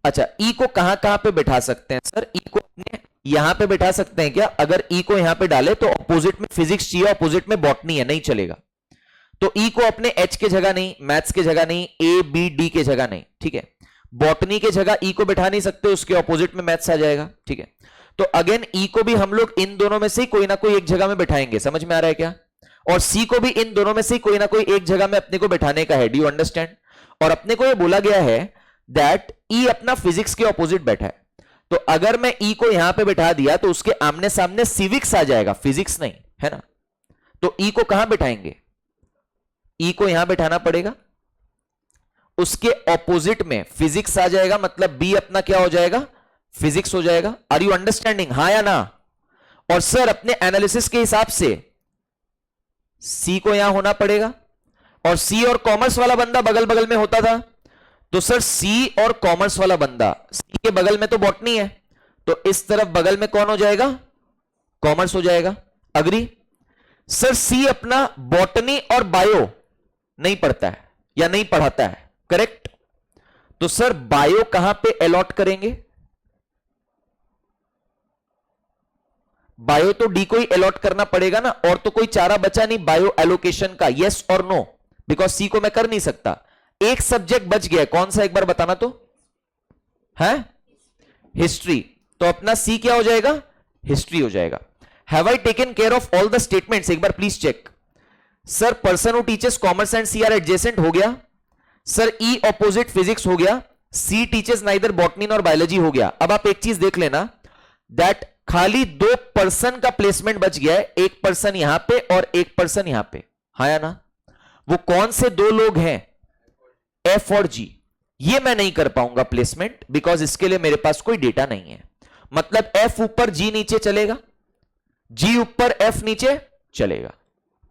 अच्छा, ई को कहां कहां पे बैठा सकते हैं सर? ई को अपने यहां पे बैठा सकते हैं क्या? अगर ई को यहां पे डाले तो ऑपोजिट में फिजिक्स चाहिए, ऑपोजिट में बॉटनी है, नहीं चलेगा। तो ई को अपने एच के जगह नहीं, मैथ्स के जगह नहीं, ए बी डी के जगह नहीं, ठीक है। बॉटनी के जगह ई को बैठा नहीं सकते, उसके ऑपोजिट में मैथ्स आ जाएगा, ठीक है। तो अगेन ई को भी हम लोग इन दोनों में से कोई ना कोई एक जगह में बैठाएंगे, समझ में आ रहा है क्या? और सी को भी इन दोनों में से कोई ना कोई एक जगह में अपने को बैठाने का है, डू यू अंडरस्टैंड? और अपने को यह बोला गया है दैट ई अपना फिजिक्स के ऑपोजिट बैठा है, तो अगर मैं ई को यहां पे बैठा दिया तो उसके आमने सामने सिविक्स आ जाएगा, फिजिक्स नहीं, है ना। तो ई को कहां बैठाएंगे? ई को यहां बैठाना पड़ेगा, उसके ऑपोजिट में फिजिक्स आ जाएगा, मतलब बी अपना क्या हो जाएगा? फिजिक्स हो जाएगा। आर यू अंडरस्टैंडिंग, हां या ना? और सर अपने एनालिसिस के हिसाब से सी को यहां होना पड़ेगा, और सी और कॉमर्स वाला बंदा बगल बगल में होता था, तो सर सी और कॉमर्स वाला बंदा, सी के बगल में तो बॉटनी है, तो इस तरफ बगल में कौन हो जाएगा? कॉमर्स हो जाएगा। अग्री? सर सी अपना बॉटनी और बायो नहीं पढ़ता है या नहीं पढ़ाता है, करेक्ट। तो सर बायो कहां पे अलॉट करेंगे? बायो तो डी को ही अलॉट करना पड़ेगा ना, और तो कोई चारा बचा नहीं बायो एलोकेशन का, यस और नो, बिकॉज सी को मैं कर नहीं सकता। एक सब्जेक्ट बच गया, कौन सा एक बार बताना तो है? हिस्ट्री। तो अपना सी क्या हो जाएगा? हिस्ट्री हो जाएगा। Have I taken care of all the statements? एक बार please check. Sir person who teaches commerce and C are adjacent हो गया, सर ई ऑपोजिट फिजिक्स हो गया, सी टीचेस नाइदर बॉटनी और बायोलॉजी हो गया। अब आप एक चीज देख लेना, दैट खाली 2 पर्सन का प्लेसमेंट बच गया है, एक पर्सन यहां पे और एक पर्सन यहां पे, हाँ या ना? वो कौन से 2 लोग हैं? एफ और जी। ये मैं नहीं कर पाऊंगा प्लेसमेंट, बिकॉज इसके लिए मेरे पास कोई डेटा नहीं है। मतलब एफ ऊपर जी नीचे चलेगा, जी ऊपर एफ नीचे चलेगा,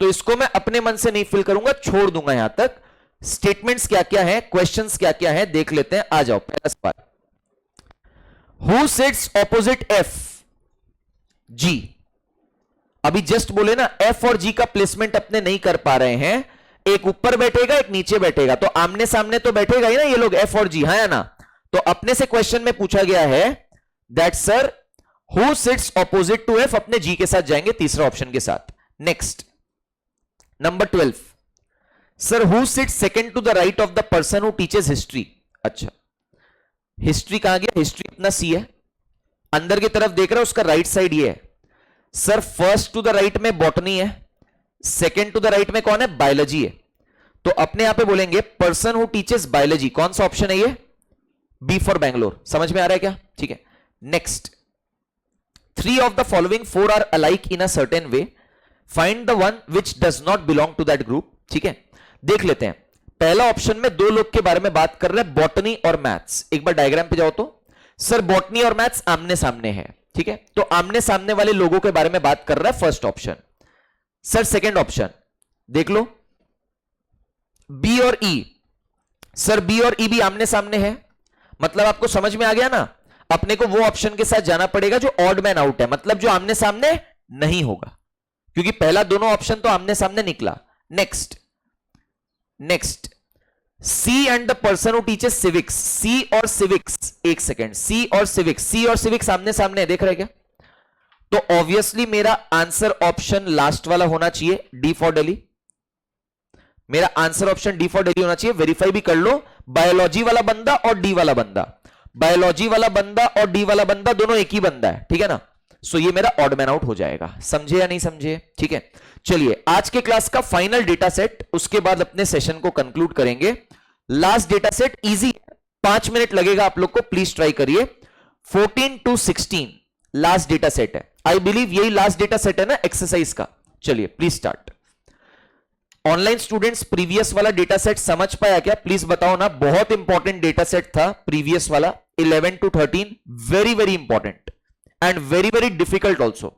तो इसको मैं अपने मन से नहीं फिल करूंगा, छोड़ दूंगा यहां तक। स्टेटमेंट्स क्या क्या है, क्वेश्चंस क्या क्या है, देख लेते हैं। आ जाओ, पहला सवाल। Who sits opposite F G. अभी जस्ट बोले ना, एफ और जी का प्लेसमेंट अपने नहीं कर पा रहे हैं। एक ऊपर बैठेगा, एक नीचे बैठेगा, तो आमने सामने तो बैठेगा ही ना ये लोग, एफ और जी, हाँ या ना। तो अपने से क्वेश्चन में पूछा गया है that sir who sits opposite to F, अपने जी के साथ जाएंगे तीसरा ऑप्शन के साथ। Next, number 12, sir who sits second to the right of the person who teaches history. अच्छा, हिस्ट्री कहां गया, हिस्ट्री अपना सी है, अंदर की तरफ देख रहा है, उसका राइट साइड ये है। Sir first to the right में बॉटनी है, सेकंड टू द राइट में कौन है, बायोलॉजी है। तो अपने यहां पे बोलेंगे पर्सन हु टीचेस बायोलॉजी। कौन सा ऑप्शन है ये, बी फॉर बैंगलोर। समझ में आ रहा है क्या, ठीक है। Next, 3 of the following 4 are alike in a certain way, find the one which does not belong to that group। ठीक है, देख लेते हैं। पहला ऑप्शन में दो लोग के बारे में बात कर रहे हैं, बॉटनी और मैथ्स। एक बार डायग्राम पे जाओ तो, सर बॉटनी और मैथ्स आमने सामने है, ठीक है, तो आमने सामने वाले लोगों के बारे में बात कर रहा है first option. Sir second option देख लो, बी और ई। सर बी और ई भी आमने सामने है, मतलब आपको समझ में आ गया ना, अपने को वो ऑप्शन के साथ जाना पड़ेगा जो ऑड मैन आउट है, मतलब जो आमने सामने नहीं होगा, क्योंकि पहला दोनों ऑप्शन तो आमने सामने निकला। Next, next, C and the person who teaches civics. C और सिविक्स, एक सेकेंड, सी और सिविक्स, सी और सिविक्स आमने सामने है, देख रहे क्या। तो ऑब्वियसली मेरा आंसर ऑप्शन लास्ट वाला होना चाहिए, डी फॉर दिल्ली। मेरा answer option D for Delhi होना चाहिए, वेरीफाई भी कर लो। बायोलॉजी वाला बंदा और डी वाला बंदा, बायोलॉजी वाला बंदा और डी वाला बंदा दोनों एक ही बंदा है, ठीक है ना। सो ये मेरा ऑड मैन आउट हो जाएगा। समझे या नहीं समझे, ठीक है। चलिए, आज के क्लास का फाइनल डेटा सेट, उसके बाद अपने सेशन को कंक्लूड करेंगे। Last data set easy, 5 minute लगेगा आप लोग को, प्लीज ट्राई करिए। 14 to 16 लास्ट डेटा सेट है, आई बिलीव यही लास्ट डेटा सेट है ना एक्सरसाइज का। चलिए please start. Online students, previous वाला डेटा सेट समझ पाया क्या, प्लीज बताओ ना। बहुत इंपॉर्टेंट डेटा सेट था प्रीवियस वाला, 11 to 13, very very important and very very difficult also.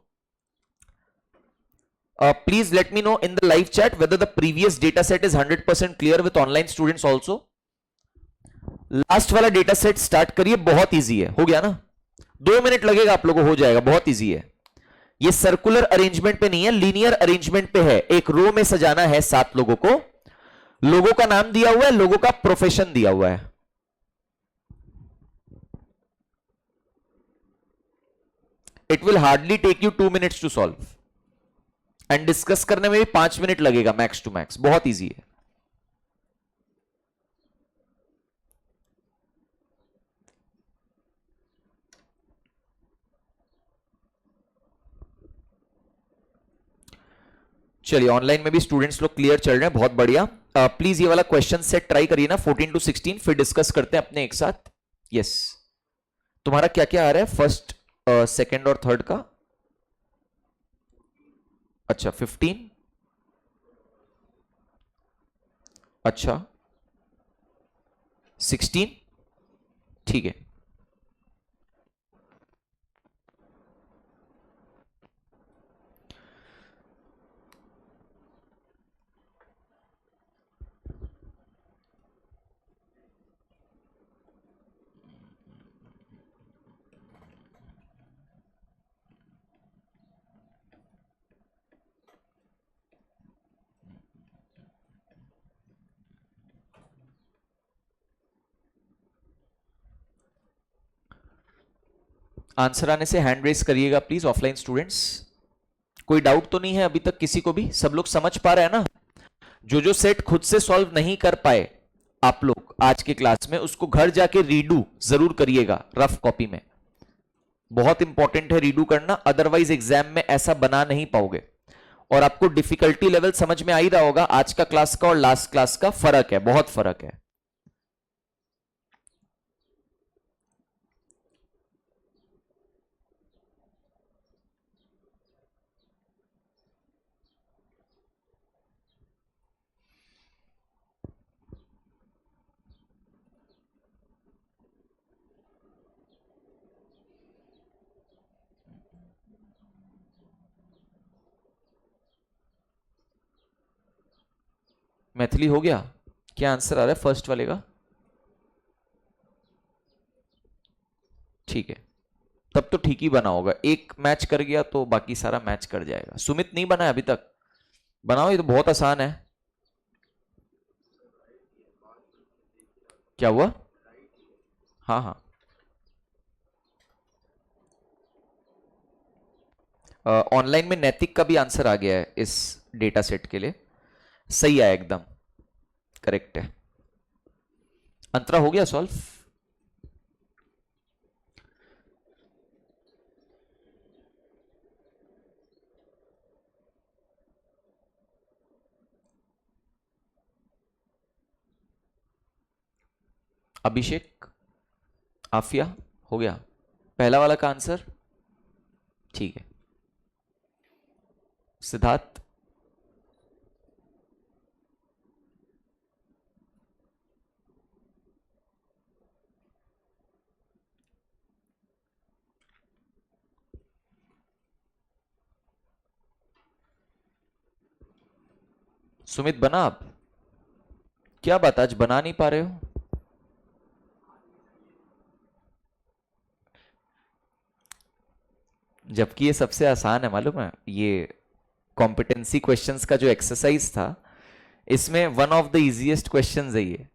Please let me know in the live chat whether the previous data set is 100% clear with online students also. Last वाला data set start करिए, बहुत easy है, हो गया ना, 2 minute लगेगा आप लोगों को, हो जाएगा, बहुत ईजी है। ये सर्कुलर अरेंजमेंट पे नहीं है, लीनियर अरेंजमेंट पे है। एक रो में सजाना है 7 लोगों को, लोगों का नाम दिया हुआ है, लोगों का प्रोफेशन दिया हुआ है। It will hardly take you 2 minutes to solve and discuss करने में भी 5 मिनट लगेगा मैक्स टू मैक्स, बहुत ईजी है। चलिए, ऑनलाइन में भी स्टूडेंट्स लोग क्लियर चल रहे हैं, बहुत बढ़िया। प्लीज ये वाला क्वेश्चन सेट ट्राई करिए ना, 14 to 16, फिर डिस्कस करते हैं अपने एक साथ। यस, तुम्हारा क्या क्या आ रहा है फर्स्ट, सेकंड और थर्ड का। अच्छा 15, अच्छा 16, ठीक है। आंसर आने से हैंड रेस करिएगा प्लीज ऑफलाइन स्टूडेंट्स। कोई डाउट तो नहीं है अभी तक किसी को भी, सब लोग समझ पा रहे हैं ना। जो जो सेट खुद से सॉल्व नहीं कर पाए आप लोग आज के क्लास में, उसको घर जाके रीडू जरूर करिएगा रफ कॉपी में, बहुत इंपॉर्टेंट है रीडू करना, अदरवाइज एग्जाम में ऐसा बना नहीं पाओगे। और आपको डिफिकल्टी लेवल समझ में आ ही रहा होगा, आज का क्लास का और लास्ट क्लास का फर्क है, बहुत फर्क है। मैथिली हो गया क्या आंसर आ रहा है फर्स्ट वाले का? ठीक है, तब तो ठीक ही बना होगा, एक मैच कर गया तो बाकी सारा मैच कर जाएगा। सुमित नहीं बना है अभी तक, बनाओ, ये तो बहुत आसान है। क्या हुआ? हाँ हाँ, ऑनलाइन में नैतिक का भी आंसर आ गया है इस डेटा सेट के लिए, सही आया, एकदम करेक्ट है। अंतरा हो गया सॉल्व? अभिषेक, आफिया, हो गया पहला वाला का आंसर? ठीक है। सिद्धार्थ, सुमित बना आप? क्या बात, आज बना नहीं पा रहे हो? जबकि ये सबसे आसान है, मालूम है? ये कॉम्पिटेंसी क्वेश्चंस का जो एक्सरसाइज था, इसमें one of the easiest questions है ये।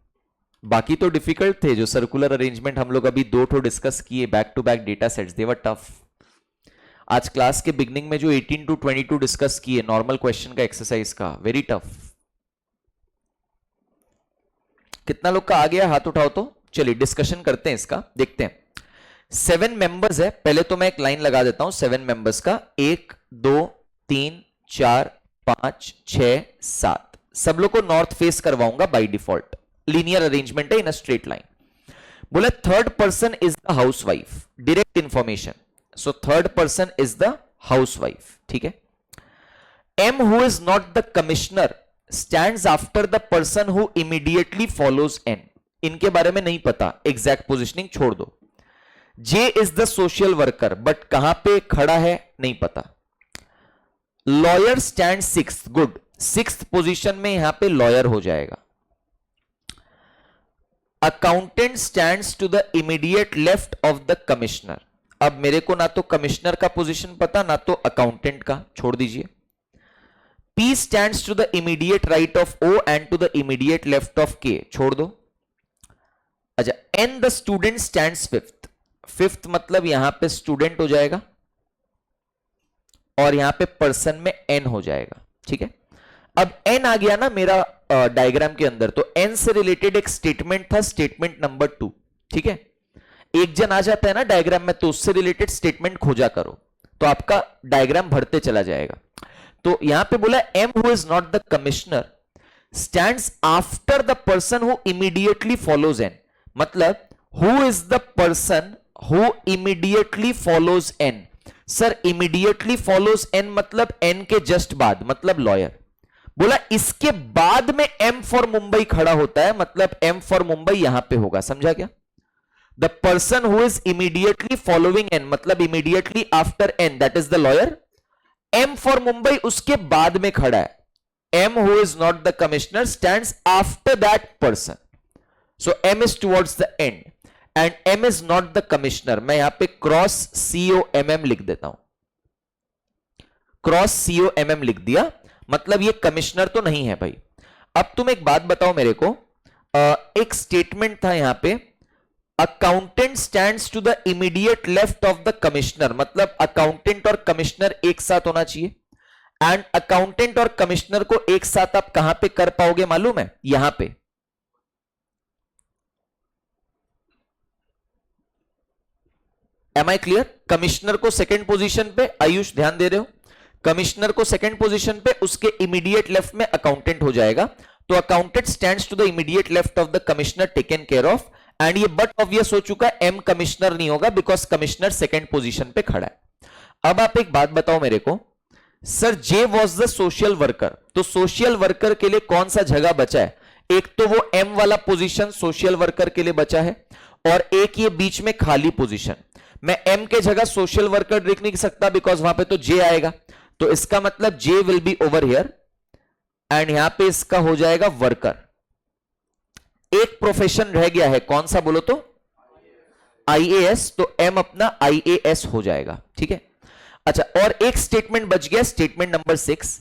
बाकी तो डिफिकल्ट थे, जो सर्कुलर अरेंजमेंट हम लोग अभी दो ठो डिस्कस किए back to back data sets, they were tough. आज क्लास के बिगनिंग में जो 18 टू 22 डिस्कस किए नॉर्मल क्वेश्चन का एक्सरसाइज का, वेरी टफ। कितना लोग का आ गया, हाथ उठाओ तो। चलिए डिस्कशन करते हैं इसका, देखते हैं। 7 मेंबर्स है, पहले तो मैं एक लाइन लगा देता हूं 7 मेंबर्स का, 1 2 3 4 5 6 7, सब लोग को नॉर्थ फेस करवाऊंगा बाय डिफॉल्ट, लीनियर अरेंजमेंट है इन अ स्ट्रेट लाइन। बोले third person is the housewife, direct information, so third person is the housewife, ठीक है। M who is not the commissioner stands after the person who immediately follows N, इनके बारे में नहीं पता, exact positioning छोड़ दो। J is the social worker, but कहां पे खड़ा है नहीं पता। Lawyer stand sixth, good, sixth position में यहां पे लॉयर हो जाएगा। Accountant stands to the immediate left of the commissioner, अब मेरे को ना तो कमिश्नर का पोजीशन पता ना तो अकाउंटेंट का, छोड़ दीजिए। P stands to the immediate right of O and to the immediate left of K, छोड़ दो। अच्छा, N the student stands fifth, fifth मतलब यहां पे स्टूडेंट हो जाएगा और यहां पे पर्सन में N हो जाएगा, ठीक है। अब N आ गया ना मेरा डायग्राम के अंदर, तो N से रिलेटेड एक स्टेटमेंट था, स्टेटमेंट नंबर 2, ठीक है। एक जन आ जाता है ना डायग्राम में, तो उससे रिलेटेड स्टेटमेंट खोजा करो, तो आपका डायग्राम बढ़ते चला जाएगा। तो यहां पे बोला M who is not the commissioner stands after the person who immediately follows N, मतलब who is the person who immediately follows N? Sir immediately follows N मतलब N के जस्ट बाद, मतलब लॉयर। बोला इसके बाद में M फॉर मुंबई खड़ा होता है, मतलब M फॉर मुंबई यहां पे होगा, समझा क्या? The person who is immediately following N मतलब immediately after N, that is the lawyer। M for Mumbai उसके बाद में खड़ा है। M who is not the commissioner stands after that person, so M is towards the end and M is not the commissioner। मैं यहां पे cross COMM लिख देता हूं, क्रॉस COMM लिख दिया, मतलब ये कमिश्नर तो नहीं है भाई। अब तुम एक बात बताओ मेरे को, एक स्टेटमेंट था यहां पे, accountant stands to the immediate left of the commissioner, मतलब अकाउंटेंट और कमिश्नर एक साथ होना चाहिए। एंड अकाउंटेंट और कमिश्नर को एक साथ आप कहां पे कर पाओगे मालूम है? यहां पे। Am I clear? कमिश्नर को सेकंड पोजीशन पे, आयुष ध्यान दे रहे हो, कमिश्नर को सेकंड पोजीशन पे, उसके इमीडिएट लेफ्ट में अकाउंटेंट हो जाएगा। तो accountant stands to the immediate left of the commissioner taken care of, and ये बट ऑब्वियस हो चुका है, एम कमिश्नर नहीं होगा बिकॉज कमिश्नर सेकंड पोजीशन पे खड़ा है। अब आप एक बात बताओ मेरे को, sir J was the social worker, तो सोशल वर्कर के लिए कौन सा जगह बचा है? एक तो वो एम वाला पोजीशन सोशल वर्कर के लिए बचा है, और एक ये बीच में खाली पोजीशन। मैं एम के जगह सोशल वर्कर लिख नहीं सकता बिकॉज वहां पे तो जे आएगा, तो इसका मतलब J will be over here and यहां पे इसका हो जाएगा वर्कर। एक प्रोफेशन रह गया है, कौन सा बोलो तो? आईएएस, तो एम अपना आईएएस हो जाएगा, ठीक है। अच्छा, और एक स्टेटमेंट बच गया, statement number 6,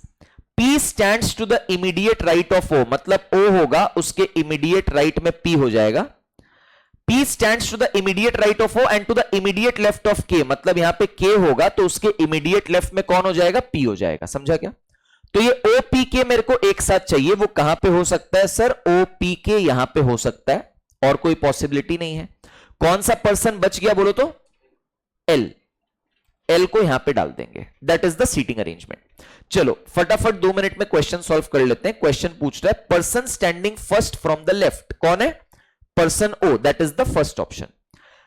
P stands to the immediate right of O, मतलब O होगा उसके इमीडिएट राइट में P हो जाएगा। P stands to the immediate right of O and to the immediate left of K, मतलब यहां पे K होगा तो उसके इमीडिएट लेफ्ट में कौन हो जाएगा? P हो जाएगा, समझा क्या? तो ये OPK मेरे को एक साथ चाहिए, वो कहां पे हो सकता है सर? OPK यहां पे हो सकता है, और कोई पॉसिबिलिटी नहीं है। कौन सा पर्सन बच गया बोलो तो? L को यहां पे डाल देंगे, that is the seating arrangement. चलो फटाफट 2 मिनट में क्वेश्चन सॉल्व कर लेते हैं। क्वेश्चन पूछ रहा है person standing first from the left, कौन है? Person O, that is the first option.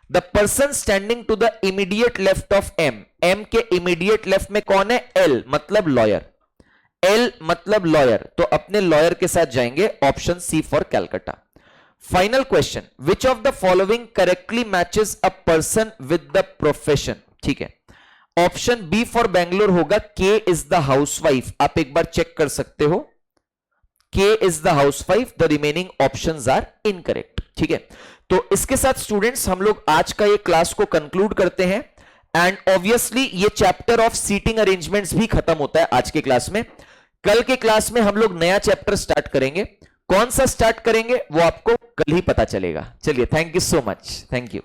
The person standing to the immediate left of M, M के इमीडिएट लेफ्ट में कौन है? L, मतलब लॉयर। L मतलब लॉयर, तो अपने लॉयर के साथ जाएंगे, option C for Calcutta. Final question, which of the following correctly matches a person with the profession, ठीक है। ऑप्शन बी फॉर बेंगलोर होगा, के इज द हाउसवाइफ, आप एक बार चेक कर सकते हो, K is the housewife, the remaining options are incorrect, ठीक है। तो इसके साथ स्टूडेंट्स हम लोग आज का ये क्लास को कंक्लूड करते हैं, एंड ऑब्वियसली ये चैप्टर ऑफ सीटिंग अरेंजमेंट्स भी खत्म होता है आज के क्लास में। कल के क्लास में हम लोग नया चैप्टर स्टार्ट करेंगे, कौन सा स्टार्ट करेंगे वो आपको कल ही पता चलेगा। चलिए, thank you so much, thank you.